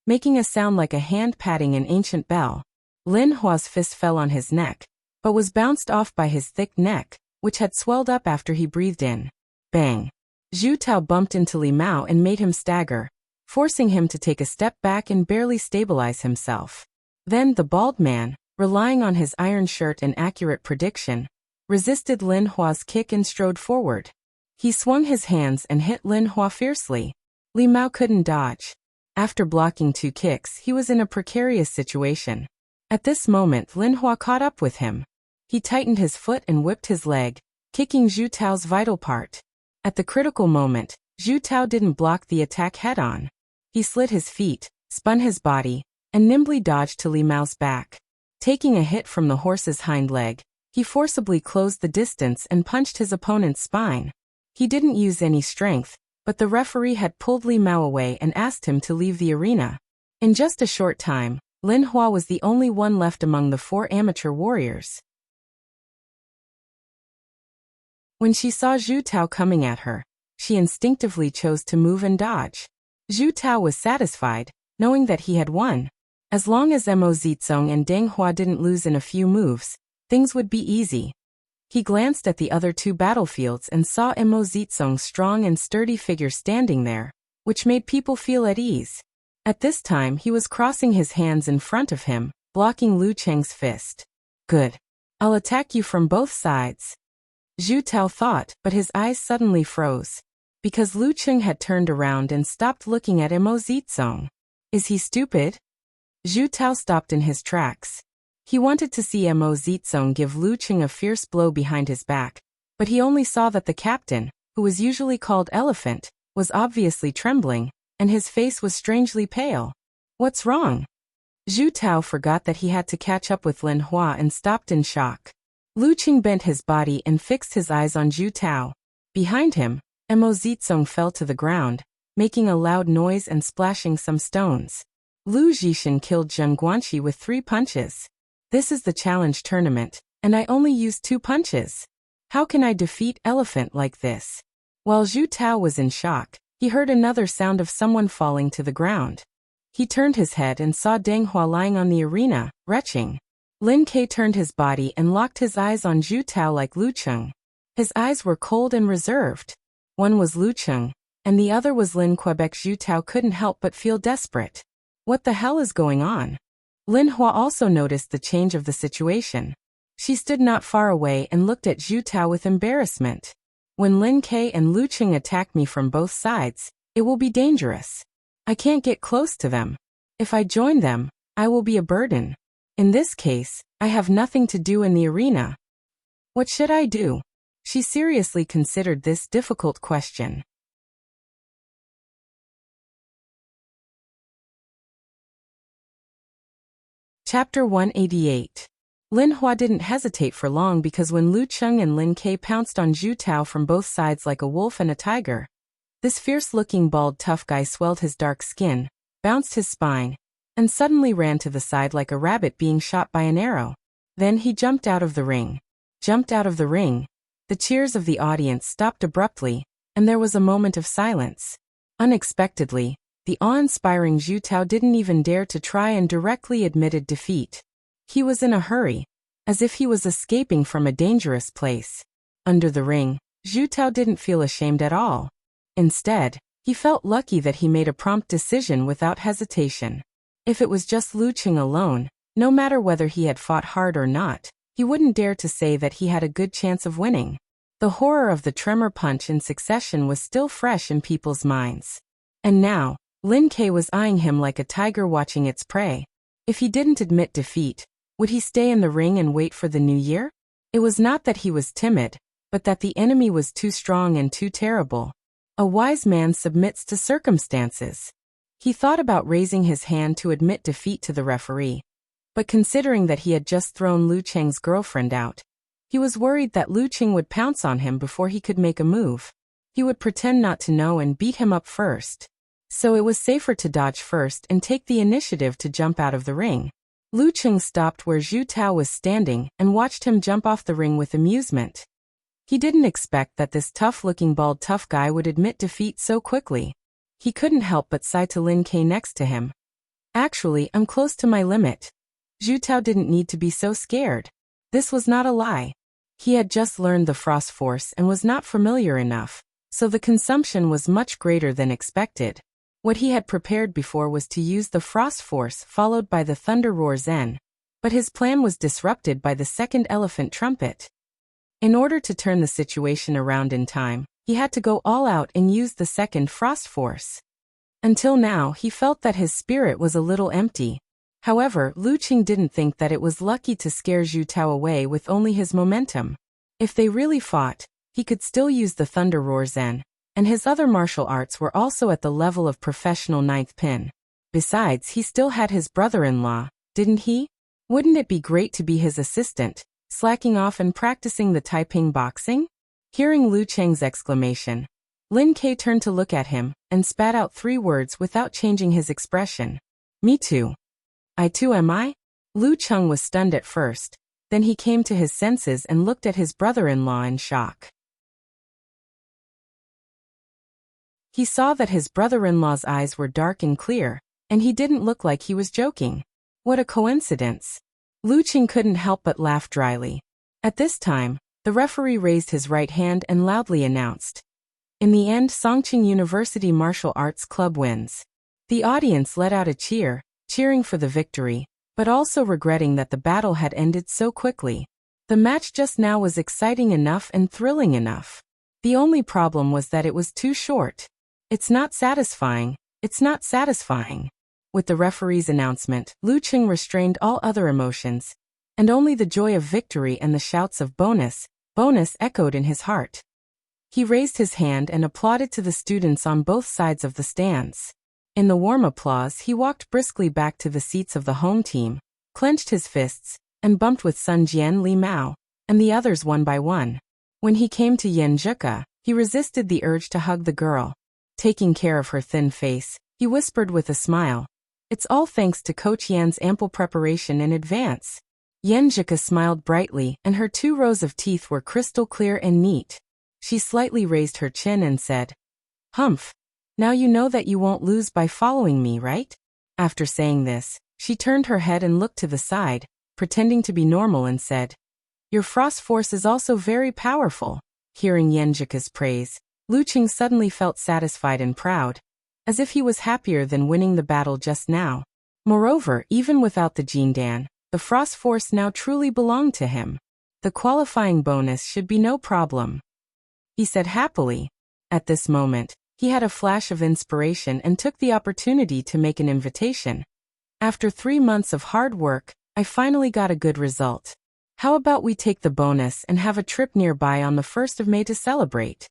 [SPEAKER 1] making a sound like a hand patting an ancient bell. Lin Hua's fist fell on his neck, but was bounced off by his thick neck, which had swelled up after he breathed in. Bang! Zhu Tao bumped into Li Mao and made him stagger, forcing him to take a step back and barely stabilize himself. Then the bald man, relying on his iron shirt and accurate prediction, resisted Lin Hua's kick and strode forward. He swung his hands and hit Lin Hua fiercely. Li Mao couldn't dodge. After blocking two kicks, he was in a precarious situation. At this moment, Lin Hua caught up with him. He tightened his foot and whipped his leg, kicking Zhu Tao's vital part. At the critical moment, Zhu Tao didn't block the attack head-on. He slid his feet, spun his body, and nimbly dodged to Li Mao's back. Taking a hit from the horse's hind leg, he forcibly closed the distance and punched his opponent's spine. He didn't use any strength, but the referee had pulled Li Mao away and asked him to leave the arena. In just a short time, Lin Hua was the only one left among the four amateur warriors. When she saw Zhu Tao coming at her, she instinctively chose to move and dodge. Zhu Tao was satisfied, knowing that he had won. As long as Mo Zitsong and Deng Hua didn't lose in a few moves, things would be easy. He glanced at the other two battlefields and saw Mo Zitsong's strong and sturdy figure standing there, which made people feel at ease. At this time he was crossing his hands in front of him, blocking Lu Cheng's fist. Good. I'll attack you from both sides. Zhu Tao thought, but his eyes suddenly froze, because Lu Cheng had turned around and stopped looking at Mo Zitsong. Is he stupid? Zhu Tao stopped in his tracks. He wanted to see Mo Zizong give Lu Qing a fierce blow behind his back, but he only saw that the captain, who was usually called Elephant, was obviously trembling, and his face was strangely pale. What's wrong? Zhu Tao forgot that he had to catch up with Lin Hua and stopped in shock. Lu Qing bent his body and fixed his eyes on Zhu Tao. Behind him, Mo Zizong fell to the ground, making a loud noise and splashing some stones. Lu Zhishan killed Zheng Guanxi with 3 punches. This is the challenge tournament, and I only used 2 punches. How can I defeat Elephant like this? While Zhu Tao was in shock, he heard another sound of someone falling to the ground. He turned his head and saw Deng Hua lying on the arena, retching. Lin Ke turned his body and locked his eyes on Zhu Tao like Lu Cheng. His eyes were cold and reserved. One was Lu Cheng, and the other was Lin Quebec. Zhu Tao couldn't help but feel desperate. What the hell is going on? Lin Hua also noticed the change of the situation. She stood not far away and looked at Zhu Tao with embarrassment. When Lin Ke and Lu Cheng attack me from both sides, it will be dangerous. I can't get close to them. If I join them, I will be a burden. In this case, I have nothing to do in the arena. What should I do? She seriously considered this difficult question. Chapter 188. Lin Hua didn't hesitate for long because when Lu Cheng and Lin Ke pounced on Zhu Tao from both sides like a wolf and a tiger, this fierce-looking bald tough guy swelled his dark skin, bounced his spine, and suddenly ran to the side like a rabbit being shot by an arrow. Then he jumped out of the ring. The cheers of the audience stopped abruptly, and there was a moment of silence. Unexpectedly, the awe-inspiring Zhu Tao didn't even dare to try and directly admitted defeat. He was in a hurry, as if he was escaping from a dangerous place. Under the ring, Zhu Tao didn't feel ashamed at all. Instead, he felt lucky that he made a prompt decision without hesitation. If it was just Lu Qing alone, no matter whether he had fought hard or not, he wouldn't dare to say that he had a good chance of winning. The horror of the tremor punch in succession was still fresh in people's minds. And now, Lin Ke was eyeing him like a tiger watching its prey. If he didn't admit defeat, would he stay in the ring and wait for the new year? It was not that he was timid, but that the enemy was too strong and too terrible. A wise man submits to circumstances. He thought about raising his hand to admit defeat to the referee. But considering that he had just thrown Lu Cheng's girlfriend out, he was worried that Lu Cheng would pounce on him before he could make a move. He would pretend not to know and beat him up first. So it was safer to dodge first and take the initiative to jump out of the ring. Lu Cheng stopped where Zhu Tao was standing and watched him jump off the ring with amusement. He didn't expect that this tough-looking bald tough guy would admit defeat so quickly. He couldn't help but sigh to Lin Ke next to him. Actually, I'm close to my limit. Zhu Tao didn't need to be so scared. This was not a lie. He had just learned the Frost Force and was not familiar enough, so the consumption was much greater than expected. What he had prepared before was to use the Frost Force followed by the Thunder Roar Zen, but his plan was disrupted by the second elephant trumpet. In order to turn the situation around in time, he had to go all out and use the second Frost Force. Until now, he felt that his spirit was a little empty. However, Lu Qing didn't think that it was lucky to scare Zhu Tao away with only his momentum. If they really fought, he could still use the Thunder Roar Zen, and his other martial arts were also at the level of professional ninth pin. Besides, he still had his brother-in-law, didn't he? Wouldn't it be great to be his assistant, slacking off and practicing the Taiping boxing? Hearing Lu Cheng's exclamation, Lin Ke turned to look at him and spat out 3 words without changing his expression. Me too. I too am I? Lu Cheng was stunned at first, then he came to his senses and looked at his brother-in-law in shock. He saw that his brother-in-law's eyes were dark and clear, and he didn't look like he was joking. What a coincidence. Lu Cheng couldn't help but laugh dryly. At this time, the referee raised his right hand and loudly announced, "In the end, Songqing University Martial Arts Club wins." The audience let out a cheer, cheering for the victory, but also regretting that the battle had ended so quickly. The match just now was exciting enough and thrilling enough. The only problem was that it was too short. It's not satisfying. With the referee's announcement, Lu Cheng restrained all other emotions, and only the joy of victory and the shouts of bonus, bonus echoed in his heart. He raised his hand and applauded to the students on both sides of the stands. In the warm applause, he walked briskly back to the seats of the home team, clenched his fists, and bumped with Sun Jian Li Mao, and the others one by one. When he came to Yen Zhika, he resisted the urge to hug the girl. Taking care of her thin face, he whispered with a smile, "It's all thanks to Coach Yan's ample preparation in advance." Yen Zhika smiled brightly, and her 2 rows of teeth were crystal clear and neat. She slightly raised her chin and said, "Humph. Now you know that you won't lose by following me, right?" After saying this, she turned her head and looked to the side, pretending to be normal, and said, "Your frost force is also very powerful." Hearing Yen Zhika's praise, Lu Cheng suddenly felt satisfied and proud, as if he was happier than winning the battle just now. Moreover, even without the Jindan, the frost force now truly belonged to him. The qualifying bonus should be no problem, he said happily. At this moment, he had a flash of inspiration and took the opportunity to make an invitation. "After 3 months of hard work, I finally got a good result. How about we take the bonus and have a trip nearby on the 1st of May to celebrate?"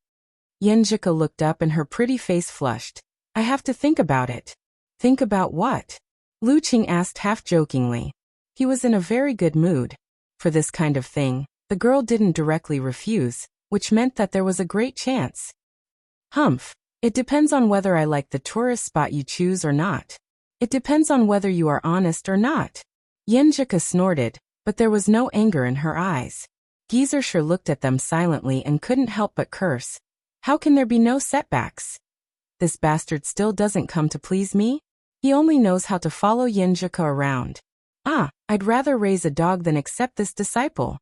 [SPEAKER 1] Yen Zhika looked up and her pretty face flushed. "I have to think about it." "Think about what?" Lu Cheng asked half-jokingly. He was in a very good mood. For this kind of thing, the girl didn't directly refuse, which meant that there was a great chance. "Humph. It depends on whether I like the tourist spot you choose or not. It depends on whether you are honest or not." Yen Zhika snorted, but there was no anger in her eyes. Geezer looked at them silently and couldn't help but curse. How can there be no setbacks? This bastard still doesn't come to please me? He only knows how to follow Yen Zhika around. I'd rather raise a dog than accept this disciple.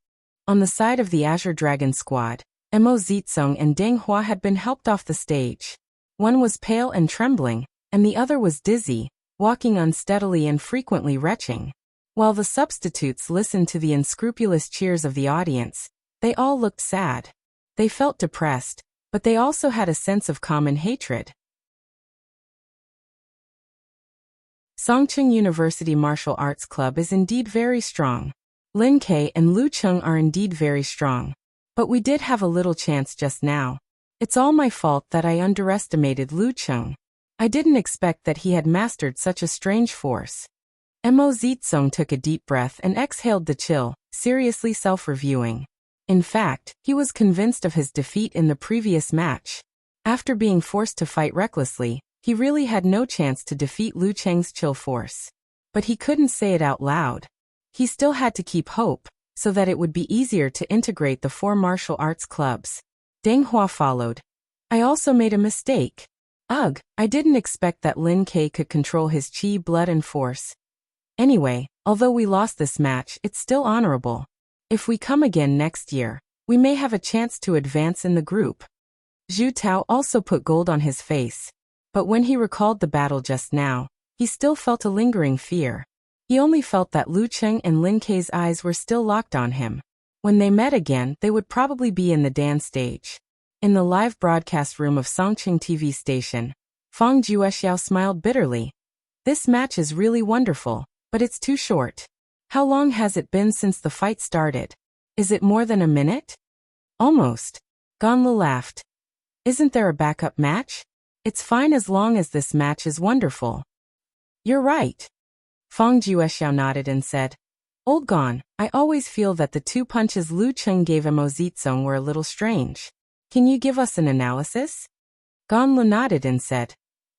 [SPEAKER 1] On the side of the Azure Dragon squad, Mo Zitsong and Deng Hua had been helped off the stage. One was pale and trembling, and the other was dizzy, walking unsteadily and frequently retching. While the substitutes listened to the unscrupulous cheers of the audience, they all looked sad. They felt depressed, but they also had a sense of common hatred. Songcheng University Martial Arts Club is indeed very strong. Lin Kei and Lu Cheng are indeed very strong. But we did have a little chance just now. It's all my fault that I underestimated Lu Cheng. I didn't expect that he had mastered such a strange force. Mo Zitsong took a deep breath and exhaled the chill, seriously self-reviewing. In fact, he was convinced of his defeat in the previous match. After being forced to fight recklessly, he really had no chance to defeat Lu Cheng's chill force. But he couldn't say it out loud. He still had to keep hope, so that it would be easier to integrate the 4 martial arts clubs. Deng Hua followed. "I also made a mistake. Ugh, I didn't expect that Lin Kei could control his chi, blood and force. Anyway, although we lost this match, it's still honorable. If we come again next year, we may have a chance to advance in the group." Zhu Tao also put gold on his face. But when he recalled the battle just now, he still felt a lingering fear. He only felt that Lu Cheng and Lin Kei's eyes were still locked on him. When they met again, they would probably be in the dance stage. In the live broadcast room of Songcheng TV station, Fang Juexiao smiled bitterly. "This match is really wonderful, but it's too short. How long has it been since the fight started? Is it more than a minute?" "Almost." Ganlu laughed. "Isn't there a backup match? It's fine as long as this match is wonderful." "You're right." Fang Juexiao nodded and said, "Old Gon, I always feel that the 2 punches Lu Cheng gave Mo Zitsong were a little strange. Can you give us an analysis?" Ganlu nodded and said,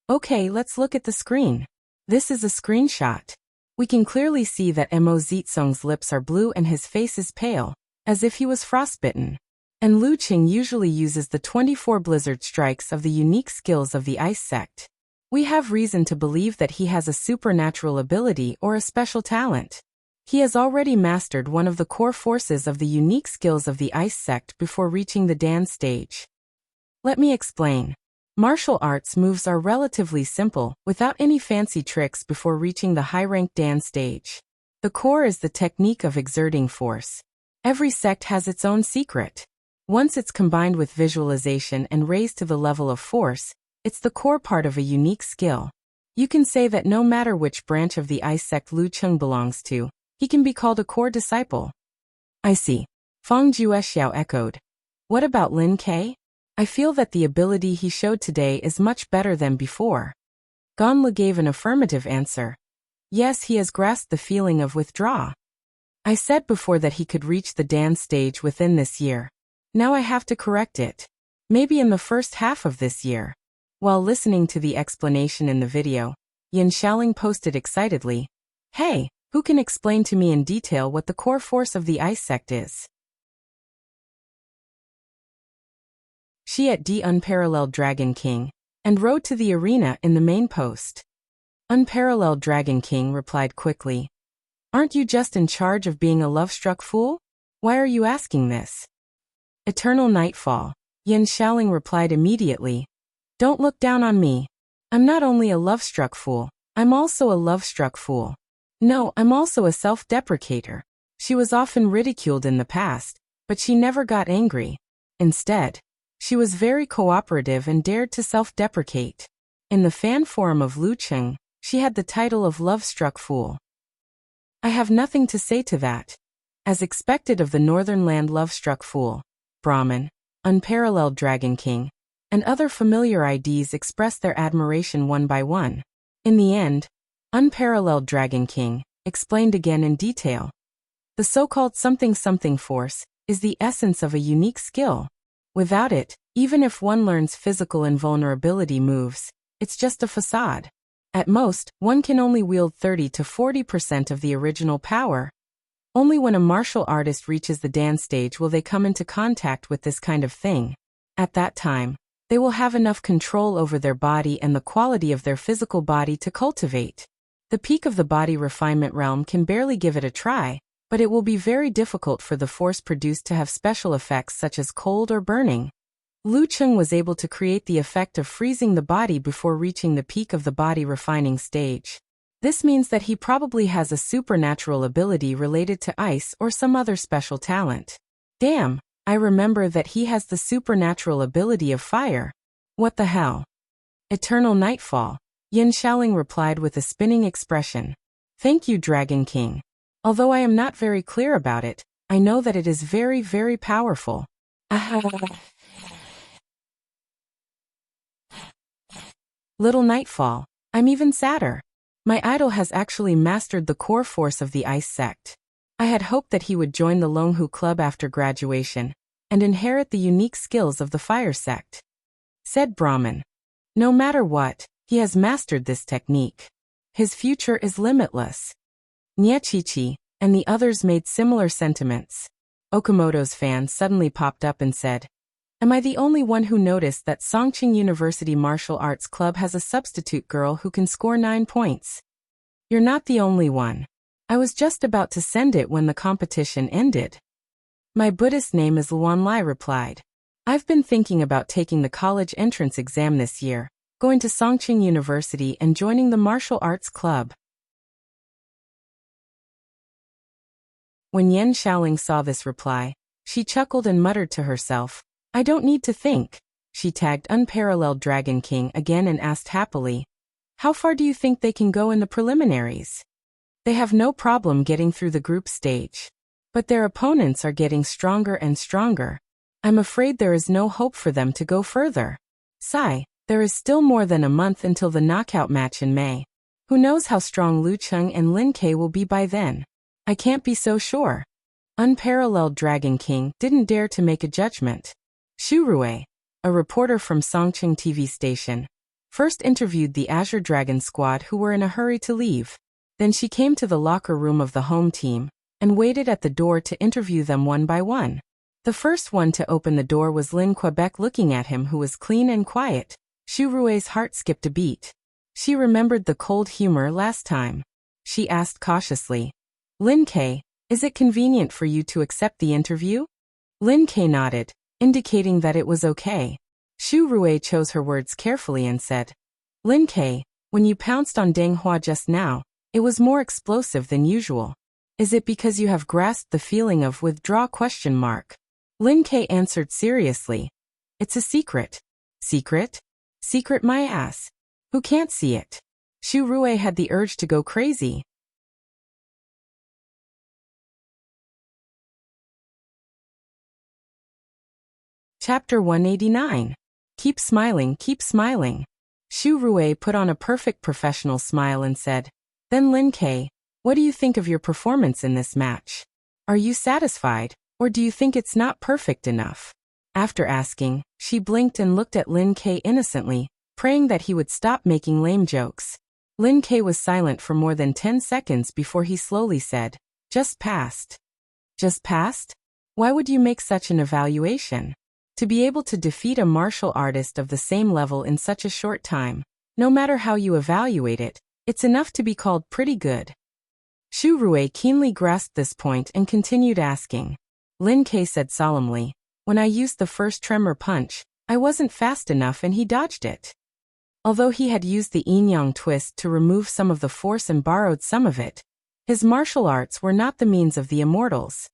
[SPEAKER 1] "Okay, let's look at the screen. This is a screenshot. We can clearly see that Mo Zitsong's lips are blue and his face is pale, as if he was frostbitten. And Lu Cheng usually uses the 24 blizzard strikes of the unique skills of the ice sect. We have reason to believe that he has a supernatural ability or a special talent. He has already mastered one of the core forces of the unique skills of the ice sect before reaching the Dan stage. Let me explain. Martial arts moves are relatively simple, without any fancy tricks before reaching the high-ranked Dan stage. The core is the technique of exerting force. Every sect has its own secret. Once it's combined with visualization and raised to the level of force, it's the core part of a unique skill. You can say that no matter which branch of the ice sect Lu Cheng belongs to, he can be called a core disciple. I see. Feng Juexiao echoed. What about Lin Ke? I feel that the ability he showed today is much better than before. Ganle gave an affirmative answer. Yes, he has grasped the feeling of withdraw. I said before that he could reach the Dan stage within this year. Now I have to correct it. Maybe in the first half of this year. While listening to the explanation in the video, Yin Xiaoling posted excitedly, Hey, who can explain to me in detail what the core force of the ice sect is? She at D Unparalleled Dragon King, and rode to the arena in the main post. Unparalleled Dragon King replied quickly, Aren't you just in charge of being a love-struck fool? Why are you asking this? Eternal Nightfall, Yin Xiaoling replied immediately, Don't look down on me. I'm not only a love-struck fool, I'm also a love-struck fool. No, I'm also a self-deprecator. She was often ridiculed in the past, but she never got angry. Instead, she was very cooperative and dared to self-deprecate. In the fan forum of Lu Cheng, she had the title of love-struck fool. I have nothing to say to that. As expected of the Northern Land love-struck fool, Brahmin, Unparalleled Dragon King, and other familiar IDs expressed their admiration one by one. In the end, Unparalleled Dragon King explained again in detail. The so-called something-something force is the essence of a unique skill. Without it, even if one learns physical invulnerability moves, it's just a facade. At most, one can only wield 30 to 40% of the original power. Only when a martial artist reaches the Dan stage will they come into contact with this kind of thing. At that time, they will have enough control over their body and the quality of their physical body to cultivate. The peak of the body refinement realm can barely give it a try, but it will be very difficult for the force produced to have special effects such as cold or burning. Lu Cheng was able to create the effect of freezing the body before reaching the peak of the body refining stage. This means that he probably has a supernatural ability related to ice or some other special talent. Damn, I remember that he has the supernatural ability of fire. What the hell? Eternal Nightfall, Yin Xiaoling replied with a spinning expression. Thank you, Dragon King. Although I am not very clear about it, I know that it is very, very powerful. Little Nightfall, I'm even sadder. My idol has actually mastered the core force of the ice sect. I had hoped that he would join the Longhu Club after graduation, and inherit the unique skills of the fire sect. Said Brahmin. No matter what, he has mastered this technique. His future is limitless. Niechichi and the others made similar sentiments. Okamoto's fan suddenly popped up and said, Am I the only one who noticed that Songqing University Martial Arts Club has a substitute girl who can score 9 points? You're not the only one. I was just about to send it when the competition ended. My Buddhist name is Luan Lai replied. I've been thinking about taking the college entrance exam this year, going to Songqing University and joining the martial arts club. When Yin Xiaoling saw this reply, she chuckled and muttered to herself, I don't need to think. She tagged Unparalleled Dragon King again and asked happily, How far do you think they can go in the preliminaries? They have no problem getting through the group stage. But their opponents are getting stronger and stronger. I'm afraid there is no hope for them to go further. Sigh, there is still more than a month until the knockout match in May. Who knows how strong Lu Cheng and Lin Ke will be by then? I can't be so sure. Unparalleled Dragon King didn't dare to make a judgment. Xu Rui, a reporter from Songqing TV station, first interviewed the Azure Dragon squad who were in a hurry to leave. Then she came to the locker room of the home team and waited at the door to interview them one by one. The first one to open the door was Lin Quebec, looking at him who was clean and quiet. Xu Rui's heart skipped a beat. She remembered the cold humor last time. She asked cautiously, Lin Ke, is it convenient for you to accept the interview? Lin Ke nodded, indicating that it was okay. Xu Rui chose her words carefully and said, Lin Ke, when you pounced on Deng Hua just now, it was more explosive than usual. Is it because you have grasped the feeling of withdraw ? Lin Ke answered seriously. It's a secret. Secret? Secret my ass. Who can't see it? Xu Rui had the urge to go crazy. Chapter 189. Keep smiling, keep smiling. Xu Rui put on a perfect professional smile and said, "Then Lin Ke, what do you think of your performance in this match? Are you satisfied, or do you think it's not perfect enough?" After asking, she blinked and looked at Lin Ke innocently, praying that he would stop making lame jokes. Lin Ke was silent for more than 10 seconds before he slowly said, "Just passed." Just passed? Why would you make such an evaluation? To be able to defeat a martial artist of the same level in such a short time, no matter how you evaluate it, it's enough to be called pretty good. Xu Rui keenly grasped this point and continued asking. Lin Ke said solemnly, "When I used the first tremor punch, I wasn't fast enough and he dodged it." Although he had used the yin-yang twist to remove some of the force and borrowed some of it, his martial arts were not the means of the immortals.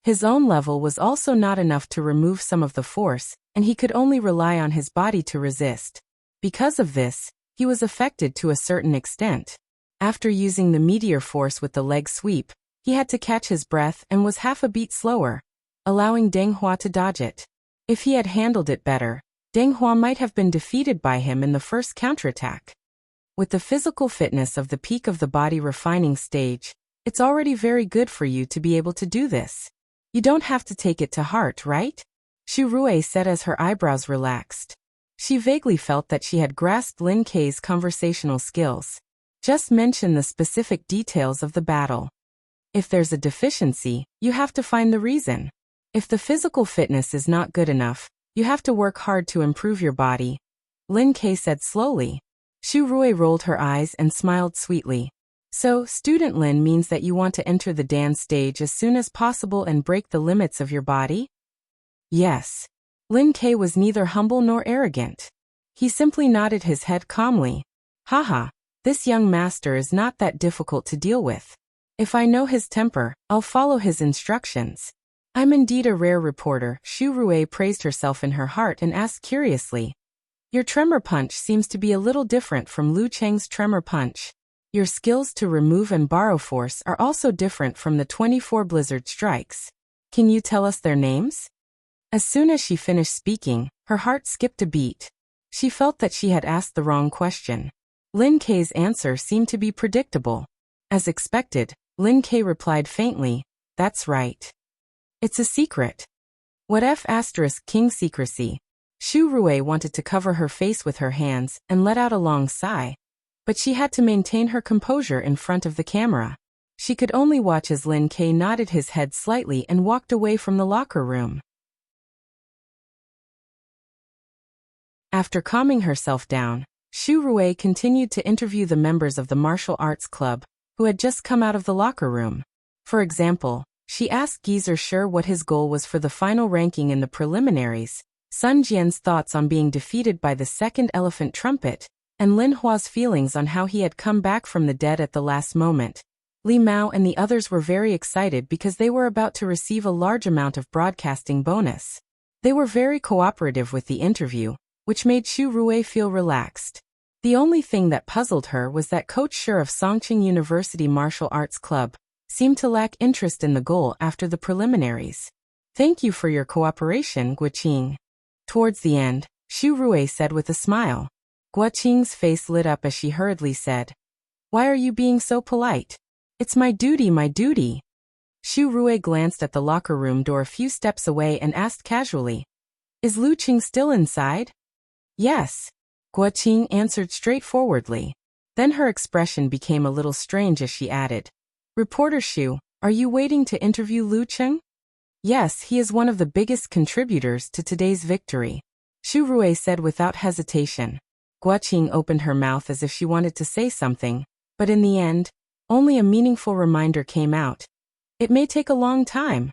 [SPEAKER 1] His own level was also not enough to remove some of the force, and he could only rely on his body to resist. Because of this, he was affected to a certain extent. After using the meteor force with the leg sweep, he had to catch his breath and was half a beat slower, allowing Deng Hua to dodge it. If he had handled it better, Deng Hua might have been defeated by him in the first counterattack. With the physical fitness of the peak of the body refining stage, it's already very good for you to be able to do this. You don't have to take it to heart, right? Xu Rui said as her eyebrows relaxed. She vaguely felt that she had grasped Lin Ke's conversational skills. Just mention the specific details of the battle. If there's a deficiency, you have to find the reason. If the physical fitness is not good enough, you have to work hard to improve your body, Lin Ke said slowly. Xu Rui rolled her eyes and smiled sweetly. So, Student Lin means that you want to enter the dance stage as soon as possible and break the limits of your body? Yes. Lin Ke was neither humble nor arrogant. He simply nodded his head calmly. Haha, this young master is not that difficult to deal with. If I know his temper, I'll follow his instructions. I'm indeed a rare reporter. Xu Rui praised herself in her heart and asked curiously. Your tremor punch seems to be a little different from Lu Cheng's tremor punch. Your skills to remove and borrow force are also different from the 24 blizzard strikes. Can you tell us their names? As soon as she finished speaking, her heart skipped a beat. She felt that she had asked the wrong question. Lin Ke's answer seemed to be predictable. As expected, Lin Ke replied faintly, "That's right. It's a secret." What F*** king secrecy? Xu Rui wanted to cover her face with her hands and let out a long sigh. But she had to maintain her composure in front of the camera. She could only watch as Lin Ke nodded his head slightly and walked away from the locker room. After calming herself down, Xu Rui continued to interview the members of the martial arts club, who had just come out of the locker room. For example, she asked Geezer Sure what his goal was for the final ranking in the preliminaries, Sun Jian's thoughts on being defeated by the second elephant trumpet, and Lin Hua's feelings on how he had come back from the dead at the last moment. Li Mao and the others were very excited because they were about to receive a large amount of broadcasting bonus. They were very cooperative with the interview, which made Xu Rui feel relaxed. The only thing that puzzled her was that Coach Sure of Songqing University Martial Arts Club seemed to lack interest in the goal after the preliminaries. Thank you for your cooperation, Guoqing. Towards the end, Xu Rui said with a smile. Guoqing's face lit up as she hurriedly said, "Why are you being so polite? It's my duty, my duty." Xu Rui glanced at the locker room door a few steps away and asked casually, "Is Lu Qing still inside?" "Yes," Guoqing answered straightforwardly. Then her expression became a little strange as she added, "Reporter Xu, are you waiting to interview Lu Qing?" "Yes, he is one of the biggest contributors to today's victory," Xu Rui said without hesitation. Guoqing opened her mouth as if she wanted to say something, but in the end, only a meaningful reminder came out. "It may take a long time."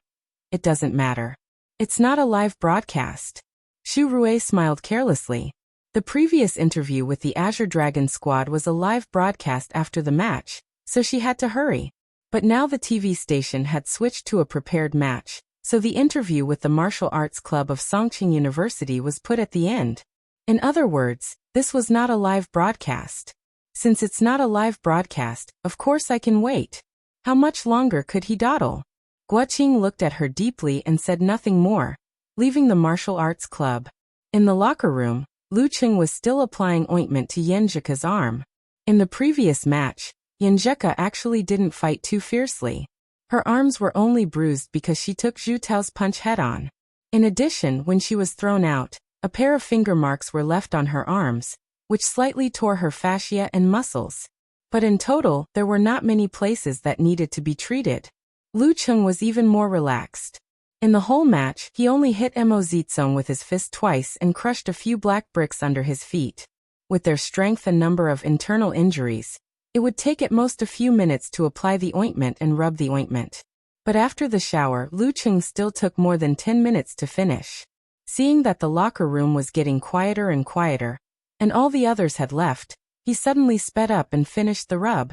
[SPEAKER 1] "It doesn't matter. It's not a live broadcast." Xu Rui smiled carelessly. The previous interview with the Azure Dragon squad was a live broadcast after the match, so she had to hurry. But now the TV station had switched to a prepared match, so the interview with the Martial Arts Club of Songqing University was put at the end. In other words, this was not a live broadcast. Since it's not a live broadcast, of course I can wait. How much longer could he dawdle? Guoqing looked at her deeply and said nothing more, leaving the martial arts club. In the locker room, Lu Cheng was still applying ointment to Yenjika's arm. In the previous match, Yenjika actually didn't fight too fiercely. Her arms were only bruised because she took Zhu Tao's punch head-on. In addition, when she was thrown out, a pair of finger marks were left on her arms, which slightly tore her fascia and muscles. But in total, there were not many places that needed to be treated. Lu Cheng was even more relaxed. In the whole match, he only hit Mo Zizong with his fist twice and crushed a few black bricks under his feet. With their strength and number of internal injuries, it would take at most a few minutes to apply the ointment and rub the ointment. But after the shower, Lu Cheng still took more than 10 minutes to finish. Seeing that the locker room was getting quieter and quieter, and all the others had left, he suddenly sped up and finished the rub.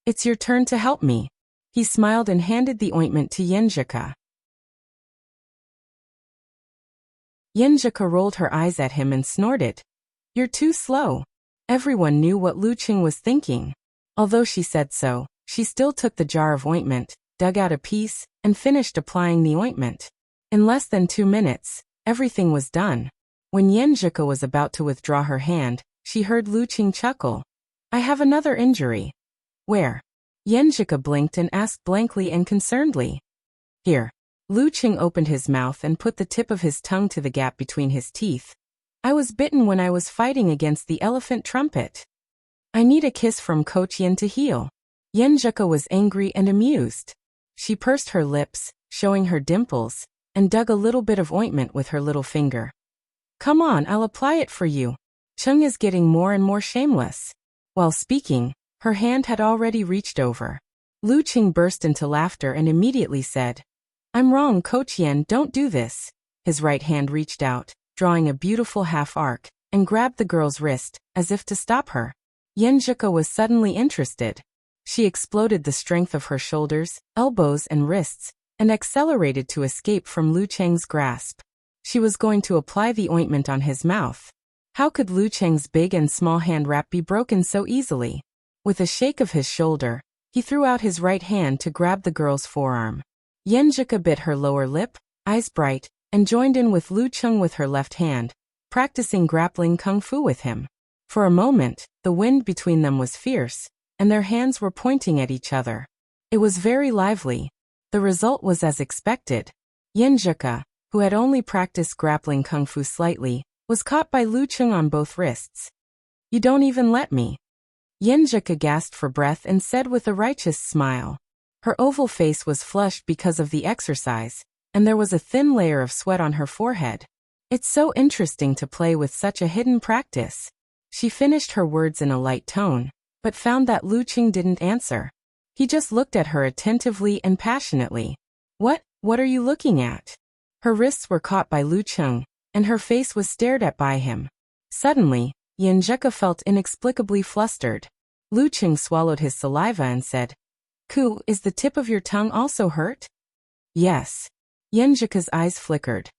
[SPEAKER 1] "It's your turn to help me." He smiled and handed the ointment to Yenjika. Yenjika rolled her eyes at him and snorted. "You're too slow." Everyone knew what Lu Cheng was thinking. Although she said so, she still took the jar of ointment, dug out a piece, and finished applying the ointment. In less than 2 minutes, everything was done. When Yenjika was about to withdraw her hand, she heard Lu Cheng chuckle. "I have another injury." "Where?" Yenjika blinked and asked blankly and concernedly. "Here." Lu Cheng opened his mouth and put the tip of his tongue to the gap between his teeth. "I was bitten when I was fighting against the elephant trumpet. I need a kiss from Coach Yen to heal." Yenjika was angry and amused. She pursed her lips, showing her dimples, and dug a little bit of ointment with her little finger. "Come on, I'll apply it for you." Cheng is getting more and more shameless. While speaking, her hand had already reached over. Lu Cheng burst into laughter and immediately said, "I'm wrong, Coach Yen, don't do this." His right hand reached out, drawing a beautiful half-arc, and grabbed the girl's wrist, as if to stop her. Yenjika was suddenly interested. She exploded the strength of her shoulders, elbows and wrists, and accelerated to escape from Lu Cheng's grasp. She was going to apply the ointment on his mouth. How could Lu Cheng's big and small hand wrap be broken so easily? With a shake of his shoulder, he threw out his right hand to grab the girl's forearm. Yenjika bit her lower lip, eyes bright, and joined in with Lu Cheng with her left hand, practicing grappling kung fu with him. For a moment, the wind between them was fierce, and their hands were pointing at each other. It was very lively. The result was as expected. Yenjika, who had only practiced grappling kung fu slightly, was caught by Lu Cheng on both wrists. "You don't even let me." Yenjika gasped for breath and said with a righteous smile. Her oval face was flushed because of the exercise, and there was a thin layer of sweat on her forehead. "It's so interesting to play with such a hidden practice." She finished her words in a light tone, but found that Lu Cheng didn't answer. He just looked at her attentively and passionately. What are you looking at?" Her wrists were caught by Lu Cheng, and her face was stared at by him. Suddenly, Yenjika felt inexplicably flustered. Lu Cheng swallowed his saliva and said, "Ku, is the tip of your tongue also hurt?" "Yes." Yenjika's eyes flickered.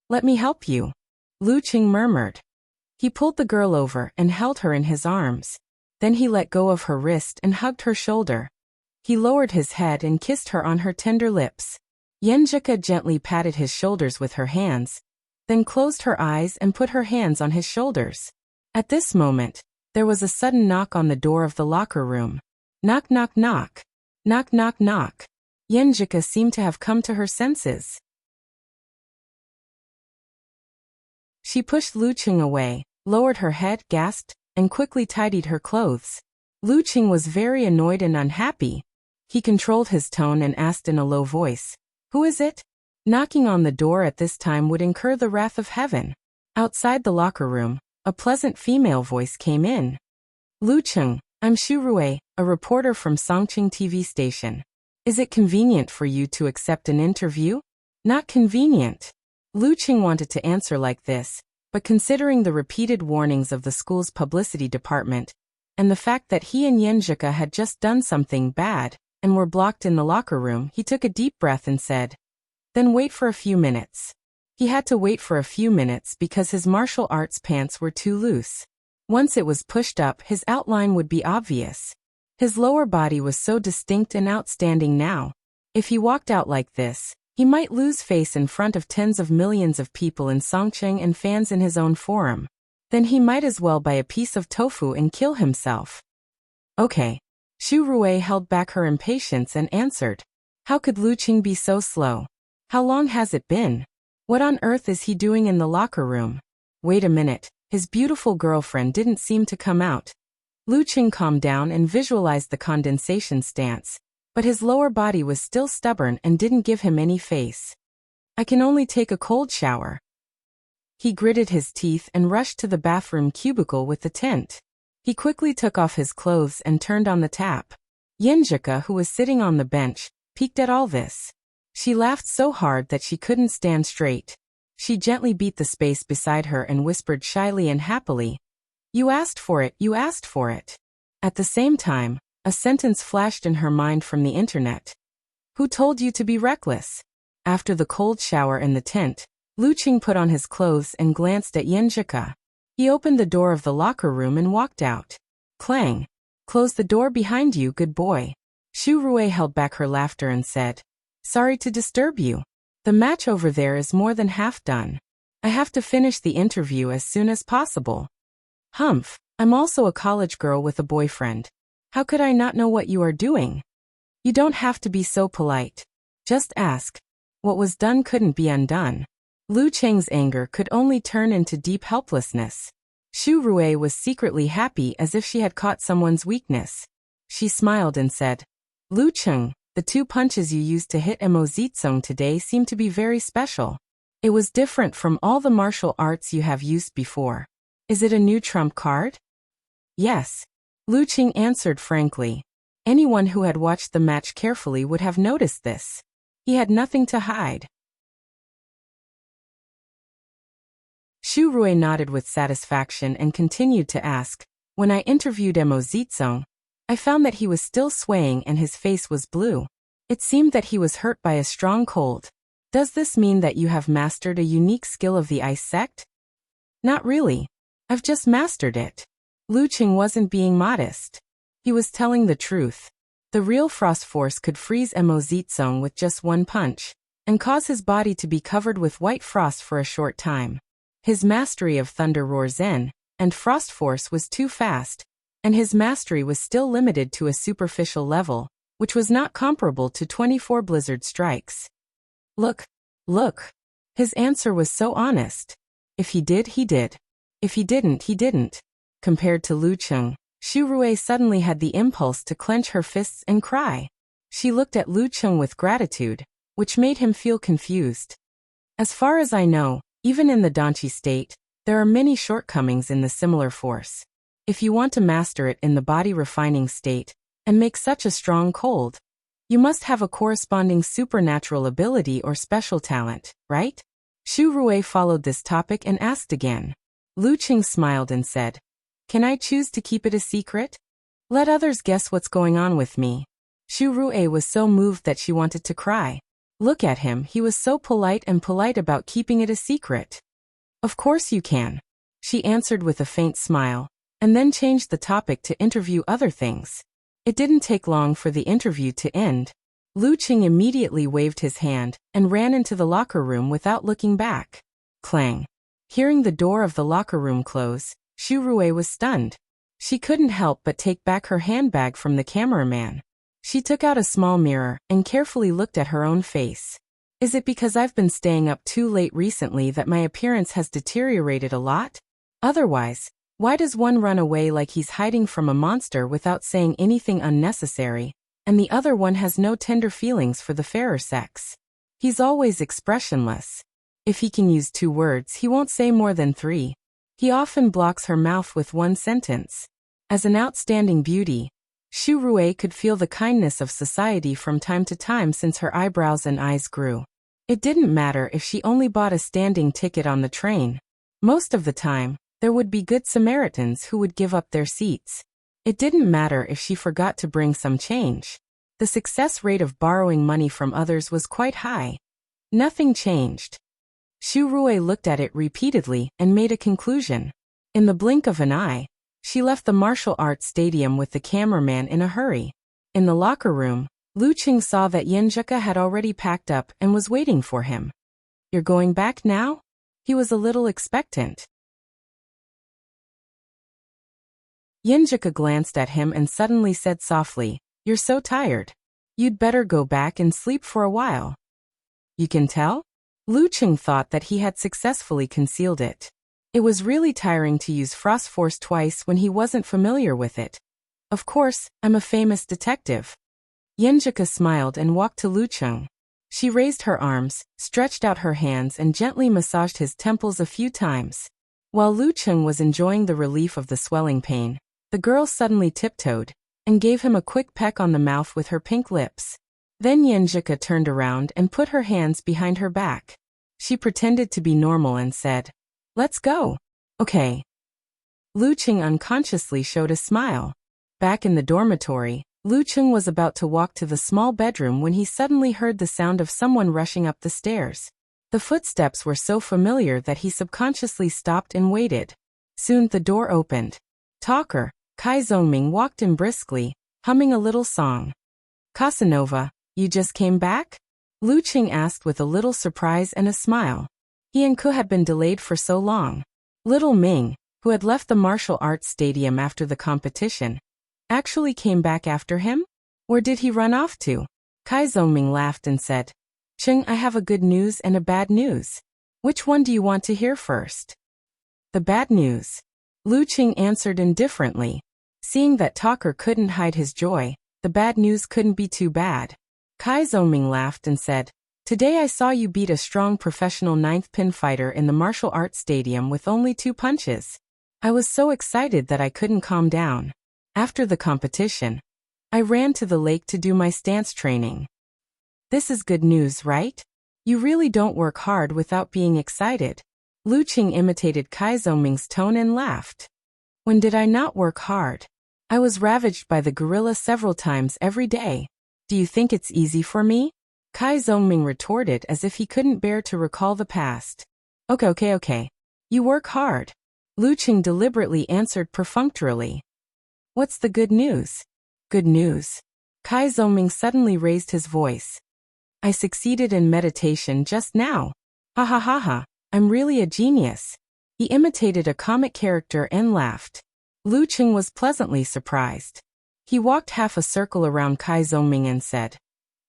[SPEAKER 1] "Let me help you," Lu Cheng murmured. He pulled the girl over and held her in his arms. Then he let go of her wrist and hugged her shoulder. He lowered his head and kissed her on her tender lips. Yenjika gently patted his shoulders with her hands, then closed her eyes and put her hands on his shoulders. At this moment, there was a sudden knock on the door of the locker room. Knock, knock, knock. Knock, knock, knock. Yenjika seemed to have come to her senses. She pushed Lu Cheng away, lowered her head, gasped, and quickly tidied her clothes. Lu Cheng was very annoyed and unhappy. He controlled his tone and asked in a low voice, "Who is it?" Knocking on the door at this time would incur the wrath of heaven. Outside the locker room, a pleasant female voice came in. "Lu Cheng, I'm Xu Rui, a reporter from Songqing TV station. Is it convenient for you to accept an interview?" "Not convenient." Lu Cheng wanted to answer like this, but considering the repeated warnings of the school's publicity department, and the fact that he and Yenjika had just done something bad, and were blocked in the locker room, he took a deep breath and said, "Then wait for a few minutes." He had to wait for a few minutes because his martial arts pants were too loose. Once it was pushed up, his outline would be obvious. His lower body was so distinct and outstanding now. If he walked out like this, he might lose face in front of tens of millions of people in Songcheng and fans in his own forum. Then he might as well buy a piece of tofu and kill himself. Okay. Xu Rui held back her impatience and answered. How could Lu Qing be so slow? How long has it been? What on earth is he doing in the locker room? Wait a minute, his beautiful girlfriend didn't seem to come out. Lu Qing calmed down and visualized the condensation stance, but his lower body was still stubborn and didn't give him any face. I can only take a cold shower. He gritted his teeth and rushed to the bathroom cubicle with the tent. He quickly took off his clothes and turned on the tap. Yenjika, who was sitting on the bench, peeked at all this. She laughed so hard that she couldn't stand straight. She gently beat the space beside her and whispered shyly and happily, "You asked for it, you asked for it." At the same time, a sentence flashed in her mind from the internet. Who told you to be reckless? After the cold shower in the tent, Lu Qing put on his clothes and glanced at Yenjika. He opened the door of the locker room and walked out. Clang. Close the door behind you, good boy. Xu Rui held back her laughter and said, Sorry to disturb you. The match over there is more than half done. I have to finish the interview as soon as possible. Humph, I'm also a college girl with a boyfriend. How could I not know what you are doing? You don't have to be so polite. Just ask. What was done couldn't be undone. Lu Cheng's anger could only turn into deep helplessness. Xu Rui was secretly happy as if she had caught someone's weakness. She smiled and said, Lu Cheng, the 2 punches you used to hit Mo Zitsong today seem to be very special. It was different from all the martial arts you have used before. Is it a new trump card? Yes. Lu Qing answered frankly. Anyone who had watched the match carefully would have noticed this. He had nothing to hide. Xu Rui nodded with satisfaction and continued to ask, When I interviewed Mo Zitsong, I found that he was still swaying and his face was blue. It seemed that he was hurt by a strong cold. Does this mean that you have mastered a unique skill of the ice sect? Not really. I've just mastered it. Lu Qing wasn't being modest. He was telling the truth. The real frost force could freeze Mo Zitsong with just 1 punch, and cause his body to be covered with white frost for a short time. His mastery of Thunder Roar Zen and Frost Force was too fast, and his mastery was still limited to a superficial level, which was not comparable to 24 Blizzard Strikes. Look. His answer was so honest. If he did, he did. If he didn't, he didn't. Compared to Lu Cheng, Xu Rui suddenly had the impulse to clench her fists and cry. She looked at Lu Cheng with gratitude, which made him feel confused. As far as I know, even in the Danchi state, there are many shortcomings in the similar force. If you want to master it in the body refining state, and make such a strong cold, you must have a corresponding supernatural ability or special talent, right? Xu Rui followed this topic and asked again. Lu Qing smiled and said, Can I choose to keep it a secret? Let others guess what's going on with me. Xu Rui was so moved that she wanted to cry. Look at him, he was so polite about keeping it a secret. Of course you can. She answered with a faint smile, and then changed the topic to interview other things. It didn't take long for the interview to end. Lu Qing immediately waved his hand and ran into the locker room without looking back. Clang. Hearing the door of the locker room close, Xu Rui was stunned. She couldn't help but take back her handbag from the cameraman. She took out a small mirror and carefully looked at her own face. Is it because I've been staying up too late recently that my appearance has deteriorated a lot? Otherwise, why does one run away like he's hiding from a monster without saying anything unnecessary, and the other one has no tender feelings for the fairer sex? He's always expressionless. If he can use 2 words, he won't say more than 3. He often blocks her mouth with 1 sentence. As an outstanding beauty, Xu Rui could feel the kindness of society from time to time since her eyebrows and eyes grew. It didn't matter if she only bought a standing ticket on the train. Most of the time, there would be good Samaritans who would give up their seats. It didn't matter if she forgot to bring some change. The success rate of borrowing money from others was quite high. Nothing changed. Xu Rui looked at it repeatedly and made a conclusion. In the blink of an eye, She left the martial arts stadium with the cameraman in a hurry. In the locker room, Lu Qing saw that Yenjika had already packed up and was waiting for him. "You're going back now?" He was a little expectant. Yenjika glanced at him and suddenly said softly, "You're so tired. You'd better go back and sleep for a while." "You can tell?" Lu Qing thought that he had successfully concealed it. It was really tiring to use Frost Force twice when he wasn't familiar with it. "Of course, I'm a famous detective." Yenjika smiled and walked to Lu Qing. She raised her arms, stretched out her hands and gently massaged his temples a few times. While Lu Qing was enjoying the relief of the swelling pain, the girl suddenly tiptoed and gave him a quick peck on the mouth with her pink lips. Then Yenjika turned around and put her hands behind her back. She pretended to be normal and said, "Let's go." "Okay." Lu Qing unconsciously showed a smile. Back in the dormitory, Lu Qing was about to walk to the small bedroom when he suddenly heard the sound of someone rushing up the stairs. The footsteps were so familiar that he subconsciously stopped and waited. Soon the door opened. Talker, Kai Zongming, walked in briskly, humming a little song. "Casanova, you just came back?" Lu Qing asked with a little surprise and a smile. He and Ku had been delayed for so long. Little Ming, who had left the martial arts stadium after the competition, actually came back after him? Where did he run off to? Kai Zongming laughed and said, "Qing, I have a good news and a bad news. Which one do you want to hear first?" "The bad news." Lu Qing answered indifferently. Seeing that Talker couldn't hide his joy, the bad news couldn't be too bad. Kai Zongming laughed and said, "Today I saw you beat a strong professional ninth pin fighter in the martial arts stadium with only 2 punches. I was so excited that I couldn't calm down. After the competition, I ran to the lake to do my stance training." "This is good news, right? You really don't work hard without being excited." Lu Qing imitated Kai Zongming's tone and laughed. "When did I not work hard? I was ravaged by the gorilla several times every day. Do you think it's easy for me?" Kai Zongming retorted as if he couldn't bear to recall the past. Okay. You work hard." Lu Qing deliberately answered perfunctorily. "What's the good news?" "Good news." Kai Zongming suddenly raised his voice. "I succeeded in meditation just now. Ha ha ha ha, I'm really a genius." He imitated a comic character and laughed. Lu Qing was pleasantly surprised. He walked half a circle around Kai Zongming and said,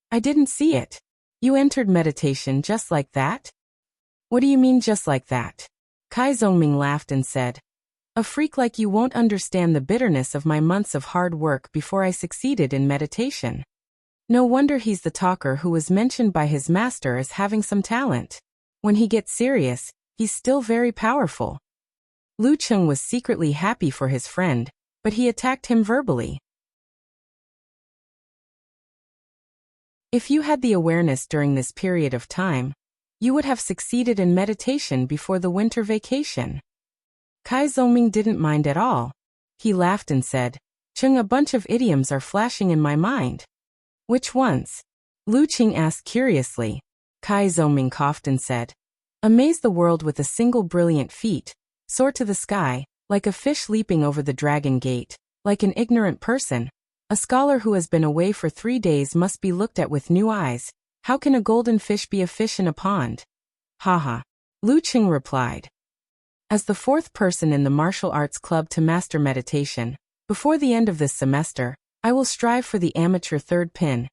[SPEAKER 1] "I didn't see it. You entered meditation just like that?" "What do you mean just like that?" Kai Zongming laughed and said, "A freak like you won't understand the bitterness of my months of hard work before I succeeded in meditation. No wonder he's the talker who was mentioned by his master as having some talent. When he gets serious, he's still very powerful." Lu Qing was secretly happy for his friend, but he attacked him verbally. If you had the awareness during this period of time, you would have succeeded in meditation before the winter vacation. Kai Zongming didn't mind at all. He laughed and said, "Qing, a bunch of idioms are flashing in my mind." "Which ones?" Lu Qing asked curiously. Kai Zongming coughed and said, "Amaze the world with a single brilliant feat, soar to the sky, like a fish leaping over the dragon gate, like an ignorant person. A scholar who has been away for 3 days must be looked at with new eyes. How can a golden fish be a fish in a pond?" "Haha," Lu Qing replied. As the 4th person in the martial arts club to master meditation, before the end of this semester, I will strive for the amateur 3rd pin,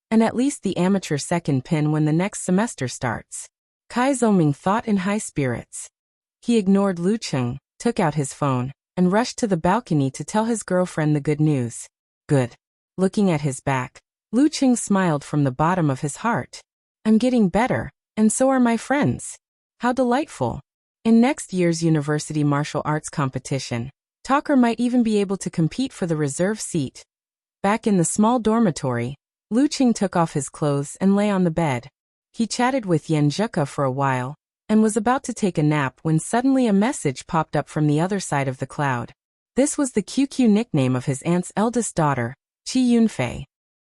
[SPEAKER 1] and at least the amateur 2nd pin when the next semester starts. Kai Zongming thought in high spirits. He ignored Lu Qing, took out his phone, and rushed to the balcony to tell his girlfriend the good news. "Good." Looking at his back, Lu Qing smiled from the bottom of his heart. "I'm getting better, and so are my friends. How delightful. In next year's university martial arts competition, Talker might even be able to compete for the reserve seat." Back in the small dormitory, Lu Qing took off his clothes and lay on the bed. He chatted with Yenjika for a while, and was about to take a nap when suddenly a message popped up from the other side of the cloud. This was the QQ nickname of his aunt's eldest daughter, Qi Yunfei.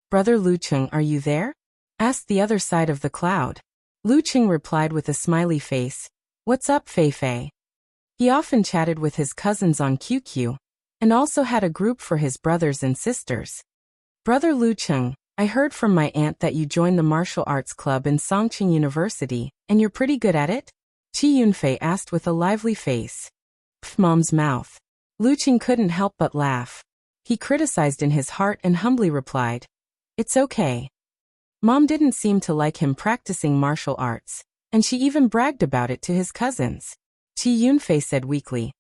[SPEAKER 1] "Brother Lu Qing, are you there?" asked the other side of the cloud. Lu Qing replied with a smiley face, "What's up, Fei Fei?" He often chatted with his cousins on QQ. and also had a group for his brothers and sisters. Brother Lu Cheng, I heard from my aunt that you joined the martial arts club in Songqing University, and you're pretty good at it? Qi Yunfei asked with a lively face. Pff, Mom's mouth. Lu Cheng couldn't help but laugh. He criticized in his heart and humbly replied, "It's okay." Mom didn't seem to like him practicing martial arts, and she even bragged about it to his cousins. Qi Yunfei said weakly,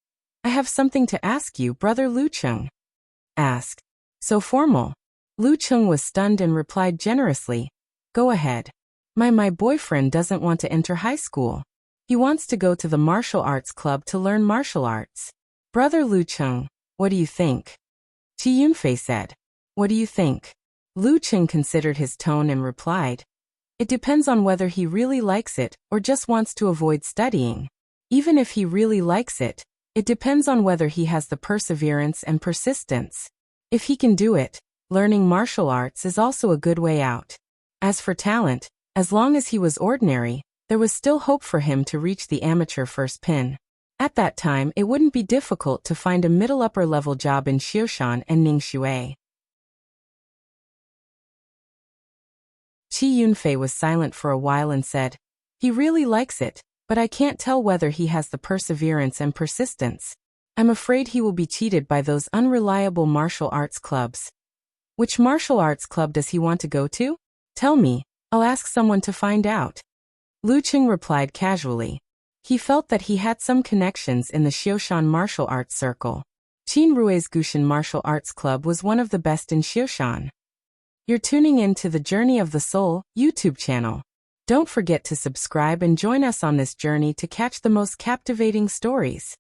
[SPEAKER 1] "I have something to ask you, Brother Lu Cheng." Ask. So formal. Lu Cheng was stunned and replied generously, "Go ahead. My boyfriend doesn't want to enter high school. He wants to go to the martial arts club to learn martial arts. Brother Lu Cheng, what do you think?" Qi Yunfei said, "What do you think?" Lu Cheng considered his tone and replied, "It depends on whether he really likes it or just wants to avoid studying. Even if he really likes it, it depends on whether he has the perseverance and persistence. If he can do it, learning martial arts is also a good way out. As for talent, as long as he was ordinary, there was still hope for him to reach the amateur first pin. At that time, it wouldn't be difficult to find a middle-upper level job in Xiushan and Ningxue." Qi Yunfei was silent for a while and said, "He really likes it, but I can't tell whether he has the perseverance and persistence. I'm afraid he will be cheated by those unreliable martial arts clubs." "Which martial arts club does he want to go to? Tell me, I'll ask someone to find out." Lu Cheng replied casually. He felt that he had some connections in the Xiushan martial arts circle. Qin Rui's Gushan Martial Arts Club was one of the best in Xiushan. You're tuning in to the Journey of the Soul YouTube channel. Don't forget to subscribe and join us on this journey to catch the most captivating stories.